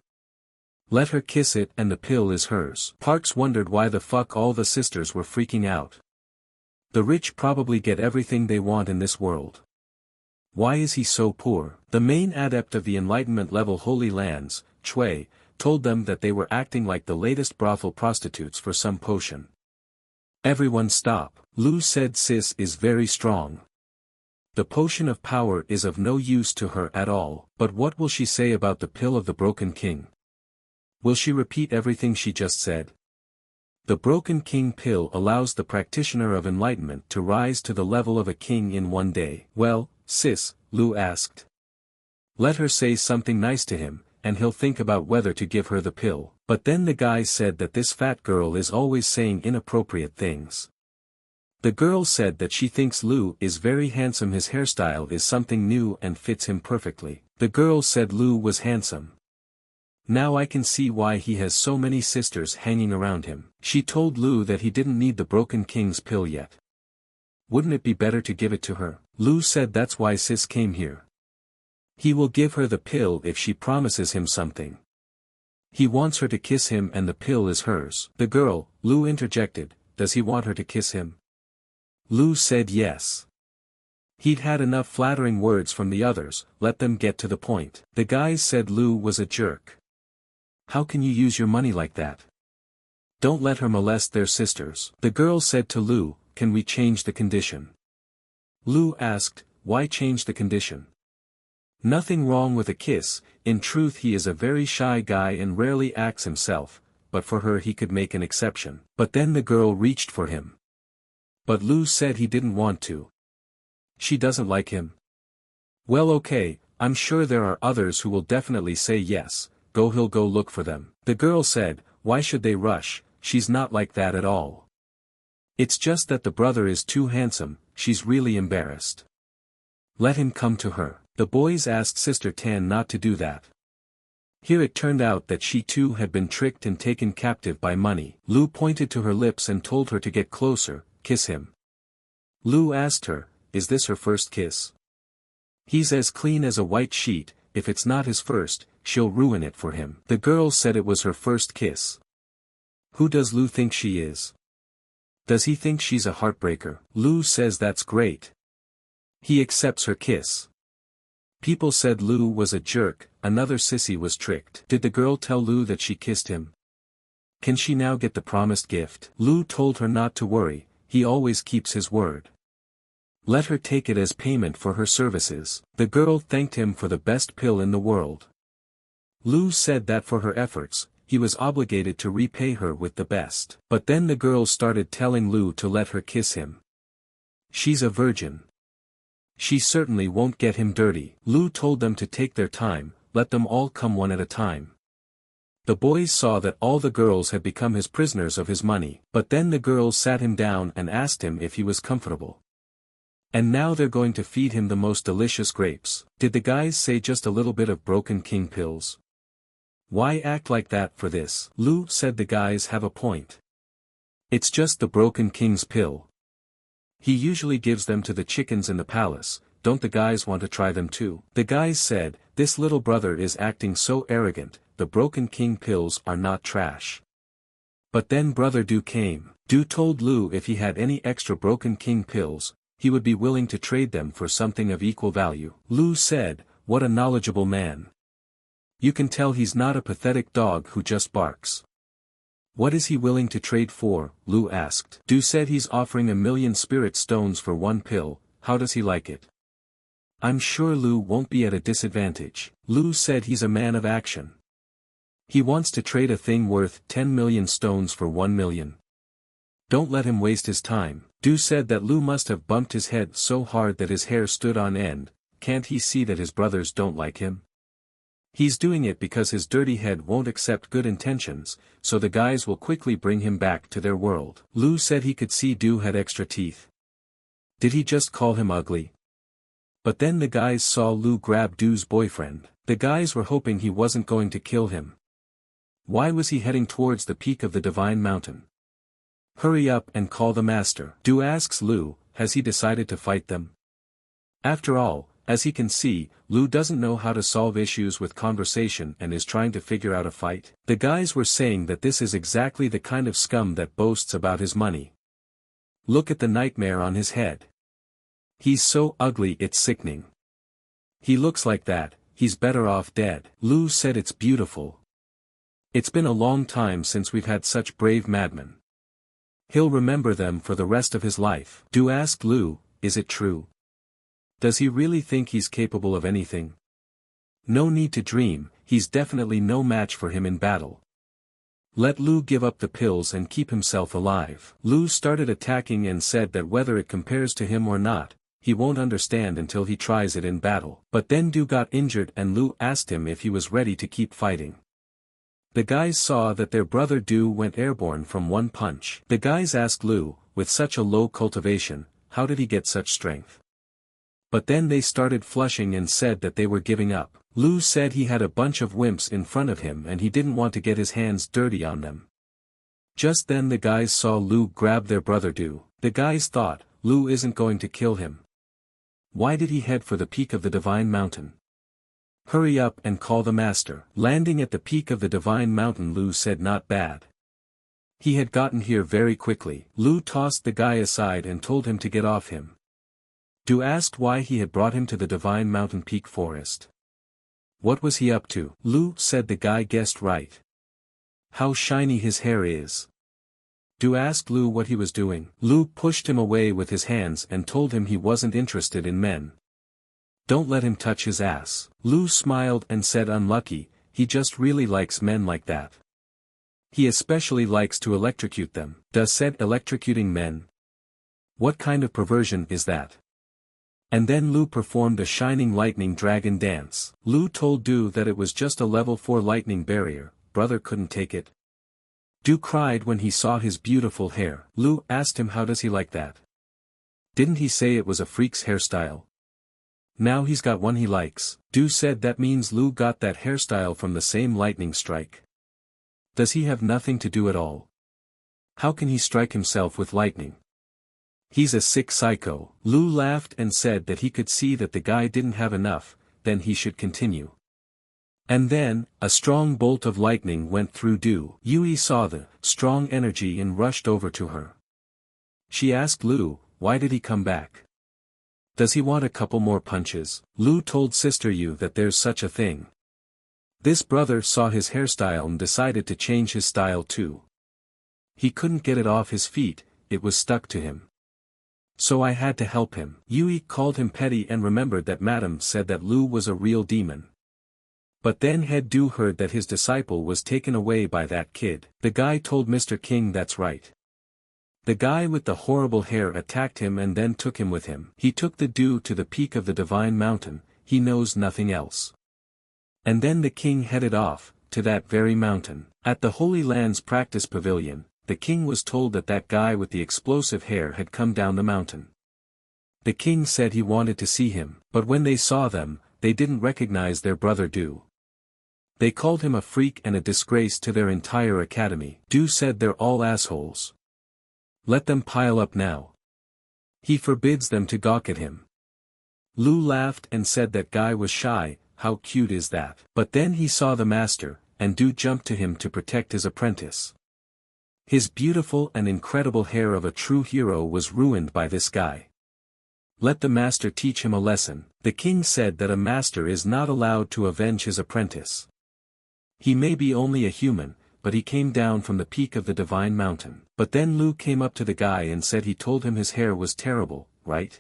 Let her kiss it and the pill is hers. Parks wondered why the fuck all the sisters were freaking out. The rich probably get everything they want in this world. Why is he so poor? The main adept of the Enlightenment level Holy Lands, Chui, told them that they were acting like the latest brothel prostitutes for some potion. Everyone stop. Lu said sis is very strong. The potion of power is of no use to her at all. But what will she say about the pill of the Broken King? Will she repeat everything she just said? The Broken King pill allows the practitioner of enlightenment to rise to the level of a king in one day. Well, sis, Lu asked. Let her say something nice to him, and he'll think about whether to give her the pill. But then the guy said that this fat girl is always saying inappropriate things. The girl said that she thinks Lu is very handsome, his hairstyle is something new and fits him perfectly. The girl said Lu was handsome. Now I can see why he has so many sisters hanging around him. She told Lu that he didn't need the Broken King's pill yet. Wouldn't it be better to give it to her? Lu said that's why sis came here. He will give her the pill if she promises him something. He wants her to kiss him and the pill is hers. The girl, Lu interjected, does he want her to kiss him? Lu said yes. He'd had enough flattering words from the others, let them get to the point. The guys said Lu was a jerk. How can you use your money like that? Don't let her molest their sisters. The girl said to Lu, can we change the condition? Lu asked, why change the condition? Nothing wrong with a kiss, in truth he is a very shy guy and rarely acts himself, but for her he could make an exception. But then the girl reached for him. But Lu said he didn't want to. She doesn't like him. Well okay, I'm sure there are others who will definitely say yes, he'll go look for them. The girl said, why should they rush, she's not like that at all. It's just that the brother is too handsome, she's really embarrassed. Let him come to her. The boys asked Sister Tan not to do that. Here it turned out that she too had been tricked and taken captive by money. Lu pointed to her lips and told her to get closer, kiss him. Lu asked her, is this her first kiss? He's as clean as a white sheet, if it's not his first, she'll ruin it for him. The girl said it was her first kiss. Who does Lu think she is? Does he think she's a heartbreaker? Lu says that's great. He accepts her kiss. People said Lu was a jerk, another sissy was tricked. Did the girl tell Lu that she kissed him? Can she now get the promised gift? Lu told her not to worry, he always keeps his word. Let her take it as payment for her services. The girl thanked him for the best pill in the world. Lu said that for her efforts, he was obligated to repay her with the best. But then the girl started telling Lu to let her kiss him. She's a virgin. She certainly won't get him dirty. Lu told them to take their time, let them all come one at a time. The boys saw that all the girls had become his prisoners of his money. But then the girls sat him down and asked him if he was comfortable. And now they're going to feed him the most delicious grapes. Did the guys say just a little bit of Broken King pills? Why act like that for this? Lu said the guys have a point. It's just the Broken King's pill. He usually gives them to the chickens in the palace, don't the guys want to try them too? The guys said, this little brother is acting so arrogant, the Broken King pills are not trash. But then Brother Du came. Du told Lu if he had any extra Broken King pills, he would be willing to trade them for something of equal value. Lu said, what a knowledgeable man. You can tell he's not a pathetic dog who just barks. What is he willing to trade for? Lu asked. Du said he's offering 1,000,000 spirit stones for one pill, how does he like it? I'm sure Lu won't be at a disadvantage. Lu said he's a man of action. He wants to trade a thing worth 10 million stones for 1 million. Don't let him waste his time. Du said that Lu must have bumped his head so hard that his hair stood on end. Can't he see that his brothers don't like him? He's doing it because his dirty head won't accept good intentions, so the guys will quickly bring him back to their world. Lu said he could see Du had extra teeth. Did he just call him ugly? But then the guys saw Lu grab Du's boyfriend. The guys were hoping he wasn't going to kill him. Why was he heading towards the peak of the Divine Mountain? Hurry up and call the master. Du asks Lu, has he decided to fight them? After all, as he can see, Lu doesn't know how to solve issues with conversation and is trying to figure out a fight. The guys were saying that this is exactly the kind of scum that boasts about his money. Look at the nightmare on his head. He's so ugly it's sickening. He looks like that, he's better off dead. Lu said it's beautiful. It's been a long time since we've had such brave madmen. He'll remember them for the rest of his life. Du asked Lu, is it true? Does he really think he's capable of anything? No need to dream, he's definitely no match for him in battle. Let Lu give up the pills and keep himself alive. Lu started attacking and said that whether it compares to him or not, he won't understand until he tries it in battle. But then Du got injured and Lu asked him if he was ready to keep fighting. The guys saw that their brother Du went airborne from one punch. The guys asked Lu, with such a low cultivation, how did he get such strength? But then they started flushing and said that they were giving up. Lu said he had a bunch of wimps in front of him and he didn't want to get his hands dirty on them. Just then the guys saw Lu grab their brother Du. The guys thought, Lu isn't going to kill him. Why did he head for the peak of the Divine Mountain? Hurry up and call the master. Landing at the peak of the Divine Mountain, Lu said not bad. He had gotten here very quickly. Lu tossed the guy aside and told him to get off him. Du asked why he had brought him to the Divine Mountain Peak Forest. What was he up to? Lu said the guy guessed right. How shiny his hair is. Du asked Lu what he was doing. Lu pushed him away with his hands and told him he wasn't interested in men. Don't let him touch his ass. Lu smiled and said unlucky, he just really likes men like that. He especially likes to electrocute them. Du said electrocuting men? What kind of perversion is that? And then Lu performed a shining lightning dragon dance. Lu told Du that it was just a level 4 lightning barrier, brother couldn't take it. Du cried when he saw his beautiful hair. Lu asked him how does he like that? Didn't he say it was a freak's hairstyle? Now he's got one he likes. Du said that means Lu got that hairstyle from the same lightning strike. Does he have nothing to do at all? How can he strike himself with lightning? He's a sick psycho. Lu laughed and said that he could see that the guy didn't have enough, then he should continue. And then, a strong bolt of lightning went through Du. Yui saw the strong energy and rushed over to her. She asked Lu, why did he come back? Does he want a couple more punches? Lu told Sister Yu that there's such a thing. This brother saw his hairstyle and decided to change his style too. He couldn't get it off his feet, it was stuck to him. So I had to help him. Yui called him petty and remembered that Madame said that Lu was a real demon. But then had Du heard that his disciple was taken away by that kid. The guy told Mr. King that's right. The guy with the horrible hair attacked him and then took him with him. He took the Du to the peak of the Divine Mountain, he knows nothing else. And then the king headed off, to that very mountain. At the Holy Land's practice pavilion, the king was told that that guy with the explosive hair had come down the mountain. The king said he wanted to see him, but when they saw them, they didn't recognize their brother Du. They called him a freak and a disgrace to their entire academy. Du said they're all assholes. Let them pile up now. He forbids them to gawk at him. Lu laughed and said that guy was shy, how cute is that? But then he saw the master, and Du jumped to him to protect his apprentice. His beautiful and incredible hair of a true hero was ruined by this guy. Let the master teach him a lesson. The king said that a master is not allowed to avenge his apprentice. He may be only a human, but he came down from the peak of the Divine Mountain. But then Lu came up to the guy and said he told him his hair was terrible, right?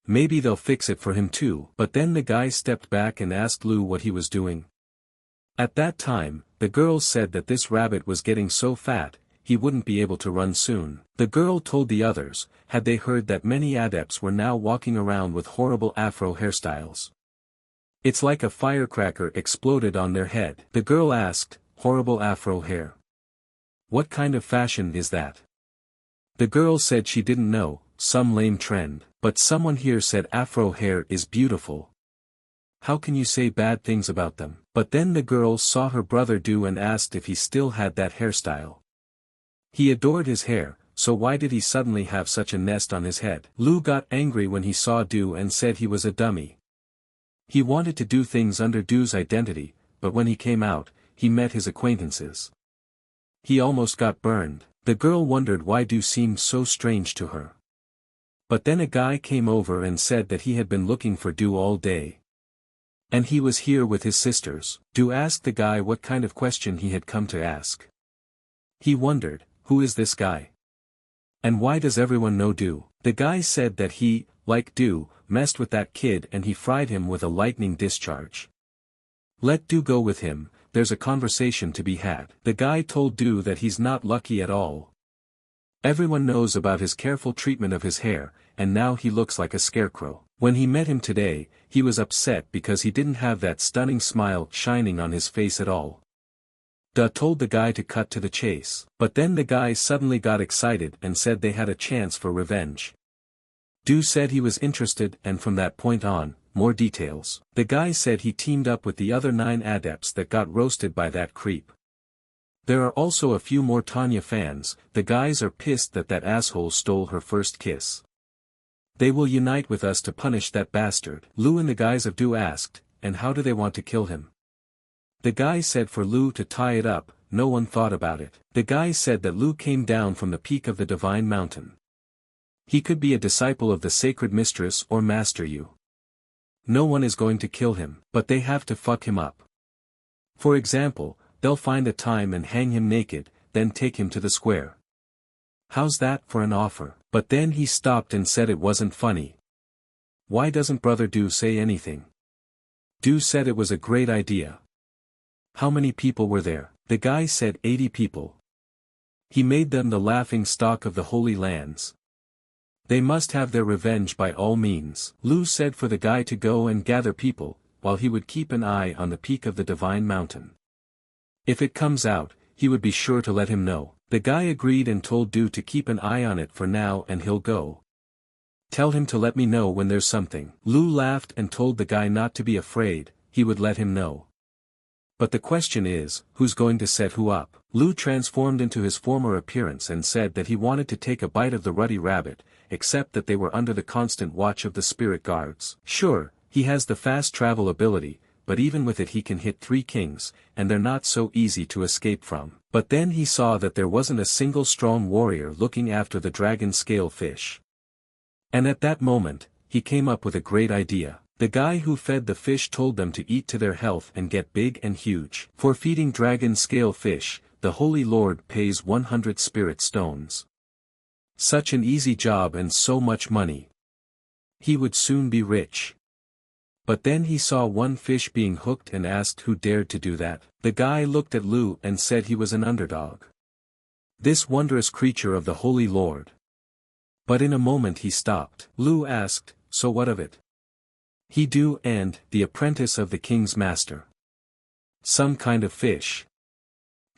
Maybe they'll fix it for him too. But then the guy stepped back and asked Lu what he was doing. At that time, the girls said that this rabbit was getting so fat, he wouldn't be able to run soon. The girl told the others, had they heard that many adepts were now walking around with horrible afro hairstyles. It's like a firecracker exploded on their head. The girl asked, horrible afro hair. What kind of fashion is that? The girl said she didn't know, some lame trend, but someone here said afro hair is beautiful. How can you say bad things about them? But then the girl saw her brother Do and asked if he still had that hairstyle. He adored his hair, so why did he suddenly have such a nest on his head? Lu got angry when he saw Do and said he was a dummy. He wanted to do things under Do's identity, but when he came out, he met his acquaintances. He almost got burned. The girl wondered why Do seemed so strange to her. But then a guy came over and said that he had been looking for Do all day. And he was here with his sisters. Do asked the guy what kind of question he had come to ask. He wondered, who is this guy? And why does everyone know Do? The guy said that he, like Do, messed with that kid and he fried him with a lightning discharge. Let Do go with him, there's a conversation to be had. The guy told Do that he's not lucky at all. Everyone knows about his careful treatment of his hair, and now he looks like a scarecrow. When he met him today, he was upset because he didn't have that stunning smile shining on his face at all. Da told the guy to cut to the chase, but then the guy suddenly got excited and said they had a chance for revenge. Do said he was interested and from that point on, more details. The guy said he teamed up with the other 9 adepts that got roasted by that creep. There are also a few more Tanya fans, the guys are pissed that that asshole stole her first kiss. They will unite with us to punish that bastard. Lu and the guys of Do asked, and how do they want to kill him? The guy said for Lu to tie it up, no one thought about it. The guy said that Lu came down from the peak of the divine mountain. He could be a disciple of the sacred mistress or master you. No one is going to kill him, but they have to fuck him up. For example, they'll find a time and hang him naked, then take him to the square. How's that for an offer? But then he stopped and said it wasn't funny. Why doesn't brother Do say anything? Do said it was a great idea. How many people were there? The guy said 80 people. He made them the laughing stock of the Holy Lands. They must have their revenge by all means. Lu said for the guy to go and gather people, while he would keep an eye on the peak of the divine mountain. If it comes out, he would be sure to let him know. The guy agreed and told Do to keep an eye on it for now and he'll go. Tell him to let me know when there's something. Lu laughed and told the guy not to be afraid, he would let him know. But the question is, who's going to set who up? Lu transformed into his former appearance and said that he wanted to take a bite of the ruddy rabbit, except that they were under the constant watch of the spirit guards. Sure, he has the fast travel ability, but even with it he can hit 3 kings, and they're not so easy to escape from. But then he saw that there wasn't a single strong warrior looking after the dragon scale fish. And at that moment, he came up with a great idea. The guy who fed the fish told them to eat to their health and get big and huge. For feeding dragon scale fish, the Holy Lord pays 100 spirit stones. Such an easy job and so much money. He would soon be rich. But then he saw one fish being hooked and asked who dared to do that. The guy looked at Lu and said he was an underdog. This wondrous creature of the Holy Lord. But in a moment he stopped. Lu asked, so what of it? He do and, the apprentice of the king's master. Some kind of fish.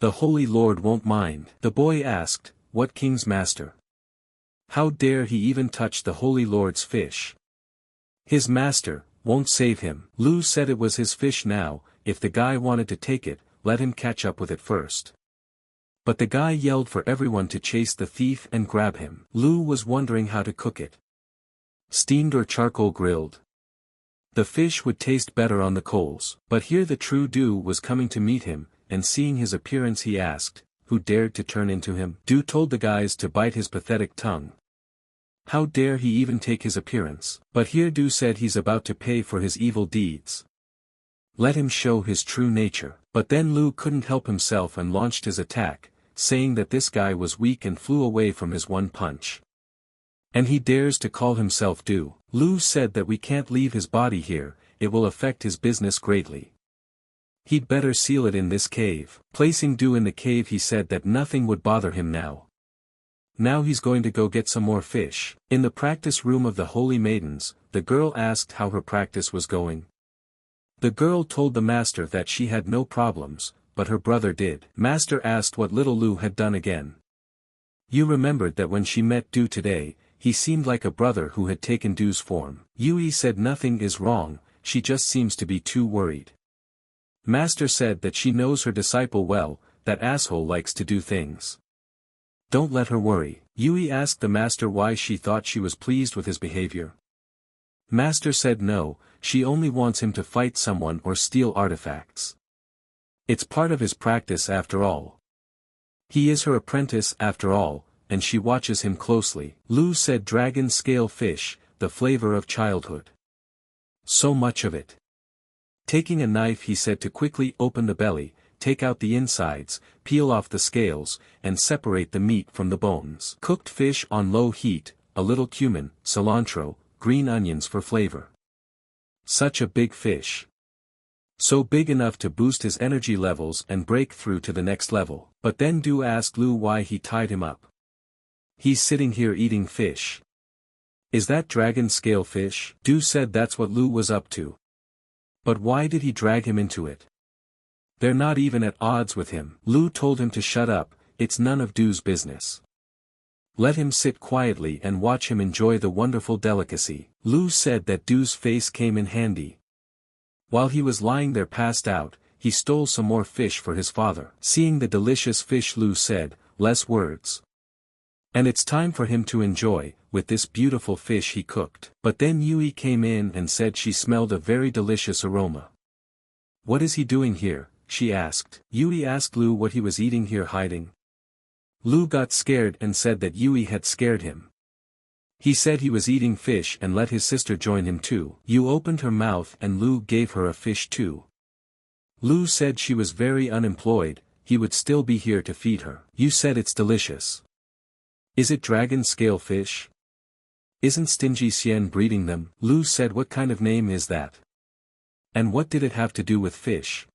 The Holy Lord won't mind. The boy asked, what king's master? How dare he even touch the Holy Lord's fish? His master won't save him. Lu said it was his fish now, if the guy wanted to take it, let him catch up with it first. But the guy yelled for everyone to chase the thief and grab him. Lu was wondering how to cook it. Steamed or charcoal grilled. The fish would taste better on the coals. But here the true Do was coming to meet him, and seeing his appearance he asked, who dared to turn into him? Do told the guys to bite his pathetic tongue. How dare he even take his appearance? But here Do said he's about to pay for his evil deeds. Let him show his true nature. But then Lu couldn't help himself and launched his attack, saying that this guy was weak and flew away from his one punch. And he dares to call himself Do. Lu said that we can't leave his body here, it will affect his business greatly. He'd better seal it in this cave. Placing Do in the cave, he said that nothing would bother him now. Now he's going to go get some more fish. In the practice room of the Holy Maidens, the girl asked how her practice was going. The girl told the master that she had no problems, but her brother did. Master asked what little Lu had done again. You remembered that when she met Do today, he seemed like a brother who had taken Do's form. Yui said nothing is wrong, she just seems to be too worried. Master said that she knows her disciple well, that asshole likes to do things. Don't let her worry. Yui asked the master why she thought she was pleased with his behavior. Master said no, she only wants him to fight someone or steal artifacts. It's part of his practice after all. He is her apprentice after all, and she watches him closely. Lu said dragon scale fish, the flavor of childhood. So much of it. Taking a knife, he said to quickly open the belly, take out the insides, peel off the scales, and separate the meat from the bones. Cooked fish on low heat, a little cumin, cilantro, green onions for flavor. Such a big fish. So big enough to boost his energy levels and break through to the next level. But then Do asked Lu why he tied him up. He's sitting here eating fish. Is that dragon scale fish? Do said that's what Lu was up to. But why did he drag him into it? They're not even at odds with him. Lu told him to shut up, it's none of Do's business. Let him sit quietly and watch him enjoy the wonderful delicacy. Lu said that Do's face came in handy. While he was lying there passed out, he stole some more fish for his father. Seeing the delicious fish, Lu said, less words. And it's time for him to enjoy, with this beautiful fish he cooked. But then Yui came in and said she smelled a very delicious aroma. What is he doing here? She asked. Yui asked Lu what he was eating here hiding. Lu got scared and said that Yui had scared him. He said he was eating fish and let his sister join him too. Yu opened her mouth and Lu gave her a fish too. Lu said she was very unemployed, he would still be here to feed her. You said it's delicious. Is it dragon scale fish? Isn't Stingy Xian breeding them? Lu said what kind of name is that? And what did it have to do with fish?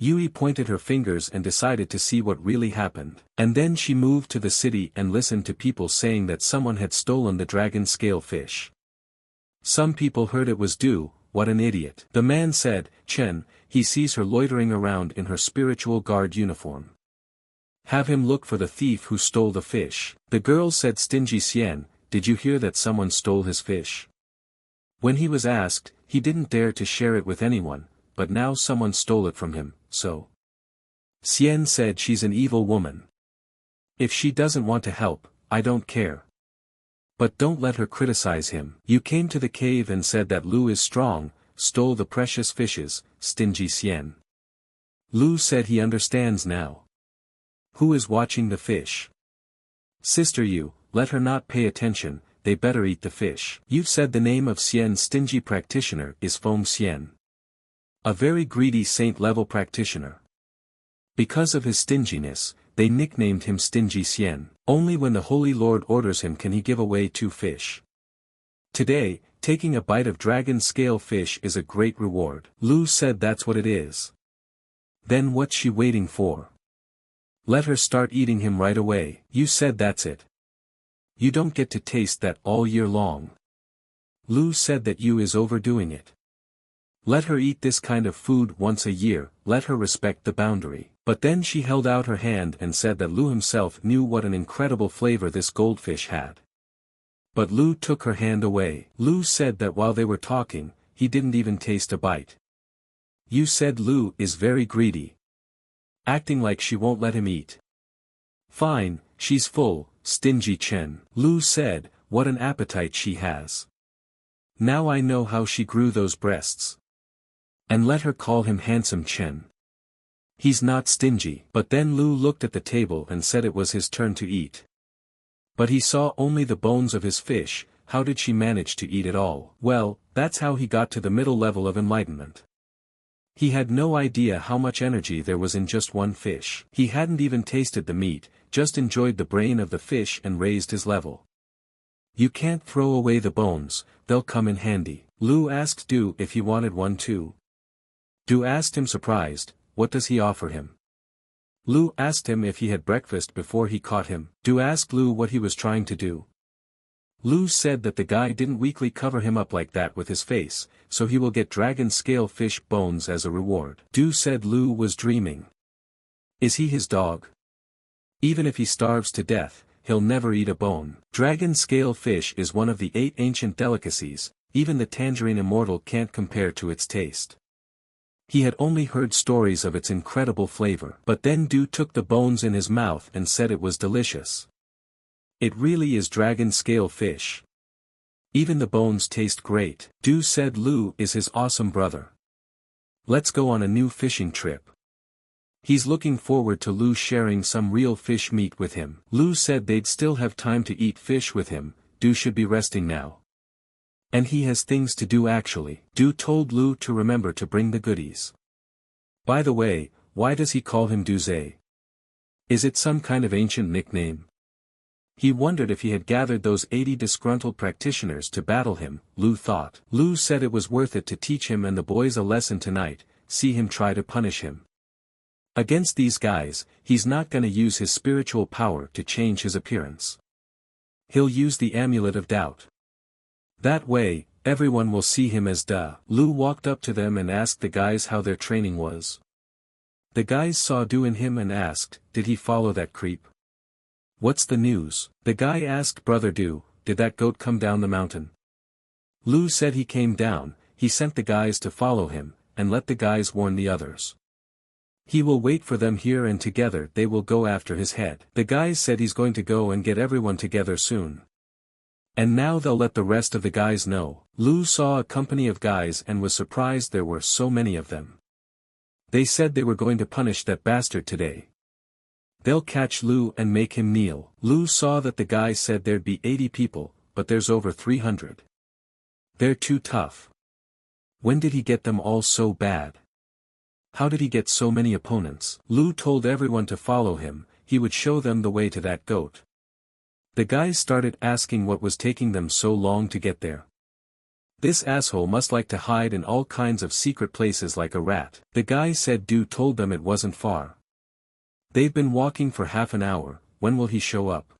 Yui pointed her fingers and decided to see what really happened. And then she moved to the city and listened to people saying that someone had stolen the dragon scale fish. Some people heard it was Do, what an idiot. The man said, Chen, he sees her loitering around in her spiritual guard uniform. Have him look for the thief who stole the fish. The girl said Stingy Xian, did you hear that someone stole his fish? When he was asked, he didn't dare to share it with anyone, but now someone stole it from him, so. Xian said she's an evil woman. If she doesn't want to help, I don't care. But don't let her criticize him. You came to the cave and said that Lu is strong, stole the precious fishes, Stingy Xian. Lu said he understands now. Who is watching the fish? Sister Yu, let her not pay attention, they better eat the fish. You've said the name of Xian's stingy practitioner is Feng Xian. A very greedy saint-level practitioner. Because of his stinginess, they nicknamed him Stingy Xian. Only when the Holy Lord orders him can he give away 2 fish. Today, taking a bite of dragon scale fish is a great reward. Lu said that's what it is. Then what's she waiting for? Let her start eating him right away. You said that's it. You don't get to taste that all year long. Lu said that Yu is overdoing it. Let her eat this kind of food once a year, let her respect the boundary. But then she held out her hand and said that Lu himself knew what an incredible flavor this goldfish had. But Lu took her hand away. Lu said that while they were talking, he didn't even taste a bite. You said Lu is very greedy. Acting like she won't let him eat. Fine, she's full, Stingy Chen. Lu said, what an appetite she has. Now I know how she grew those breasts. And let her call him Handsome Chen. He's not stingy. But then Lu looked at the table and said it was his turn to eat. But he saw only the bones of his fish, how did she manage to eat it all? Well, that's how he got to the middle level of enlightenment. He had no idea how much energy there was in just one fish. He hadn't even tasted the meat, just enjoyed the brain of the fish and raised his level. You can't throw away the bones, they'll come in handy. Lu asked Du if he wanted one too. Du asked him surprised, what does he offer him? Lu asked him if he had breakfast before he caught him. Du asked Lu what he was trying to do. Lu said that the guy didn't weakly cover him up like that with his face, so he will get dragon scale fish bones as a reward. Du said Lu was dreaming. Is he his dog? Even if he starves to death, he'll never eat a bone. Dragon scale fish is one of the 8 ancient delicacies, even the tangerine immortal can't compare to its taste. He had only heard stories of its incredible flavor. But then Du took the bones in his mouth and said it was delicious. It really is dragon scale fish. Even the bones taste great. Du said Lu is his awesome brother. Let's go on a new fishing trip. He's looking forward to Lu sharing some real fish meat with him. Lu said they'd still have time to eat fish with him. Du should be resting now. And he has things to do actually. Du told Lu to remember to bring the goodies. By the way, why does he call him Duze? Is it some kind of ancient nickname? He wondered if he had gathered those 80 disgruntled practitioners to battle him, Lu thought. Lu said it was worth it to teach him and the boys a lesson tonight, see him try to punish him. Against these guys, he's not gonna use his spiritual power to change his appearance. He'll use the amulet of doubt. That way, everyone will see him as Da. Lu walked up to them and asked the guys how their training was. The guys saw Du in him and asked, did he follow that creep? What's the news? The guy asked Brother Du, did that goat come down the mountain? Lu said he came down, he sent the guys to follow him, and let the guys warn the others. He will wait for them here and together they will go after his head. The guys said he's going to go and get everyone together soon. And now they'll let the rest of the guys know. Lu saw a company of guys and was surprised there were so many of them. They said they were going to punish that bastard today. They'll catch Lu and make him kneel. Lu saw that the guy said there'd be 80 people, but there's over 300. They're too tough. When did he get them all so bad? How did he get so many opponents? Lu told everyone to follow him, he would show them the way to that goat. The guys started asking what was taking them so long to get there. This asshole must like to hide in all kinds of secret places like a rat. The guy said Du told them it wasn't far. They've been walking for half an hour, when will he show up?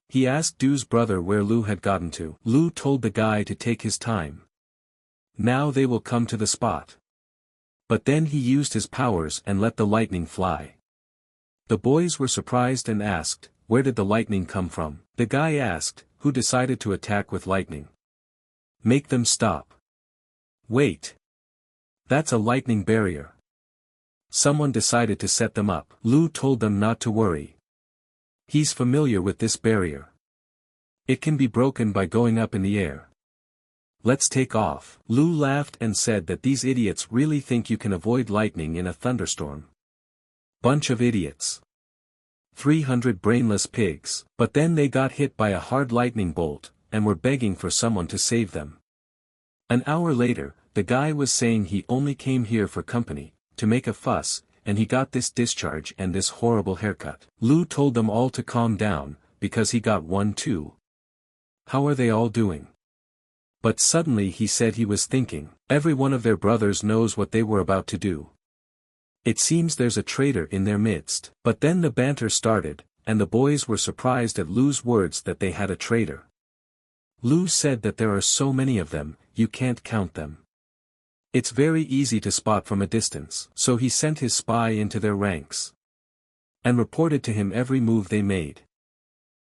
He asked Du's brother where Lu had gotten to. Lu told the guy to take his time. Now they will come to the spot. But then he used his powers and let the lightning fly. The boys were surprised and asked, where did the lightning come from? The guy asked, who decided to attack with lightning? Make them stop. Wait. That's a lightning barrier. Someone decided to set them up. Lu told them not to worry. He's familiar with this barrier. It can be broken by going up in the air. Let's take off. Lu laughed and said that these idiots really think you can avoid lightning in a thunderstorm. Bunch of idiots. 300 brainless pigs. But then they got hit by a hard lightning bolt, and were begging for someone to save them. An hour later, the guy was saying he only came here for company, to make a fuss, and he got this discharge and this horrible haircut. Lu told them all to calm down, because he got one too. How are they all doing? But suddenly he said he was thinking, every one of their brothers knows what they were about to do. It seems there's a traitor in their midst. But then the banter started, and the boys were surprised at Lu's words that they had a traitor. Lu said that there are so many of them, you can't count them. It's very easy to spot from a distance. So he sent his spy into their ranks. And reported to him every move they made.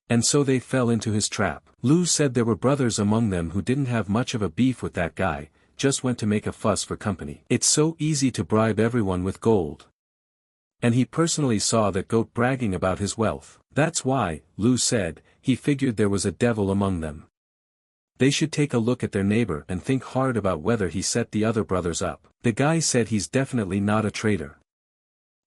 And so they fell into his trap. Lu said there were brothers among them who didn't have much of a beef with that guy, just went to make a fuss for company. It's so easy to bribe everyone with gold. And he personally saw that goat bragging about his wealth. That's why, Lu said, he figured there was a devil among them. They should take a look at their neighbor and think hard about whether he set the other brothers up. The guy said he's definitely not a traitor.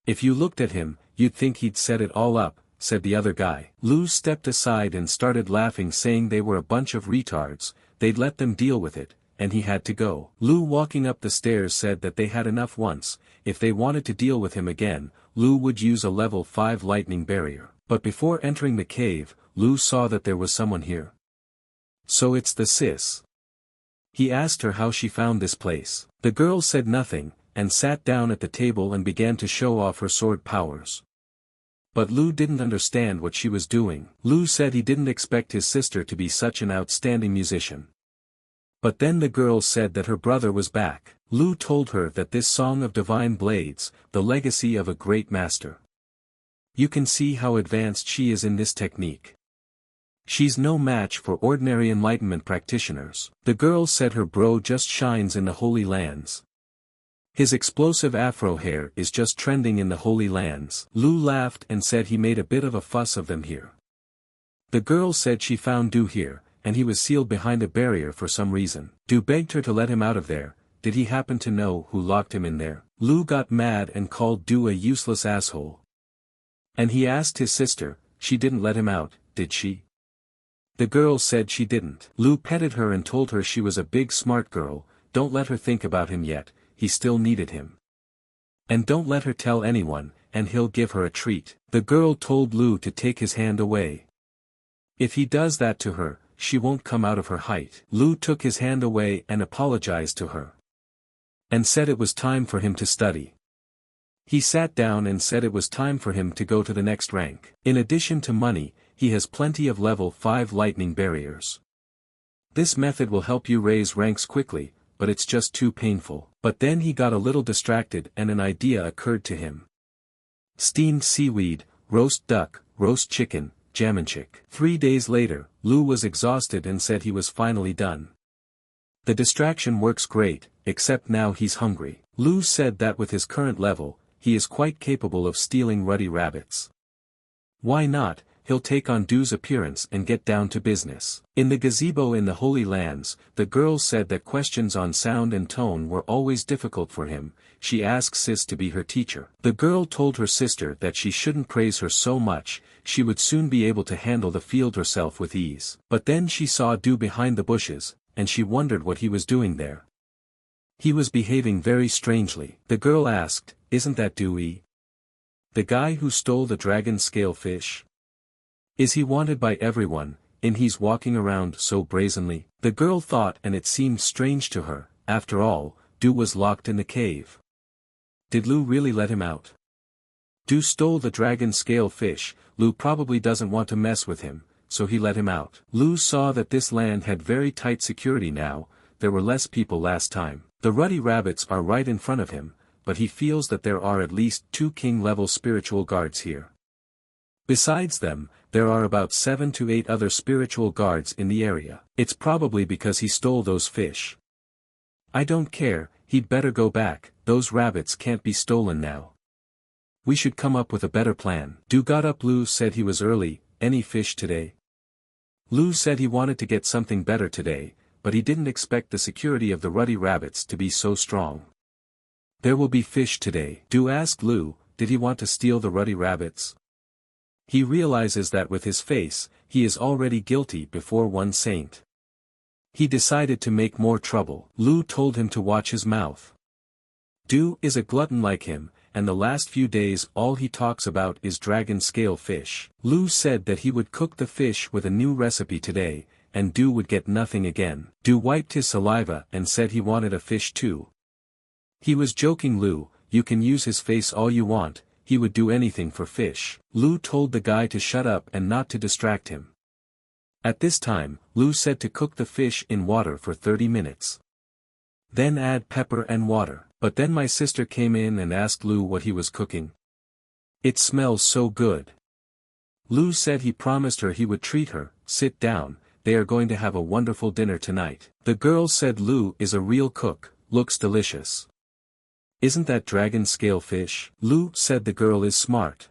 If you looked at him, you'd think he'd set it all up, said the other guy. Lu stepped aside and started laughing, saying they were a bunch of retards, they'd let them deal with it, and he had to go. Lu walking up the stairs said that they had enough once, if they wanted to deal with him again, Lu would use a level 5 lightning barrier. But before entering the cave, Lu saw that there was someone here. So it's the sis. He asked her how she found this place. The girl said nothing, and sat down at the table and began to show off her sword powers. But Lu didn't understand what she was doing. Lu said he didn't expect his sister to be such an outstanding musician. But then the girl said that her brother was back. Lu told her that this song of divine blades, the legacy of a great master. You can see how advanced she is in this technique. She's no match for ordinary enlightenment practitioners. The girl said her bro just shines in the Holy Lands. His explosive afro hair is just trending in the Holy Lands. Lu laughed and said he made a bit of a fuss of them here. The girl said she found Du here, and he was sealed behind a barrier for some reason. Du begged her to let him out of there. Did he happen to know who locked him in there? Lu got mad and called Du a useless asshole. And he asked his sister, she didn't let him out, did she? The girl said she didn't. Lu petted her and told her she was a big smart girl, don't let her think about him yet, he still needed him. And don't let her tell anyone, and he'll give her a treat. The girl told Lu to take his hand away. If he does that to her, she won't come out of her height. Lu took his hand away and apologized to her. And said it was time for him to study. He sat down and said it was time for him to go to the next rank. In addition to money, he has plenty of level 5 lightning barriers. This method will help you raise ranks quickly, but it's just too painful. But then he got a little distracted and an idea occurred to him. Steamed seaweed, roast duck, roast chicken, jamanchik. 3 days later, Lu was exhausted and said he was finally done. The distraction works great, except now he's hungry. Lu said that with his current level, he is quite capable of stealing ruddy rabbits. Why not? He'll take on Du's appearance and get down to business. In the gazebo in the Holy Lands, the girl said that questions on sound and tone were always difficult for him. She asked Sis to be her teacher. The girl told her sister that she shouldn't praise her so much, she would soon be able to handle the field herself with ease. But then she saw Du behind the bushes, and she wondered what he was doing there. He was behaving very strangely. The girl asked, isn't that Dewey? The guy who stole the dragon scale fish? Is he wanted by everyone, and he's walking around so brazenly? The girl thought, and it seemed strange to her, after all, Du was locked in the cave. Did Lu really let him out? Du stole the dragon scale fish, Lu probably doesn't want to mess with him, so he let him out. Lu saw that this land had very tight security now, there were less people last time. The ruddy rabbits are right in front of him, but he feels that there are at least 2 king-level spiritual guards here. Besides them, there are about 7 to 8 other spiritual guards in the area. It's probably because he stole those fish. I don't care, he'd better go back, those rabbits can't be stolen now. We should come up with a better plan. Du got up. Lu said he was early. Any fish today? Lu said he wanted to get something better today, but he didn't expect the security of the ruddy rabbits to be so strong. There will be fish today. Du asked Lu, did he want to steal the ruddy rabbits? He realizes that with his face, he is already guilty before one saint. He decided to make more trouble. Lu told him to watch his mouth. Du is a glutton like him, and the last few days all he talks about is dragon scale fish. Lu said that he would cook the fish with a new recipe today, and Du would get nothing again. Du wiped his saliva and said he wanted a fish too. He was joking. Lu, you can use his face all you want, he would do anything for fish. Lu told the guy to shut up and not to distract him. At this time, Lu said to cook the fish in water for 30 minutes. Then add pepper and water. But then my sister came in and asked Lu what he was cooking. It smells so good. Lu said he promised her he would treat her. Sit down, they are going to have a wonderful dinner tonight. The girl said Lu is a real cook, looks delicious. Isn't that dragon scale fish? Lu said the girl is smart.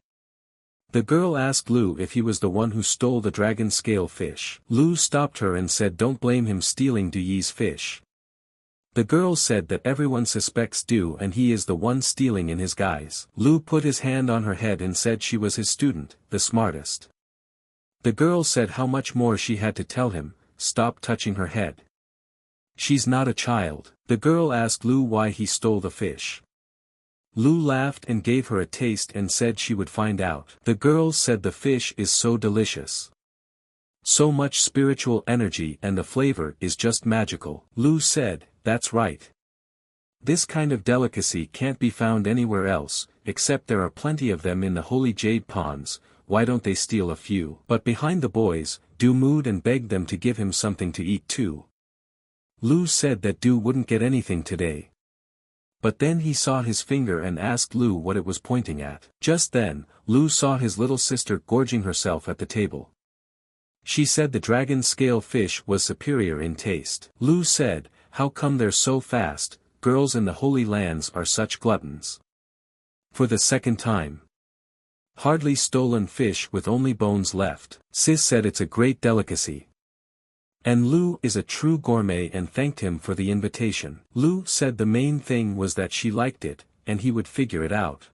The girl asked Lu if he was the one who stole the dragon scale fish. Lu stopped her and said don't blame him stealing Du Yi's fish. The girl said that everyone suspects Du and he is the one stealing in his guise. Lu put his hand on her head and said she was his student, the smartest. The girl said how much more she had to tell him, stop touching her head. She's not a child. The girl asked Lu why he stole the fish. Lu laughed and gave her a taste and said she would find out. The girl said the fish is so delicious. So much spiritual energy and the flavor is just magical. Lu said, that's right. This kind of delicacy can't be found anywhere else, except there are plenty of them in the holy jade ponds. Why don't they steal a few? But behind the boys, Du moved and begged them to give him something to eat too. Lu said that Du wouldn't get anything today. But then he saw his finger and asked Lu what it was pointing at. Just then, Lu saw his little sister gorging herself at the table. She said the dragon scale fish was superior in taste. Lu said, "How come they're so fast? Girls in the Holy Lands are such gluttons." For the second time. Hardly stolen fish with only bones left. Sis said it's a great delicacy. And Lu is a true gourmet and thanked him for the invitation. Lu said the main thing was that she liked it, and he would figure it out.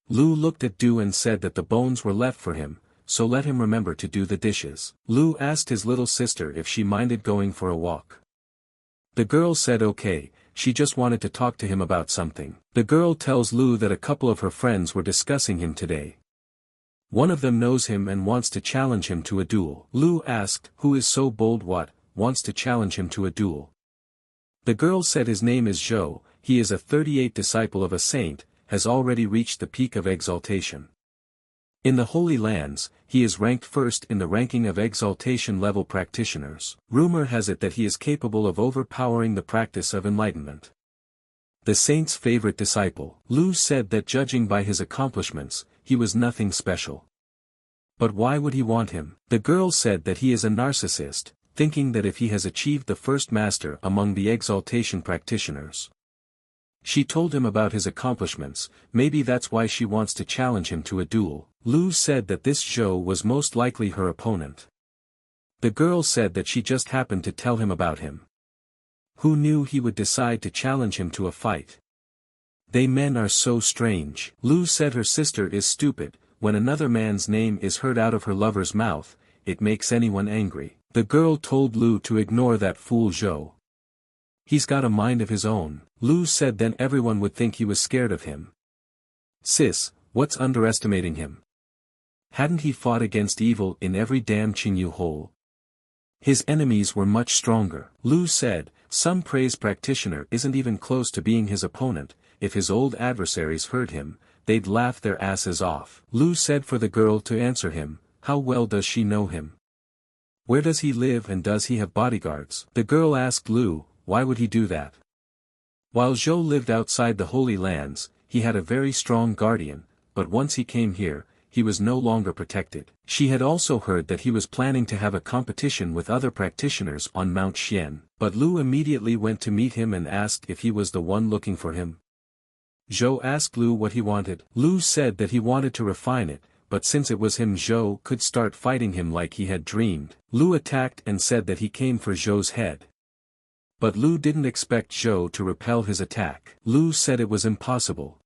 Lu looked at Du and said that the bones were left for him, so let him remember to do the dishes. Lu asked his little sister if she minded going for a walk. The girl said okay, she just wanted to talk to him about something. The girl tells Lu that a couple of her friends were discussing him today. One of them knows him and wants to challenge him to a duel. Lu asked, who is so bold wants to challenge him to a duel. The girl said his name is Zhou, he is a 38 disciple of a saint, has already reached the peak of exaltation. In the Holy Lands, he is ranked first in the ranking of exaltation level practitioners. Rumor has it that he is capable of overpowering the practice of enlightenment. The saint's favorite disciple. Lu said that judging by his accomplishments, he was nothing special. But why would he want him? The girl said that he is a narcissist, thinking that if he has achieved the first master among the exaltation practitioners. She told him about his accomplishments, maybe that's why she wants to challenge him to a duel. Lu said that this Zhou was most likely her opponent. The girl said that she just happened to tell him about him. Who knew he would decide to challenge him to a fight? They men are so strange. Lu said her sister is stupid, when another man's name is heard out of her lover's mouth, it makes anyone angry. The girl told Lu to ignore that fool Zhou. He's got a mind of his own. Lu said then everyone would think he was scared of him. Sis, what's underestimating him? Hadn't he fought against evil in every damn Qingyu hole? His enemies were much stronger. Lu said, some praise practitioner isn't even close to being his opponent, if his old adversaries heard him, they'd laugh their asses off. Lu said for the girl to answer him, how well does she know him? Where does he live and does he have bodyguards? The girl asked Lu, why would he do that? While Zhou lived outside the Holy Lands, he had a very strong guardian, but once he came here, he was no longer protected. She had also heard that he was planning to have a competition with other practitioners on Mount Xian, but Lu immediately went to meet him and asked if he was the one looking for him. Zhou asked Lu what he wanted. Lu said that he wanted to refine it, but since it was him Zhou could start fighting him like he had dreamed. Lu attacked and said that he came for Zhou's head. But Lu didn't expect Zhou to repel his attack. Lu said it was impossible.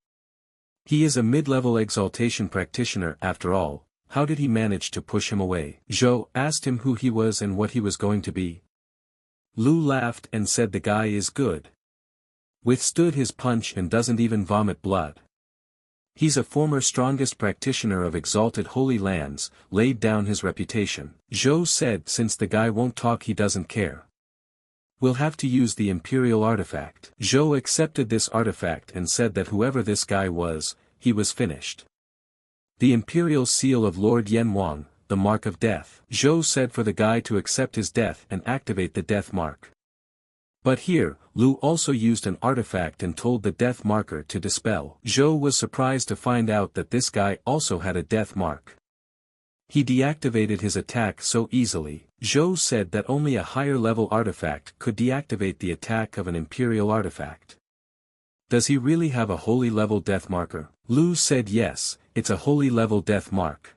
He is a mid-level exaltation practitioner after all, how did he manage to push him away? Zhou asked him who he was and what he was going to be. Lu laughed and said the guy is good. Withstood his punch and doesn't even vomit blood. He's a former strongest practitioner of exalted Holy Lands, laid down his reputation. Zhou said since the guy won't talk he doesn't care. We'll have to use the Imperial artifact. Zhou accepted this artifact and said that whoever this guy was, he was finished. The Imperial Seal of Lord Yanwang, the Mark of Death. Zhou said for the guy to accept his death and activate the death mark. But here, Lu also used an artifact and told the death marker to dispel. Zhou was surprised to find out that this guy also had a death mark. He deactivated his attack so easily. Zhou said that only a higher level artifact could deactivate the attack of an Imperial artifact. Does he really have a holy level death marker? Lu said yes, it's a holy level death mark.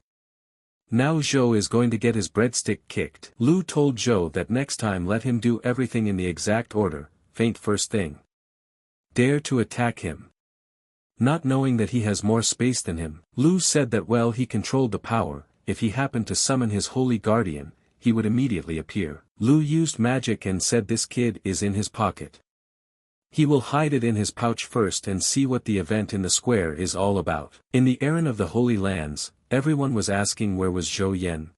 Now Zhou is going to get his breadstick kicked. Lu told Zhou that next time let him do everything in the exact order, faint first thing. Dare to attack him. Not knowing that he has more space than him, Lu said that while he controlled the power, if he happened to summon his holy guardian, he would immediately appear. Lu used magic and said this kid is in his pocket. He will hide it in his pouch first and see what the event in the square is all about. In the errand of the Holy Lands, everyone was asking where was Zhou Yan.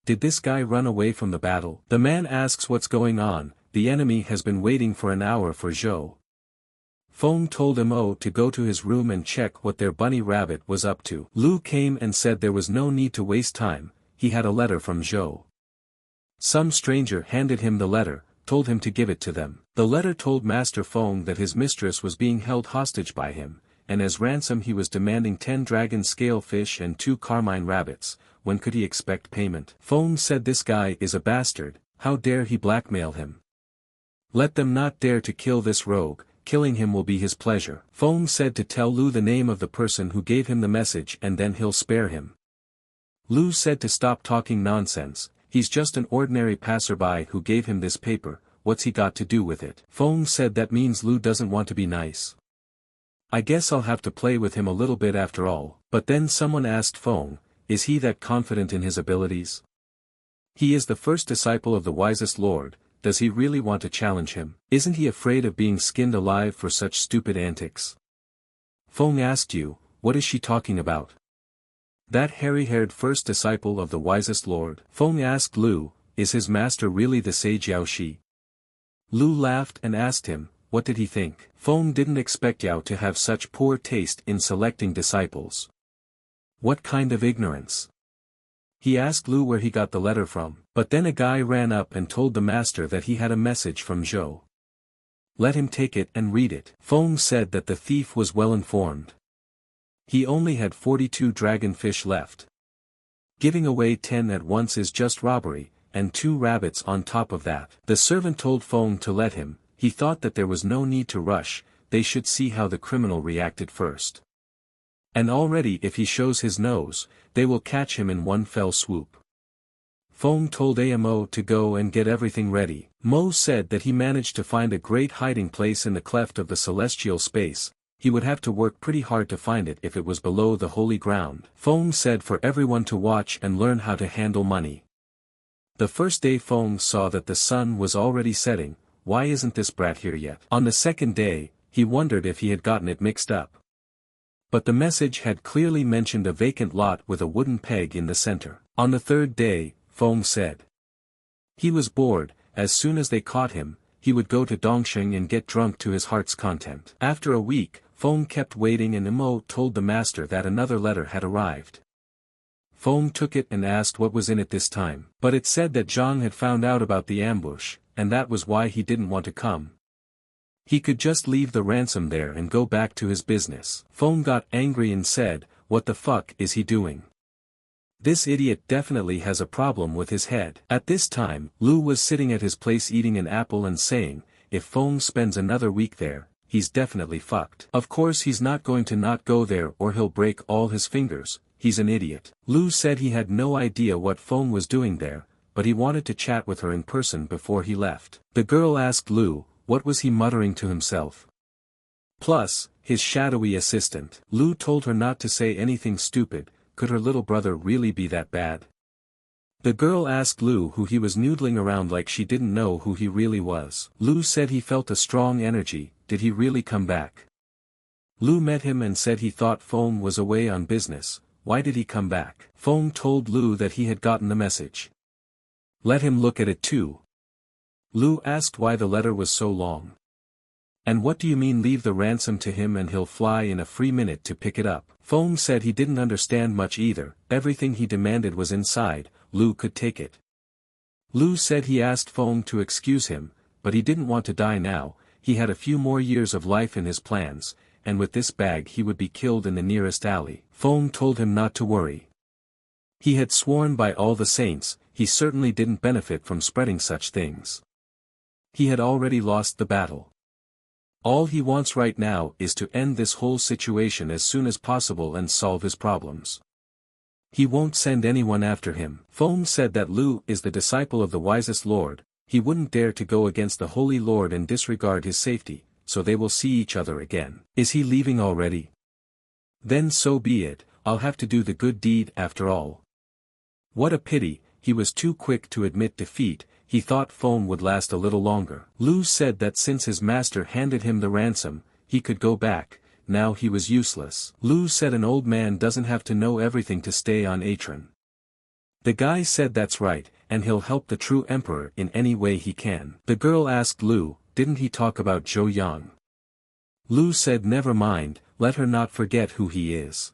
Did this guy run away from the battle? The man asks what's going on, the enemy has been waiting for an hour for Zhou. Feng told Mo to go to his room and check what their bunny rabbit was up to. Lu came and said there was no need to waste time, he had a letter from Zhou. Some stranger handed him the letter, told him to give it to them. The letter told Master Feng that his mistress was being held hostage by him, and as ransom he was demanding 10 dragon scale fish and 2 carmine rabbits. When could he expect payment? Feng said this guy is a bastard, how dare he blackmail him? Let them not dare to kill this rogue, killing him will be his pleasure. Feng said to tell Lu the name of the person who gave him the message and then he'll spare him. Lu said to stop talking nonsense, he's just an ordinary passerby who gave him this paper, what's he got to do with it? Feng said that means Lu doesn't want to be nice. I guess I'll have to play with him a little bit after all. But then someone asked Feng, is he that confident in his abilities? He is the first disciple of the wisest lord, does he really want to challenge him? Isn't he afraid of being skinned alive for such stupid antics? Feng asked you, what is she talking about? That hairy-haired first disciple of the wisest lord. Feng asked Lu, is his master really the sage Yao Shi? Lu laughed and asked him, what did he think? Feng didn't expect Yao to have such poor taste in selecting disciples. What kind of ignorance? He asked Lu where he got the letter from, but then a guy ran up and told the master that he had a message from Zhou. Let him take it and read it. Feng said that the thief was well informed. He only had 42 dragonfish left. Giving away 10 at once is just robbery, and 2 rabbits on top of that. The servant told Feng to let him, he thought that there was no need to rush, they should see how the criminal reacted first. And already if he shows his nose, they will catch him in one fell swoop. Feng told Mo to go and get everything ready. Mo said that he managed to find a great hiding place in the cleft of the celestial space, he would have to work pretty hard to find it if it was below the holy ground. Feng said for everyone to watch and learn how to handle money. The first day Feng saw that the sun was already setting, why isn't this brat here yet? On the second day, he wondered if he had gotten it mixed up. But the message had clearly mentioned a vacant lot with a wooden peg in the center. On the third day, Feng said. He was bored, as soon as they caught him, he would go to Dongsheng and get drunk to his heart's content. After a week, Feng kept waiting and Mo told the master that another letter had arrived. Feng took it and asked what was in it this time. But it said that Zhang had found out about the ambush, and that was why he didn't want to come. He could just leave the ransom there and go back to his business. Feng got angry and said, what the fuck is he doing? This idiot definitely has a problem with his head. At this time, Lu was sitting at his place eating an apple and saying, if Feng spends another week there, he's definitely fucked. Of course he's not going to not go there or he'll break all his fingers, he's an idiot. Lu said he had no idea what Feng was doing there, but he wanted to chat with her in person before he left. The girl asked Lu, what was he muttering to himself? Plus, his shadowy assistant. Lu told her not to say anything stupid, could her little brother really be that bad? The girl asked Lu who he was noodling around like she didn't know who he really was. Lu said he felt a strong energy, did he really come back? Lu met him and said he thought Feng was away on business, why did he come back? Feng told Lu that he had gotten the message. Let him look at it too. Lu asked why the letter was so long. And what do you mean leave the ransom to him and he'll fly in a free minute to pick it up? Feng said he didn't understand much either, everything he demanded was inside, Lu could take it. Lu said he asked Feng to excuse him, but he didn't want to die now, he had a few more years of life in his plans, and with this bag he would be killed in the nearest alley. Feng told him not to worry. He had sworn by all the saints, he certainly didn't benefit from spreading such things. He had already lost the battle. All he wants right now is to end this whole situation as soon as possible and solve his problems. He won't send anyone after him. Feng said that Lu is the disciple of the wisest lord, he wouldn't dare to go against the holy lord and disregard his safety, so they will see each other again. Is he leaving already? Then so be it, I'll have to do the good deed after all. What a pity, he was too quick to admit defeat, he thought Feng would last a little longer. Lu said that since his master handed him the ransom, he could go back, now he was useless. Lu said an old man doesn't have to know everything to stay on Atron. The guy said that's right, and he'll help the true emperor in any way he can. The girl asked Lu, didn't he talk about Zhou Yang? Lu said never mind, let her not forget who he is.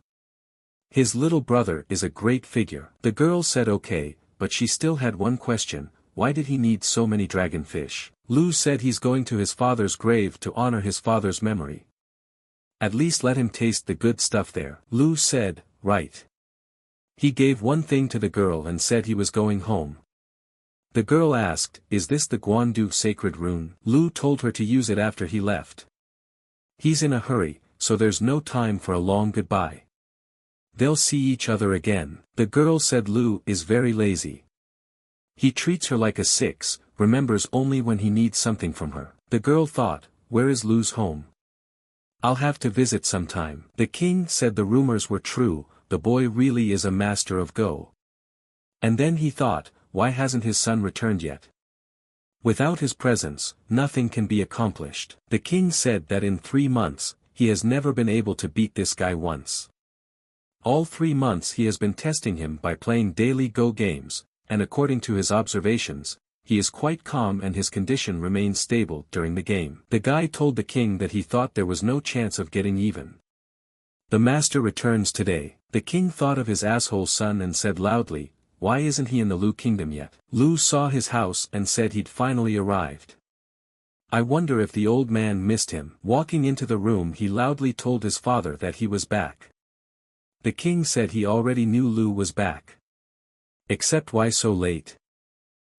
His little brother is a great figure. The girl said okay, but she still had one question, why did he need so many dragonfish? Lu said he's going to his father's grave to honor his father's memory. At least let him taste the good stuff there. Lu said, right. He gave one thing to the girl and said he was going home. The girl asked, is this the Guandu sacred rune? Lu told her to use it after he left. He's in a hurry, so there's no time for a long goodbye. They'll see each other again. The girl said Lu is very lazy. He treats her like a six, remembers only when he needs something from her. The girl thought, where is Lu's home? I'll have to visit sometime. The king said the rumors were true, the boy really is a master of Go. And then he thought, why hasn't his son returned yet? Without his presence, nothing can be accomplished. The king said that in 3 months, he has never been able to beat this guy once. All 3 months he has been testing him by playing daily Go games, and according to his observations, he is quite calm and his condition remains stable during the game. The guy told the king that he thought there was no chance of getting even. The master returns today. The king thought of his asshole son and said loudly, why isn't he in the Lu kingdom yet? Lu saw his house and said he'd finally arrived. I wonder if the old man missed him. Walking into the room he loudly told his father that he was back. The king said he already knew Lu was back. Except why so late?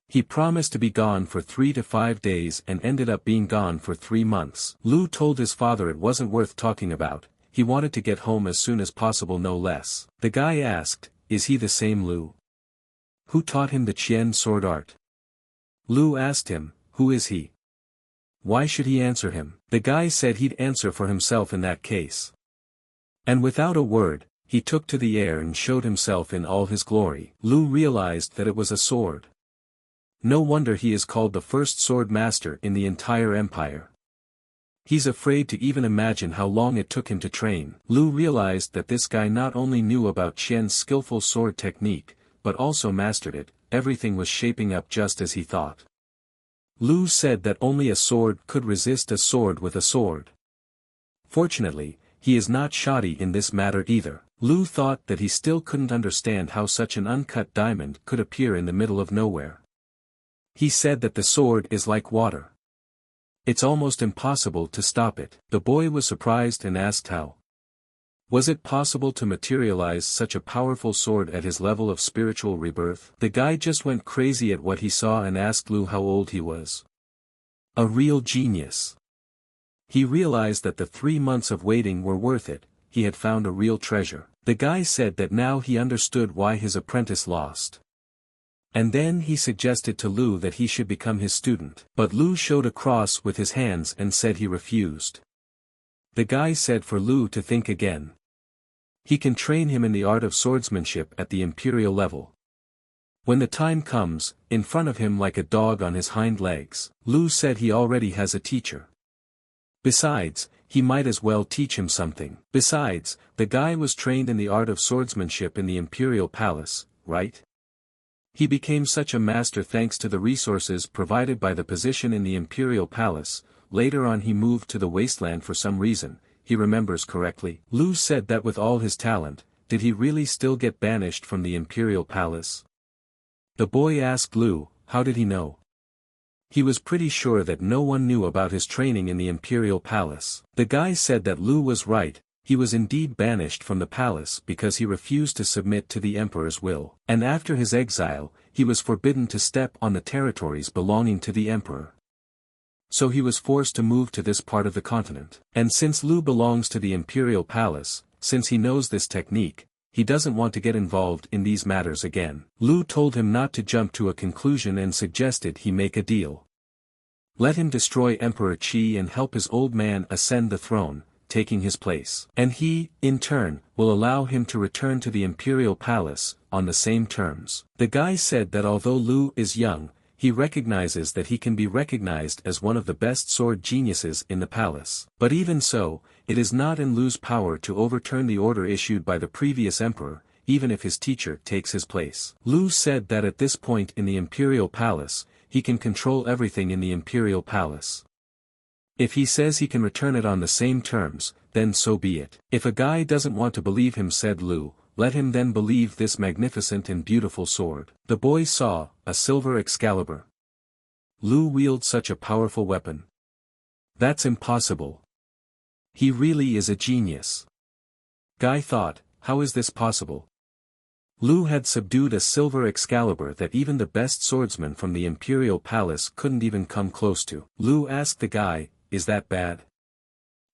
He promised to be gone for 3 to 5 days and ended up being gone for 3 months. Lu told his father it wasn't worth talking about, he wanted to get home as soon as possible no less. The guy asked, is he the same Lu? Who taught him the Qian sword art? Lu asked him, who is he? Why should he answer him? The guy said he'd answer for himself in that case. And without a word, he took to the air and showed himself in all his glory. Lu realized that it was a sword. No wonder he is called the first sword master in the entire empire. He's afraid to even imagine how long it took him to train. Lu realized that this guy not only knew about Qian's skillful sword technique, but also mastered it. Everything was shaping up just as he thought. Lu said that only a sword could resist a sword with a sword. Fortunately, he is not shoddy in this matter either. Lu thought that he still couldn't understand how such an uncut diamond could appear in the middle of nowhere. He said that the sword is like water. It's almost impossible to stop it. The boy was surprised and asked how. Was it possible to materialize such a powerful sword at his level of spiritual rebirth? The guy just went crazy at what he saw and asked Lu how old he was. A real genius. He realized that the 3 months of waiting were worth it, he had found a real treasure. The guy said that now he understood why his apprentice lost. And then he suggested to Lu that he should become his student. But Lu showed a cross with his hands and said he refused. The guy said for Lu to think again. He can train him in the art of swordsmanship at the imperial level. When the time comes, in front of him like a dog on his hind legs. Lu said he already has a teacher. Besides, he might as well teach him something. Besides, the guy was trained in the art of swordsmanship in the imperial palace, right? He became such a master thanks to the resources provided by the position in the imperial palace. Later on he moved to the wasteland for some reason, he remembers correctly. Lu said that with all his talent, did he really still get banished from the imperial palace? The boy asked Lu, how did he know? He was pretty sure that no one knew about his training in the imperial palace. The guy said that Lu was right, he was indeed banished from the palace because he refused to submit to the emperor's will. And after his exile, he was forbidden to step on the territories belonging to the emperor. So he was forced to move to this part of the continent. And since Lu belongs to the imperial palace, since he knows this technique, he doesn't want to get involved in these matters again. Lu told him not to jump to a conclusion and suggested he make a deal. Let him destroy Emperor Qi and help his old man ascend the throne, taking his place. And he, in turn, will allow him to return to the imperial palace, on the same terms. The guy said that although Lu is young, he recognizes that he can be recognized as one of the best sword geniuses in the palace. But even so, it is not in Lu's power to overturn the order issued by the previous emperor, even if his teacher takes his place. Lu said that at this point in the imperial palace, he can control everything in the imperial palace. If he says he can return it on the same terms, then so be it. If a guy doesn't want to believe him, said Lu, let him then believe this magnificent and beautiful sword. The boy saw a silver Excalibur. Lu wields such a powerful weapon. That's impossible. He really is a genius. Guy thought, how is this possible? Lu had subdued a silver Excalibur that even the best swordsman from the Imperial Palace couldn't even come close to. Lu asked the guy, is that bad?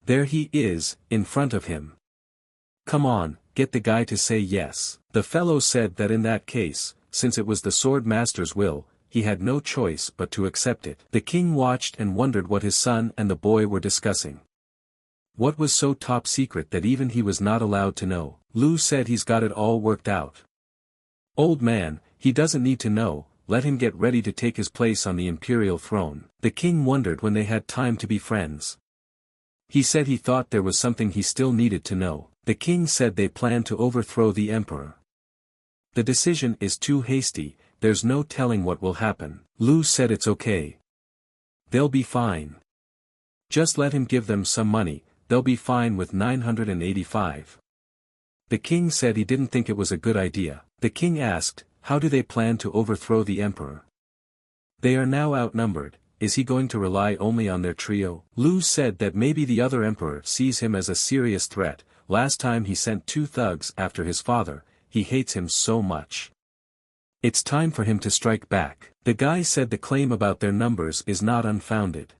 There he is, in front of him. Come on, get the guy to say yes. The fellow said that in that case, since it was the sword master's will, he had no choice but to accept it. The king watched and wondered what his son and the boy were discussing. What was so top secret that even he was not allowed to know? Lu said he's got it all worked out. Old man, he doesn't need to know, let him get ready to take his place on the imperial throne. The king wondered when they had time to be friends. He said he thought there was something he still needed to know. The king said they planned to overthrow the emperor. The decision is too hasty, there's no telling what will happen. Lu said it's okay. They'll be fine. Just let him give them some money, they'll be fine with 985. The king said he didn't think it was a good idea. The king asked, how do they plan to overthrow the emperor? They are now outnumbered, is he going to rely only on their trio? Lu said that maybe the other emperor sees him as a serious threat, last time he sent 2 thugs after his father, he hates him so much. It's time for him to strike back. The guy said the claim about their numbers is not unfounded.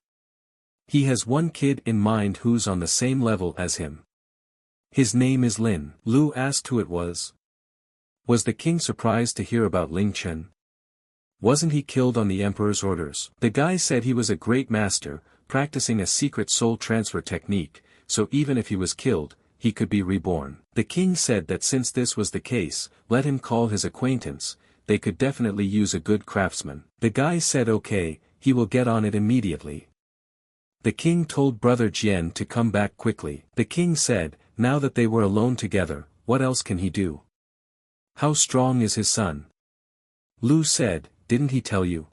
He has one kid in mind who's on the same level as him. His name is Lin. Lu asked who it was. Was the king surprised to hear about Ling Chen? Wasn't he killed on the emperor's orders? The guy said he was a great master, practicing a secret soul transfer technique, so even if he was killed, he could be reborn. The king said that since this was the case, let him call his acquaintance, they could definitely use a good craftsman. The guy said okay, he will get on it immediately. The king told brother Jian to come back quickly. The king said, now that they were alone together, what else can he do? How strong is his son? Lu said, didn't he tell you?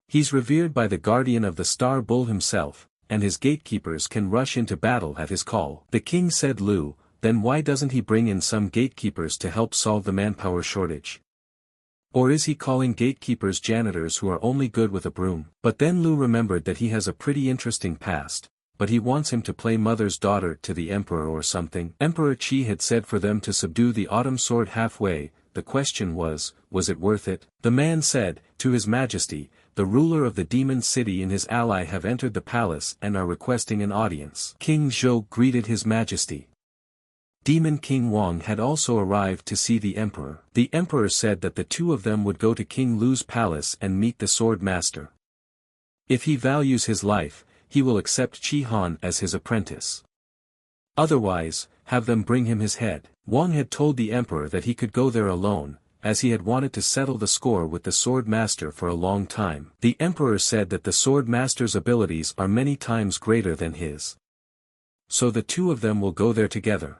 He's revered by the guardian of the Star Bull himself, and his gatekeepers can rush into battle at his call. The king said Lu, then why doesn't he bring in some gatekeepers to help solve the manpower shortage? Or is he calling gatekeepers janitors who are only good with a broom? But then Lu remembered that he has a pretty interesting past, but he wants him to play mother's daughter to the emperor or something. Emperor Qi had said for them to subdue the autumn sword halfway, the question was it worth it? The man said, to his majesty, the ruler of the demon city and his ally have entered the palace and are requesting an audience. King Zhou greeted his majesty. Demon King Wang had also arrived to see the emperor. The emperor said that the two of them would go to King Lu's palace and meet the sword master. If he values his life, he will accept Qi Han as his apprentice. Otherwise, have them bring him his head. Wang had told the emperor that he could go there alone, as he had wanted to settle the score with the sword master for a long time. The emperor said that the sword master's abilities are many times greater than his. So the two of them will go there together.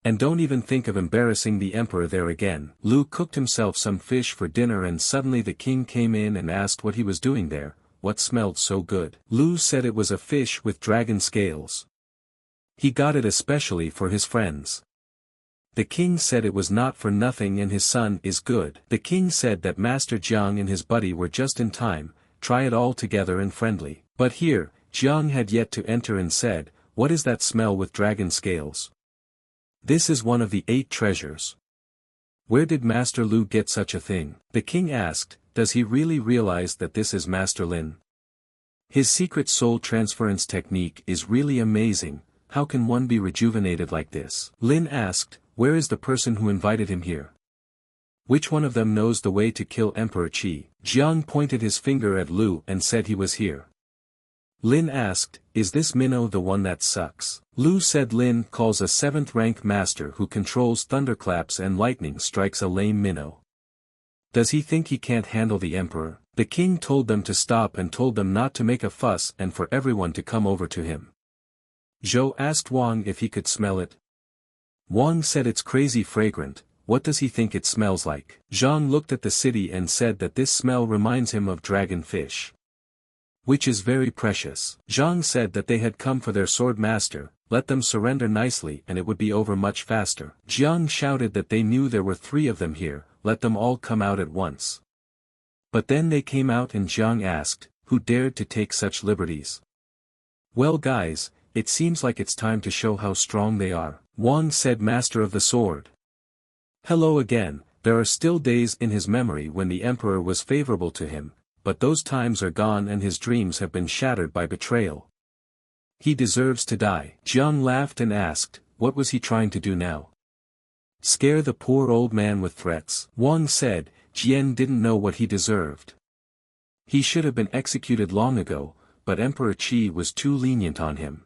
And don't even think of embarrassing the emperor there again. Lu cooked himself some fish for dinner and suddenly the king came in and asked what he was doing there, what smelled so good. Lu said it was a fish with dragon scales. He got it especially for his friends. The king said it was not for nothing and his son is good. The king said that Master Jiang and his buddy were just in time, try it all together and friendly. But here, Jiang had yet to enter and said, what is that smell with dragon scales? This is one of the 8 treasures. Where did Master Lu get such a thing? The king asked, does he really realize that this is Master Lin? His secret soul transference technique is really amazing, how can one be rejuvenated like this? Lin asked, where is the person who invited him here? Which one of them knows the way to kill Emperor Qi? Jiang pointed his finger at Lu and said he was here. Lin asked, is this minnow the one that sucks? Lu said Lin calls a 7th rank master who controls thunderclaps and lightning strikes a lame minnow. Does he think he can't handle the emperor? The king told them to stop and told them not to make a fuss and for everyone to come over to him. Zhou asked Wang if he could smell it. Wang said it's crazy fragrant, what does he think it smells like? Zhang looked at the city and said that this smell reminds him of dragon fish. which is very precious. Zhang said that they had come for their sword master, let them surrender nicely and it would be over much faster. Jiang shouted that they knew there were 3 of them here, let them all come out at once. But then they came out and Jiang asked, who dared to take such liberties? Well guys, it seems like it's time to show how strong they are. Wang said, master of the sword. Hello again, there are still days in his memory when the emperor was favorable to him, but those times are gone and his dreams have been shattered by betrayal. He deserves to die. Jiang laughed and asked, what was he trying to do now? Scare the poor old man with threats. Wang said, Jian didn't know what he deserved. He should have been executed long ago, but Emperor Qi was too lenient on him.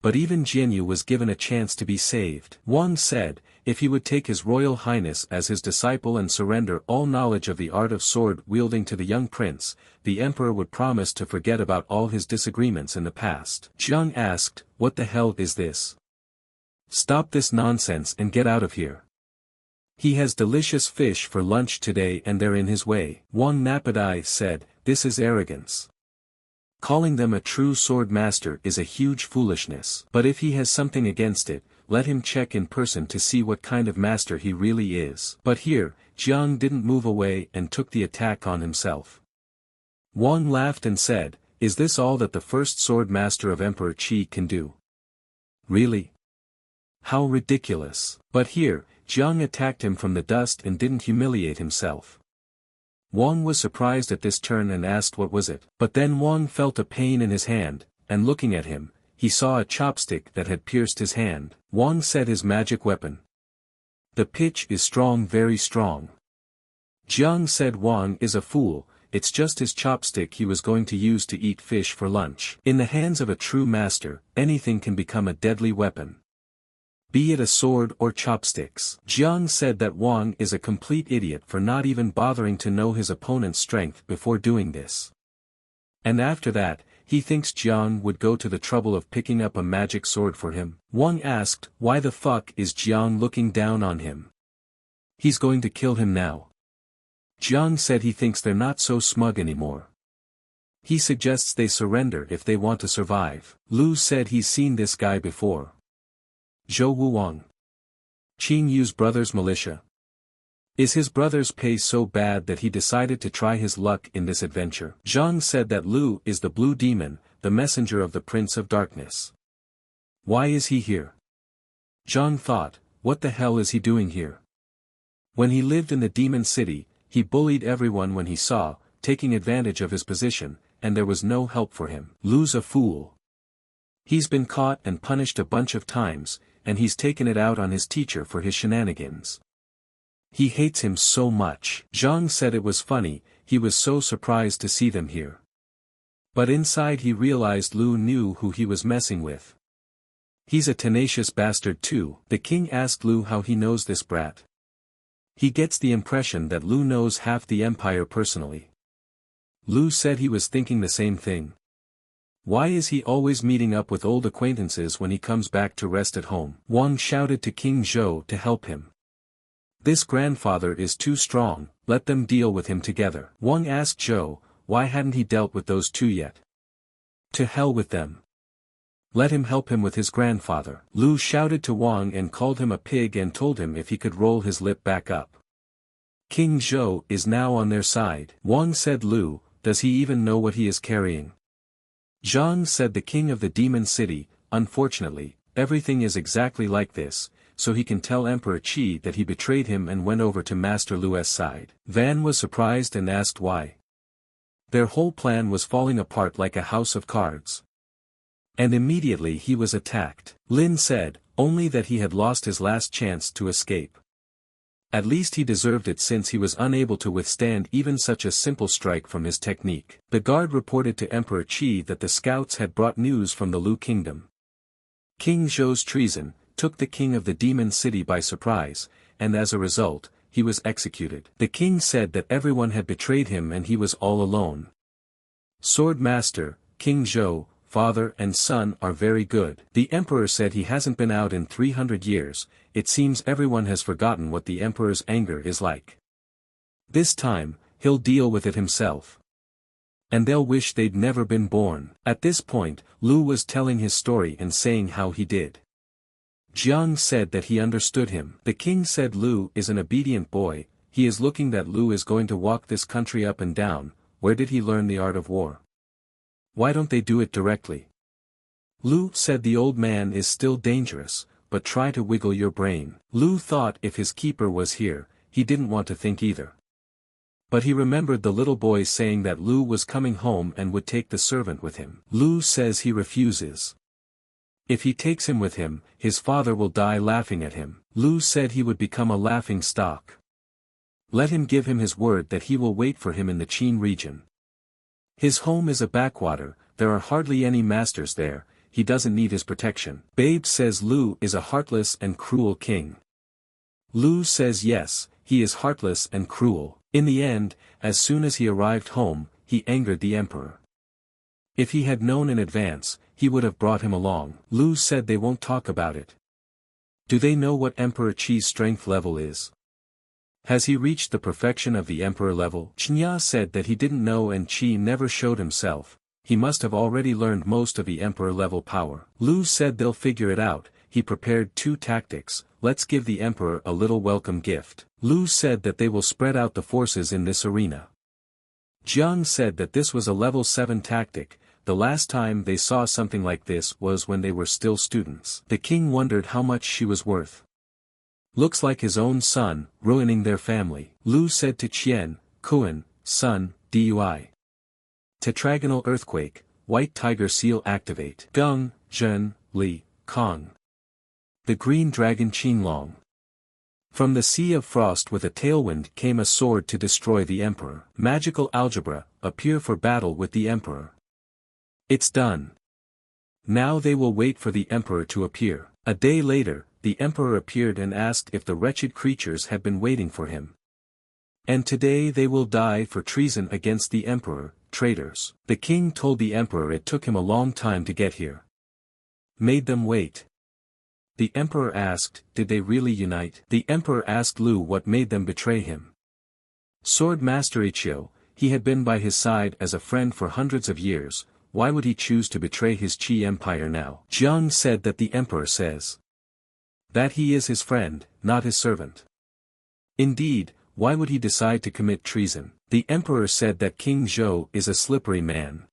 But even Jianyu was given a chance to be saved. Wang said, if he would take his royal highness as his disciple and surrender all knowledge of the art of sword wielding to the young prince, the emperor would promise to forget about all his disagreements in the past. Jiang asked, what the hell is this? Stop this nonsense and get out of here. He has delicious fish for lunch today and they're in his way. Wang Napadai said, this is arrogance. Calling them a true sword master is a huge foolishness. But if he has something against it, let him check in person to see what kind of master he really is. But here, Jiang didn't move away and took the attack on himself. Wang laughed and said, is this all that the first sword master of Emperor Qi can do? Really? How ridiculous. But here, Jiang attacked him from the dust and didn't humiliate himself. Wang was surprised at this turn and asked what was it. But then Wang felt a pain in his hand, and looking at him, he saw a chopstick that had pierced his hand. Wang said his magic weapon. The pitch is strong, very strong. Jiang said Wang is a fool, it's just his chopstick he was going to use to eat fish for lunch. In the hands of a true master, anything can become a deadly weapon. Be it a sword or chopsticks. Jiang said that Wang is a complete idiot for not even bothering to know his opponent's strength before doing this. And after that, he thinks Jiang would go to the trouble of picking up a magic sword for him. Wang asked, why the fuck is Jiang looking down on him? He's going to kill him now. Jiang said he thinks they're not so smug anymore. He suggests they surrender if they want to survive. Lu said he's seen this guy before. Zhou Wuwang. Qing Yu's brother's militia. Is his brother's pay so bad that he decided to try his luck in this adventure? Zhang said that Lu is the blue demon, the messenger of the Prince of Darkness. Why is he here? Zhang thought, what the hell is he doing here? When he lived in the demon city, he bullied everyone when he saw, taking advantage of his position, and there was no help for him. Lu's a fool. He's been caught and punished a bunch of times, and he's taken it out on his teacher for his shenanigans. He hates him so much. Zhang said it was funny, he was so surprised to see them here. But inside he realized Lu knew who he was messing with. He's a tenacious bastard too. The king asked Lu how he knows this brat. He gets the impression that Lu knows half the empire personally. Lu said he was thinking the same thing. Why is he always meeting up with old acquaintances when he comes back to rest at home? Wang shouted to King Zhou to help him. This grandfather is too strong, let them deal with him together. Wang asked Zhou, why hadn't he dealt with those two yet? To hell with them. Let him help him with his grandfather. Lu shouted to Wang and called him a pig and told him if he could roll his lip back up. King Zhou is now on their side. Wang said Lu, does he even know what he is carrying? Zhang said the king of the demon city, unfortunately, everything is exactly like this, so he can tell Emperor Qi that he betrayed him and went over to Master Lu's side. Van was surprised and asked why. Their whole plan was falling apart like a house of cards. And immediately he was attacked. Lin said, only that he had lost his last chance to escape. At least he deserved it since he was unable to withstand even such a simple strike from his technique. The guard reported to Emperor Qi that the scouts had brought news from the Lu kingdom. King Zhou's treason took the king of the demon city by surprise, and as a result, he was executed. The king said that everyone had betrayed him and he was all alone. Sword Master, King Zhou, father and son are very good. The emperor said he hasn't been out in 300 years, it seems everyone has forgotten what the emperor's anger is like. This time, he'll deal with it himself. And they'll wish they'd never been born. At this point, Lu was telling his story and saying how he did. Jiang said that he understood him. The king said Lu is an obedient boy, he is looking that Lu is going to walk this country up and down. Where did he learn the art of war? Why don't they do it directly? Lu said the old man is still dangerous, but try to wiggle your brain. Lu thought if his keeper was here, he didn't want to think either. But he remembered the little boy saying that Lu was coming home and would take the servant with him. Lu says he refuses. If he takes him with him, his father will die laughing at him. Lu said he would become a laughing stock. Let him give him his word that he will wait for him in the Qin region. His home is a backwater, there are hardly any masters there, he doesn't need his protection. Babe says Lu is a heartless and cruel king. Lu says yes, he is heartless and cruel. In the end, as soon as he arrived home, he angered the emperor. If he had known in advance, he would have brought him along. Lu said they won't talk about it. Do they know what Emperor Qi's strength level is? Has he reached the perfection of the emperor level? Qinya said that he didn't know and Qi never showed himself, he must have already learned most of the emperor level power. Lu said they'll figure it out, he prepared 2 tactics, let's give the emperor a little welcome gift. Lu said that they will spread out the forces in this arena. Jiang said that this was a level 7 tactic, the last time they saw something like this was when they were still students. The king wondered how much she was worth. Looks like his own son, ruining their family. Lu said to Qian, Kuan, son, DUI. Tetragonal earthquake, white tiger seal activate. Gung, Zhen, Li, Kong. The green dragon Qinlong. From the sea of frost with a tailwind came a sword to destroy the emperor. Magical algebra, appear for battle with the emperor. It's done. Now they will wait for the emperor to appear. A day later, the emperor appeared and asked if the wretched creatures had been waiting for him. And today they will die for treason against the emperor, traitors. The king told the emperor it took him a long time to get here. Made them wait. The emperor asked, did they really unite? The emperor asked Lu what made them betray him. Sword Master Ichio, he had been by his side as a friend for hundreds of years, why would he choose to betray his Qi empire now? Jiang said that the emperor says that he is his friend, not his servant. Indeed, why would he decide to commit treason? The emperor said that King Zhou is a slippery man.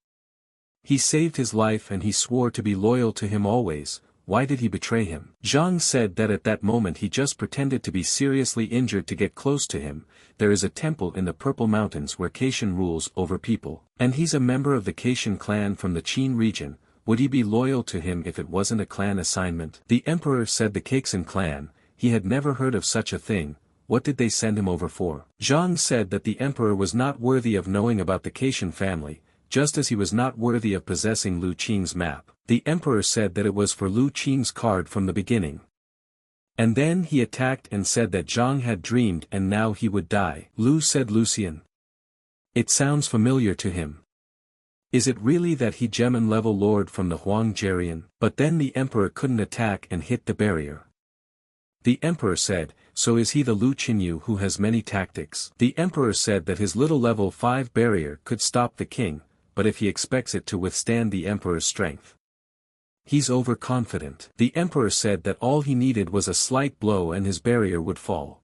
He saved his life and he swore to be loyal to him always, why did he betray him? Zhang said that at that moment he just pretended to be seriously injured to get close to him. There is a temple in the Purple Mountains where Caitian rules over people, and he's a member of the Caitian clan from the Qin region, would he be loyal to him if it wasn't a clan assignment? The emperor said the Caixin clan, he had never heard of such a thing, what did they send him over for? Zhang said that the emperor was not worthy of knowing about the Caitian family, just as he was not worthy of possessing Lu Qing's map. The emperor said that it was for Lu Qing's card from the beginning. And then he attacked and said that Zhang had dreamed and now he would die. Lu said Lucian. It sounds familiar to him. Is it really that he Gemin level lord from the Huang Jian? But then the emperor couldn't attack and hit the barrier. The emperor said, so is he the Lu Qinyu who has many tactics? The emperor said that his little level 5 barrier could stop the king, but if he expects it to withstand the emperor's strength. He's overconfident. The emperor said that all he needed was a slight blow and his barrier would fall.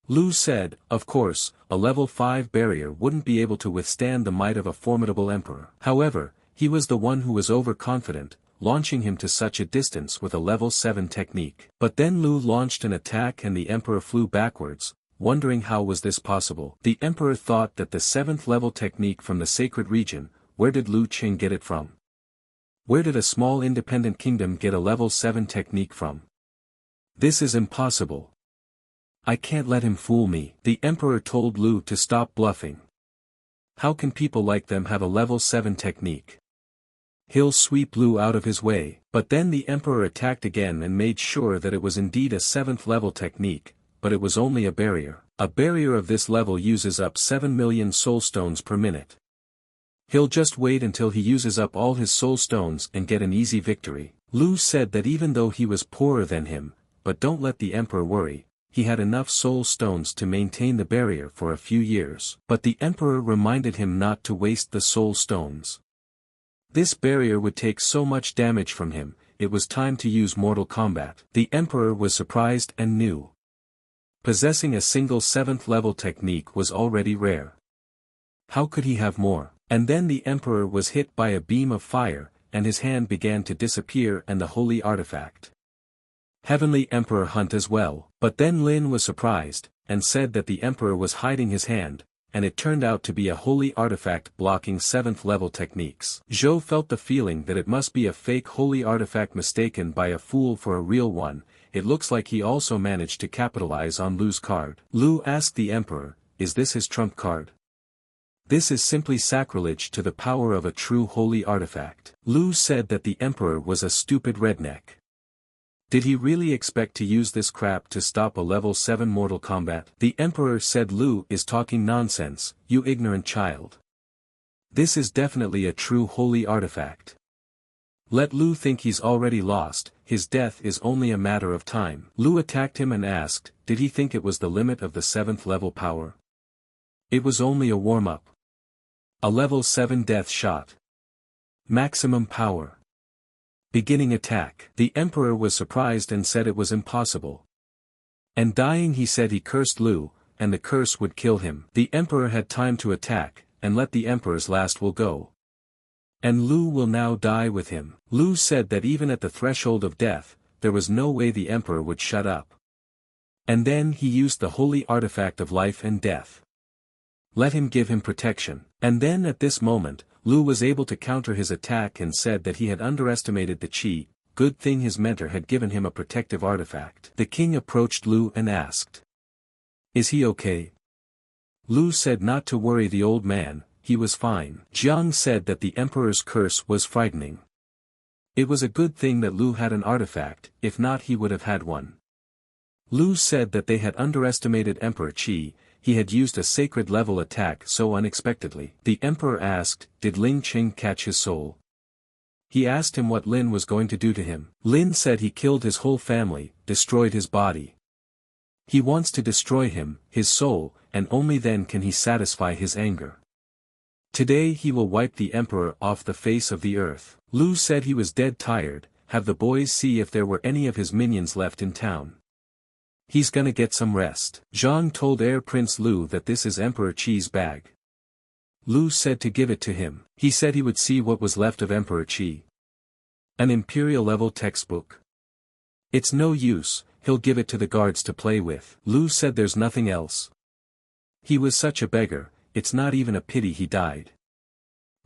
Lu said, of course, a level 5 barrier wouldn't be able to withstand the might of a formidable emperor. However, he was the one who was overconfident, launching him to such a distance with a level 7 technique. But then Lu launched an attack and the emperor flew backwards, wondering how was this possible. The emperor thought that the 7th level technique from the sacred region, where did Lu Qing get it from? Where did a small independent kingdom get a level 7 technique from? This is impossible. I can't let him fool me. The emperor told Lu to stop bluffing. How can people like them have a level 7 technique? He'll sweep Lu out of his way. But then the emperor attacked again and made sure that it was indeed a 7th level technique, but it was only a barrier. A barrier of this level uses up 7 million soul stones per minute. He'll just wait until he uses up all his soul stones and get an easy victory. Lu said that even though he was poorer than him, but don't let the emperor worry, he had enough soul stones to maintain the barrier for a few years. But the emperor reminded him not to waste the soul stones. This barrier would take so much damage from him, it was time to use mortal combat. The emperor was surprised and knew. Possessing a single 7th level technique was already rare. How could he have more? And then the emperor was hit by a beam of fire, and his hand began to disappear and the holy artifact. Heavenly Emperor Hunt as well. But then Lin was surprised, and said that the emperor was hiding his hand, and it turned out to be a holy artifact blocking 7th level techniques. Zhou felt the feeling that it must be a fake holy artifact mistaken by a fool for a real one. It looks like he also managed to capitalize on Lu's card. Lu asked the emperor, is this his trump card? This is simply sacrilege to the power of a true holy artifact. Lu said that the emperor was a stupid redneck. Did he really expect to use this crap to stop a level 7 mortal combat? The emperor said Lu is talking nonsense, you ignorant child. This is definitely a true holy artifact. Let Lu think he's already lost, his death is only a matter of time. Lu attacked him and asked, did he think it was the limit of the 7th level power? It was only a warm-up. A level 7 death shot. Maximum power. Beginning attack. The emperor was surprised and said it was impossible. And dying he said he cursed Lu, and the curse would kill him. The emperor had time to attack, and let the emperor's last will go. And Lu will now die with him. Lu said that even at the threshold of death, there was no way the emperor would shut up. And then he used the holy artifact of life and death. Let him give him protection. And then at this moment, Lu was able to counter his attack and said that he had underestimated the chi, good thing his mentor had given him a protective artifact. The king approached Lu and asked, is he okay? Lu said not to worry the old man, he was fine. Jiang said that the emperor's curse was frightening. It was a good thing that Lu had an artifact, if not he would have had one. Lu said that they had underestimated Emperor Qi, he had used a sacred level attack so unexpectedly. The emperor asked, did Lin Qing catch his soul? He asked him what Lin was going to do to him. Lin said he killed his whole family, destroyed his body. He wants to destroy him, his soul, and only then can he satisfy his anger. Today he will wipe the emperor off the face of the earth. Lu said he was dead tired, have the boys see if there were any of his minions left in town. He's gonna get some rest. Zhang told Heir Prince Lu that this is Emperor Qi's bag. Lu said to give it to him. He said he would see what was left of Emperor Qi. An imperial-level textbook. It's no use, he'll give it to the guards to play with. Lu said there's nothing else. He was such a beggar, it's not even a pity he died.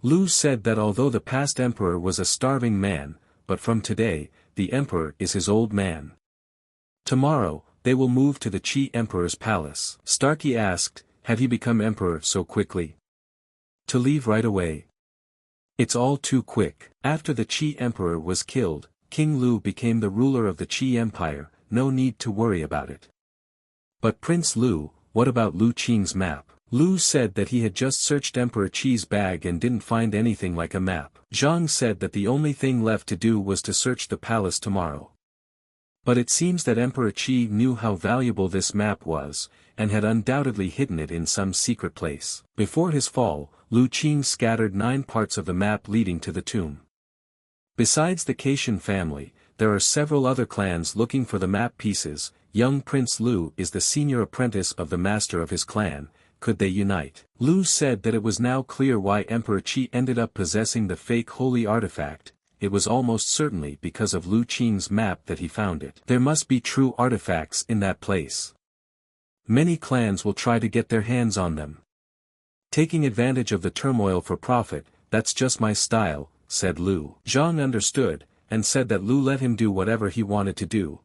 Lu said that although the past emperor was a starving man, but from today, the emperor is his old man. Tomorrow, they will move to the Qi Emperor's palace. Starkey asked, had he become emperor so quickly? To leave right away. It's all too quick. After the Qi Emperor was killed, King Lu became the ruler of the Qi Empire, no need to worry about it. But Prince Lu, what about Lu Qing's map? Lu said that he had just searched Emperor Qi's bag and didn't find anything like a map. Zhang said that the only thing left to do was to search the palace tomorrow. But it seems that Emperor Qi knew how valuable this map was, and had undoubtedly hidden it in some secret place. Before his fall, Lu Qing scattered 9 parts of the map leading to the tomb. Besides the Caitian family, there are several other clans looking for the map pieces. Young Prince Lu is the senior apprentice of the master of his clan. Could they unite? Lu said that it was now clear why Emperor Qi ended up possessing the fake holy artifact. It was almost certainly because of Lu Qing's map that he found it. There must be true artifacts in that place. Many clans will try to get their hands on them. Taking advantage of the turmoil for profit, that's just my style, said Lu. Zhang understood, and said that Lu let him do whatever he wanted to do.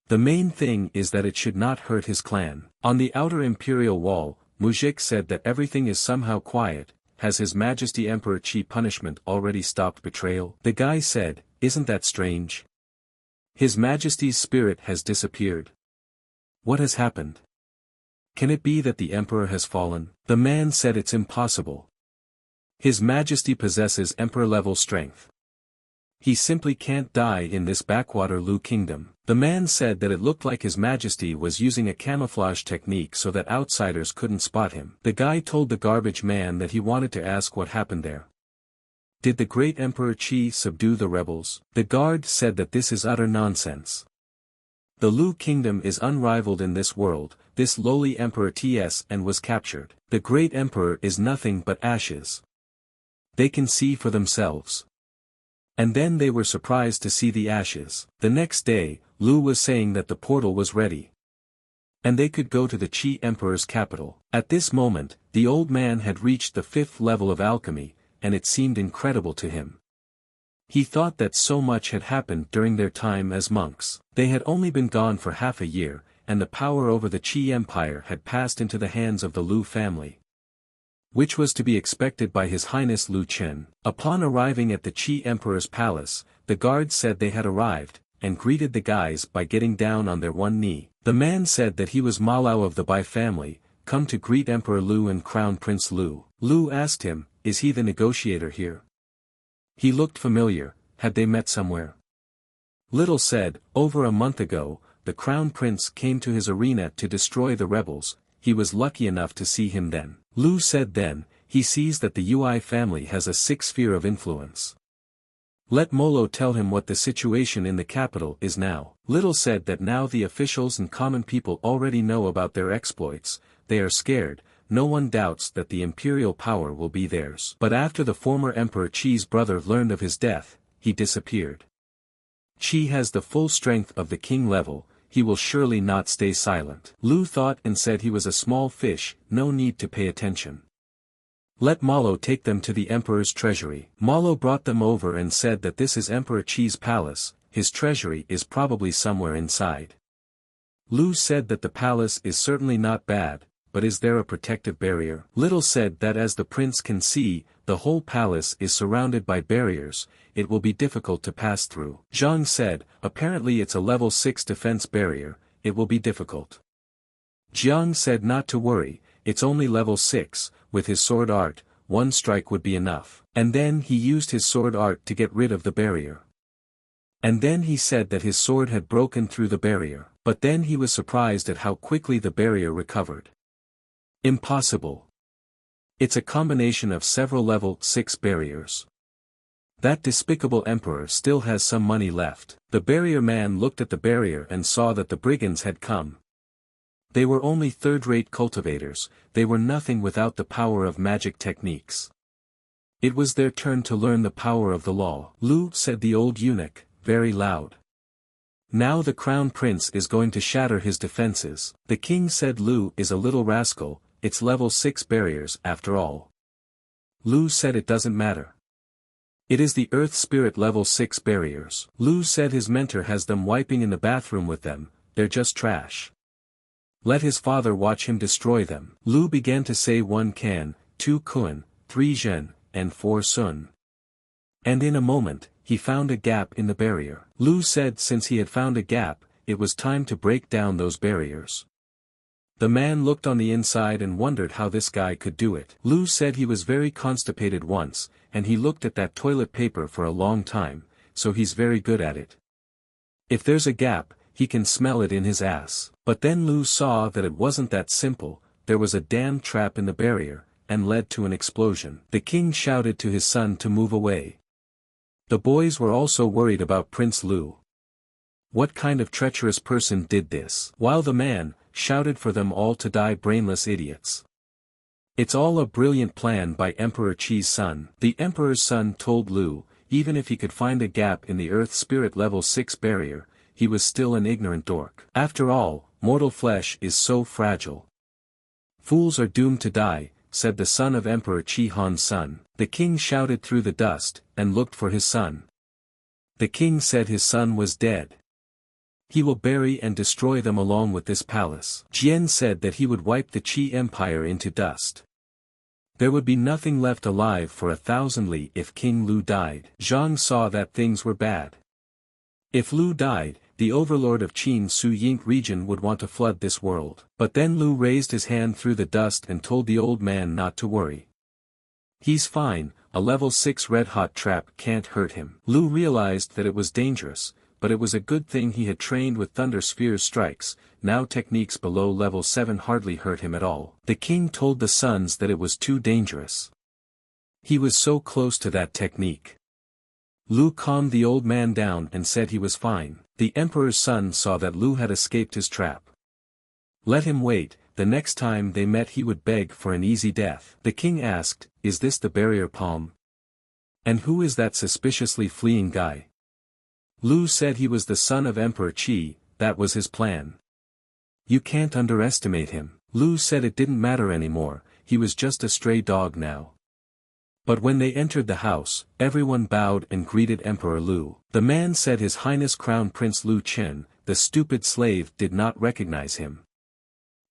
The main thing is that it should not hurt his clan. On the outer imperial wall, Mujik said that everything is somehow quiet. Has His Majesty Emperor Qi punishment already stopped betrayal? The guy said, isn't that strange? His Majesty's spirit has disappeared. What has happened? Can it be that the Emperor has fallen? The man said it's impossible. His Majesty possesses Emperor-level strength. He simply can't die in this backwater Lu kingdom. The man said that it looked like His Majesty was using a camouflage technique so that outsiders couldn't spot him. The guy told the garbage man that he wanted to ask what happened there. Did the great Emperor Qi subdue the rebels? The guard said that this is utter nonsense. The Lu kingdom is unrivaled in this world, this lowly emperor TS and was captured. The great emperor is nothing but ashes. They can see for themselves. And then they were surprised to see the ashes. The next day, Lu was saying that the portal was ready. And they could go to the Qi emperor's capital. At this moment, the old man had reached the 5th level of alchemy, and it seemed incredible to him. He thought that so much had happened during their time as monks. They had only been gone for half a year, and the power over the Qi Empire had passed into the hands of the Lu family. Which was to be expected by His Highness Lu Chen. Upon arriving at the Qi Emperor's palace, the guards said they had arrived, and greeted the guys by getting down on their one knee. The man said that he was Malao of the Bai family, come to greet Emperor Lu and Crown Prince Lu. Lu asked him, is he the negotiator here? He looked familiar, had they met somewhere? Little said, over a month ago, the Crown Prince came to his arena to destroy the rebels, he was lucky enough to see him then. Lu said then, he sees that the Ui family has a 6th sphere of influence. Let Molo tell him what the situation in the capital is now. Little said that now the officials and common people already know about their exploits, they are scared, no one doubts that the imperial power will be theirs. But after the former Emperor Qi's brother learned of his death, he disappeared. Qi has the full strength of the king level, he will surely not stay silent. Lu thought and said he was a small fish, no need to pay attention. Let Malo take them to the emperor's treasury. Malo brought them over and said that this is Emperor Qi's palace, his treasury is probably somewhere inside. Lu said that the palace is certainly not bad, but is there a protective barrier? Little said that as the prince can see, the whole palace is surrounded by barriers, it will be difficult to pass through. Zhang said, apparently it's a level 6 defense barrier, it will be difficult. Jiang said not to worry, it's only level 6, with his sword art, one strike would be enough. And then he used his sword art to get rid of the barrier. And then he said that his sword had broken through the barrier, but then he was surprised at how quickly the barrier recovered. Impossible. It's a combination of several level 6 barriers. That despicable emperor still has some money left. The barrier man looked at the barrier and saw that the brigands had come. They were only third-rate cultivators, they were nothing without the power of magic techniques. It was their turn to learn the power of the law. Lu, said the old eunuch, very loud. Now the crown prince is going to shatter his defenses. The king said Lu is a little rascal, it's level 6 barriers after all. Lu said it doesn't matter. It is the earth spirit level 6 barriers. Lu said his mentor has them wiping in the bathroom with them, they're just trash. Let his father watch him destroy them. Lu began to say 1 can, 2 kun, 3 zhen, and 4 sun. And in a moment, he found a gap in the barrier. Lu said since he had found a gap, it was time to break down those barriers. The man looked on the inside and wondered how this guy could do it. Lu said he was very constipated once, and he looked at that toilet paper for a long time, so he's very good at it. If there's a gap, he can smell it in his ass. But then Lu saw that it wasn't that simple, there was a damn trap in the barrier, and led to an explosion. The king shouted to his son to move away. The boys were also worried about Prince Lu. What kind of treacherous person did this? While the man shouted for them all to die brainless idiots. It's all a brilliant plan by Emperor Qi's son. The emperor's son told Lu, even if he could find a gap in the earth spirit level 6 barrier, he was still an ignorant dork. After all, mortal flesh is so fragile. Fools are doomed to die, said the son of Emperor Qi Han's son. The king shouted through the dust, and looked for his son. The king said his son was dead. He will bury and destroy them along with this palace. Jian said that he would wipe the Qi Empire into dust. There would be nothing left alive for 1,000 li if King Lu died. Zhang saw that things were bad. If Lu died, the overlord of Qin Su Ying region would want to flood this world. But then Lu raised his hand through the dust and told the old man not to worry. He's fine, a level 6 red-hot trap can't hurt him. Lu realized that it was dangerous, but it was a good thing he had trained with Thunder Sphere's strikes. Now techniques below level 7 hardly hurt him at all. The king told the sons that it was too dangerous. He was so close to that technique. Lu calmed the old man down and said he was fine. The emperor's son saw that Lu had escaped his trap. Let him wait, the next time they met he would beg for an easy death. The king asked, "Is this the barrier palm? And who is that suspiciously fleeing guy?" Lu said he was the son of Emperor Qi. That was his plan. "You can't underestimate him." Lu said it didn't matter anymore, he was just a stray dog now. But when they entered the house, everyone bowed and greeted Emperor Lu. The man said His Highness Crown Prince Lu Qin. The stupid slave did not recognize him.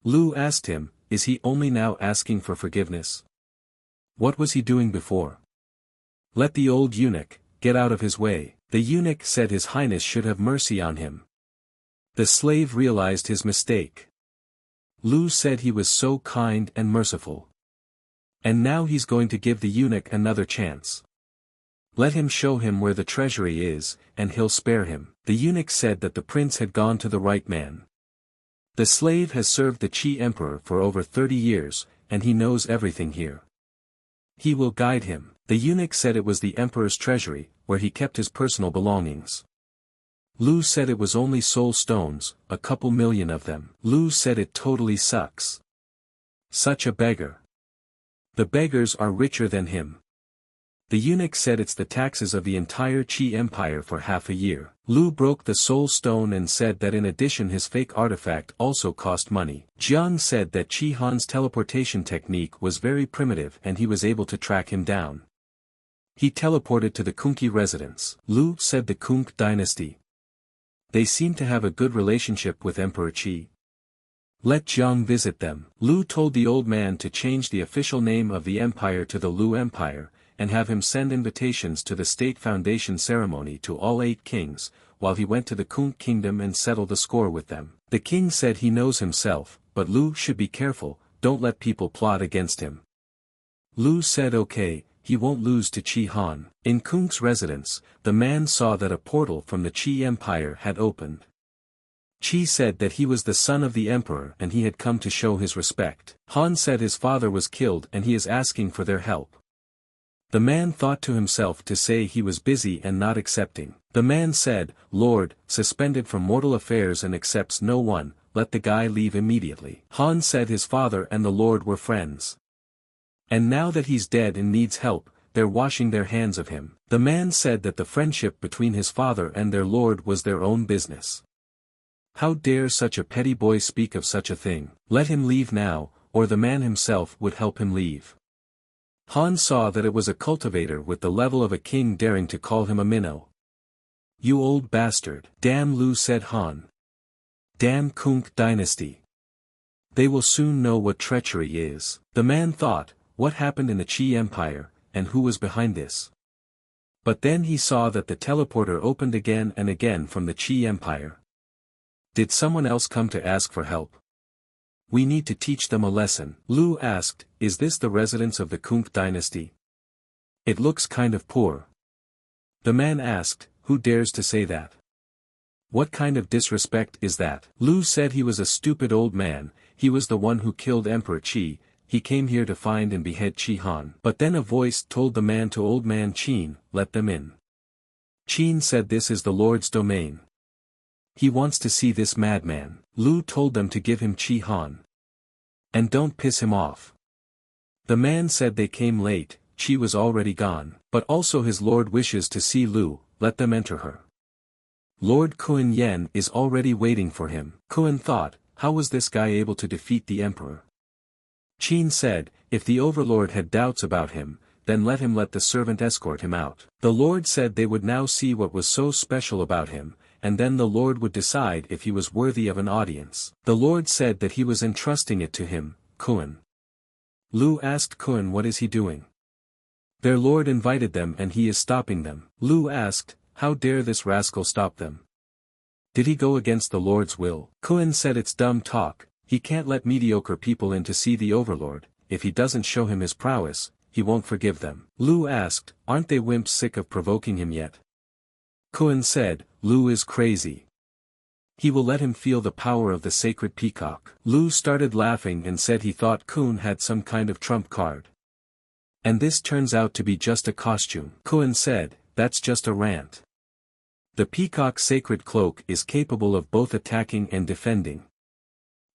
Lu asked him, is he only now asking for forgiveness? What was he doing before? Let the old eunuch get out of his way. The eunuch said His Highness should have mercy on him. The slave realized his mistake. Lu said he was so kind and merciful. And now he's going to give the eunuch another chance. Let him show him where the treasury is, and he'll spare him. The eunuch said that the prince had gone to the right man. The slave has served the Qi emperor for over 30 years, and he knows everything here. He will guide him. The eunuch said it was the emperor's treasury, where he kept his personal belongings. Lu said it was only soul stones, a couple million of them. Lu said it totally sucks. Such a beggar. The beggars are richer than him. The eunuch said it's the taxes of the entire Qi Empire for half a year. Lu broke the soul stone and said that in addition his fake artifact also cost money. Jiang said that Qi Han's teleportation technique was very primitive and he was able to track him down. He teleported to the Kunki residence. Lu said the Kunk dynasty. They seem to have a good relationship with Emperor Qi. Let Jiang visit them. Lu told the old man to change the official name of the empire to the Lu Empire, and have him send invitations to the state foundation ceremony to all 8 kings, while he went to the Kunk kingdom and settled the score with them. The king said he knows himself, but Lu should be careful, don't let people plot against him. Lu said okay, he won't lose to Qi Han. In Kunk's residence, the man saw that a portal from the Qi Empire had opened. Qi said that he was the son of the emperor and he had come to show his respect. Han said his father was killed and he is asking for their help. The man thought to himself to say he was busy and not accepting. The man said, Lord, suspended from mortal affairs and accepts no one, let the guy leave immediately. Han said his father and the Lord were friends. And now that he's dead and needs help, they're washing their hands of him. The man said that the friendship between his father and their Lord was their own business. How dare such a petty boy speak of such a thing? Let him leave now, or the man himself would help him leave. Han saw that it was a cultivator with the level of a king daring to call him a minnow. You old bastard. Damn Lu, said Han. Damn Kunk dynasty. They will soon know what treachery is. The man thought, what happened in the Qi Empire, and who was behind this? But then he saw that the teleporter opened again and again from the Qi Empire. Did someone else come to ask for help? We need to teach them a lesson. Lu asked, is this the residence of the Kunk dynasty? It looks kind of poor. The man asked, who dares to say that? What kind of disrespect is that? Lu said he was a stupid old man, he was the one who killed Emperor Qi, he came here to find and behead Qi Han. But then a voice told the man to old man Qin, let them in. Qin said this is the Lord's domain. He wants to see this madman. Lu told them to give him Qi Han. And don't piss him off. The man said they came late, Qi was already gone, but also his lord wishes to see Lu, let them enter her. Lord Kuan Yen is already waiting for him. Kuan thought, how was this guy able to defeat the emperor? Qin said, if the overlord had doubts about him, then let the servant escort him out. The lord said they would now see what was so special about him, and then the Lord would decide if he was worthy of an audience. The Lord said that he was entrusting it to him, Kuan. Lu asked Kuan what is he doing? Their Lord invited them and he is stopping them. Lu asked, how dare this rascal stop them? Did he go against the Lord's will? Kuan said it's dumb talk, he can't let mediocre people in to see the overlord, if he doesn't show him his prowess, he won't forgive them. Lu asked, aren't they wimps sick of provoking him yet? Kun said, Lu is crazy. He will let him feel the power of the sacred peacock. Lu started laughing and said he thought Kun had some kind of trump card. And this turns out to be just a costume. Kun said, that's just a rant. The peacock's sacred cloak is capable of both attacking and defending.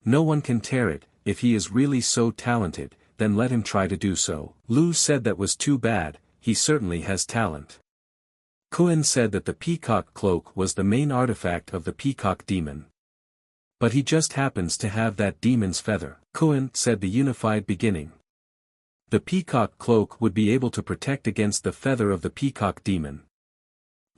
No one can tear it. If he is really so talented, then let him try to do so. Lu said that was too bad, he certainly has talent. Kun said that the peacock cloak was the main artifact of the peacock demon. But he just happens to have that demon's feather. Kun said the unified beginning. The peacock cloak would be able to protect against the feather of the peacock demon.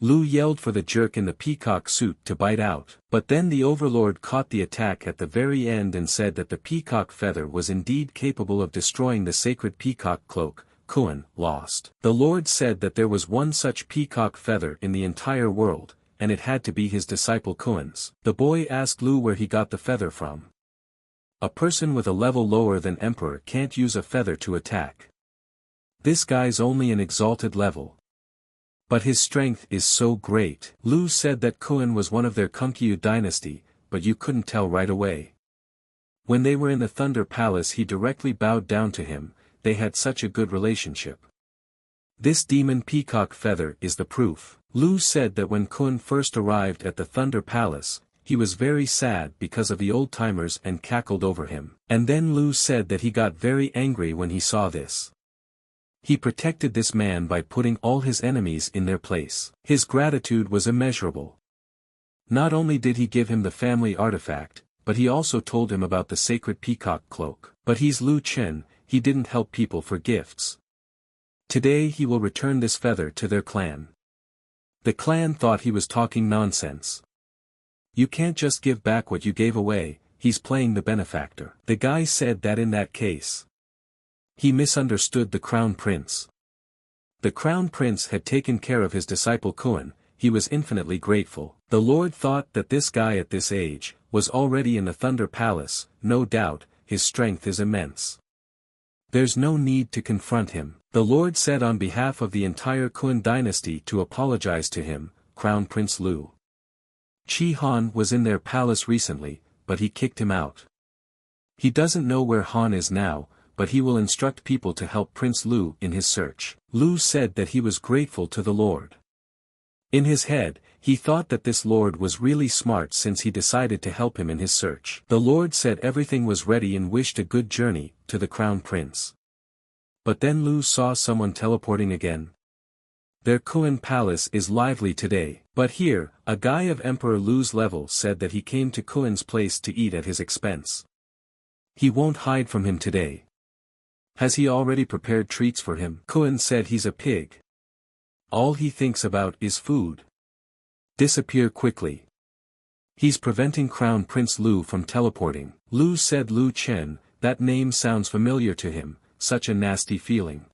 Lu yelled for the jerk in the peacock suit to bite out. But then the overlord caught the attack at the very end and said that the peacock feather was indeed capable of destroying the sacred peacock cloak. Kun lost. The Lord said that there was one such peacock feather in the entire world, and it had to be his disciple Kun's. The boy asked Lu where he got the feather from. A person with a level lower than Emperor can't use a feather to attack. This guy's only an exalted level. But his strength is so great. Lu said that Kun was one of their Kunkyu dynasty, but you couldn't tell right away. When they were in the Thunder Palace he directly bowed down to him, they had such a good relationship. This demon peacock feather is the proof. Lu said that when Kun first arrived at the Thunder Palace, he was very sad because of the old-timers and cackled over him. And then Lu said that he got very angry when he saw this. He protected this man by putting all his enemies in their place. His gratitude was immeasurable. Not only did he give him the family artifact, but he also told him about the sacred peacock cloak. But he's Lu Chen, he didn't help people for gifts. Today he will return this feather to their clan. The clan thought he was talking nonsense. You can't just give back what you gave away, he's playing the benefactor. The guy said that in that case, he misunderstood the crown prince. The crown prince had taken care of his disciple Kun, he was infinitely grateful. The Lord thought that this guy at this age, was already in the Thunder Palace, no doubt, his strength is immense. There's no need to confront him. The Lord said on behalf of the entire Kun dynasty to apologize to him, Crown Prince Lu. Chi Han was in their palace recently, but he kicked him out. He doesn't know where Han is now, but he will instruct people to help Prince Lu in his search. Lu said that he was grateful to the Lord. In his head, he thought that this Lord was really smart since he decided to help him in his search. The Lord said everything was ready and wished a good journey to the Crown Prince. But then Lu saw someone teleporting again. Their Kun palace is lively today. But here, a guy of Emperor Lu's level said that he came to Kun's place to eat at his expense. He won't hide from him today. Has he already prepared treats for him? Kun said he's a pig. All he thinks about is food. Disappear quickly. He's preventing Crown Prince Lu from teleporting. Lu said Lu Chen, that name sounds familiar to him, such a nasty feeling.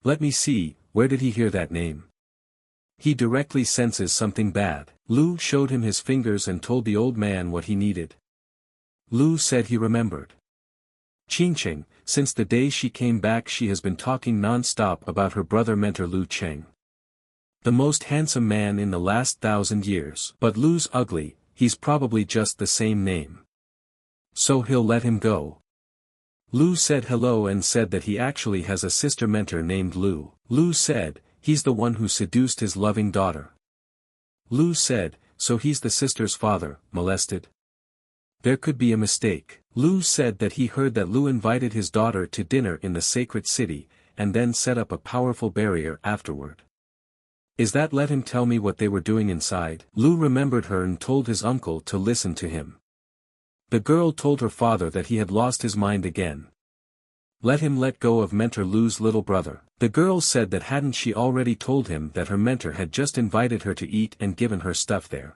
Let me see, where did he hear that name? He directly senses something bad. Lu showed him his fingers and told the old man what he needed. Lu said he remembered. Qingqing, since the day she came back she has been talking non-stop about her brother mentor Lu Cheng. The most handsome man in the last 1,000 years. But Lu's ugly, he's probably just the same name. So he'll let him go. Lu said hello and said that he actually has a sister mentor named Lu. Lu said, he's the one who seduced his loving daughter. Lu said, so he's the sister's father, molested? There could be a mistake. Lu said that he heard that Lu invited his daughter to dinner in the sacred city, and then set up a powerful barrier afterward. Is that let him tell me what they were doing inside? Lu remembered her and told his uncle to listen to him. The girl told her father that he had lost his mind again. Let him let go of mentor Lu's little brother. The girl said that hadn't she already told him that her mentor had just invited her to eat and given her stuff there.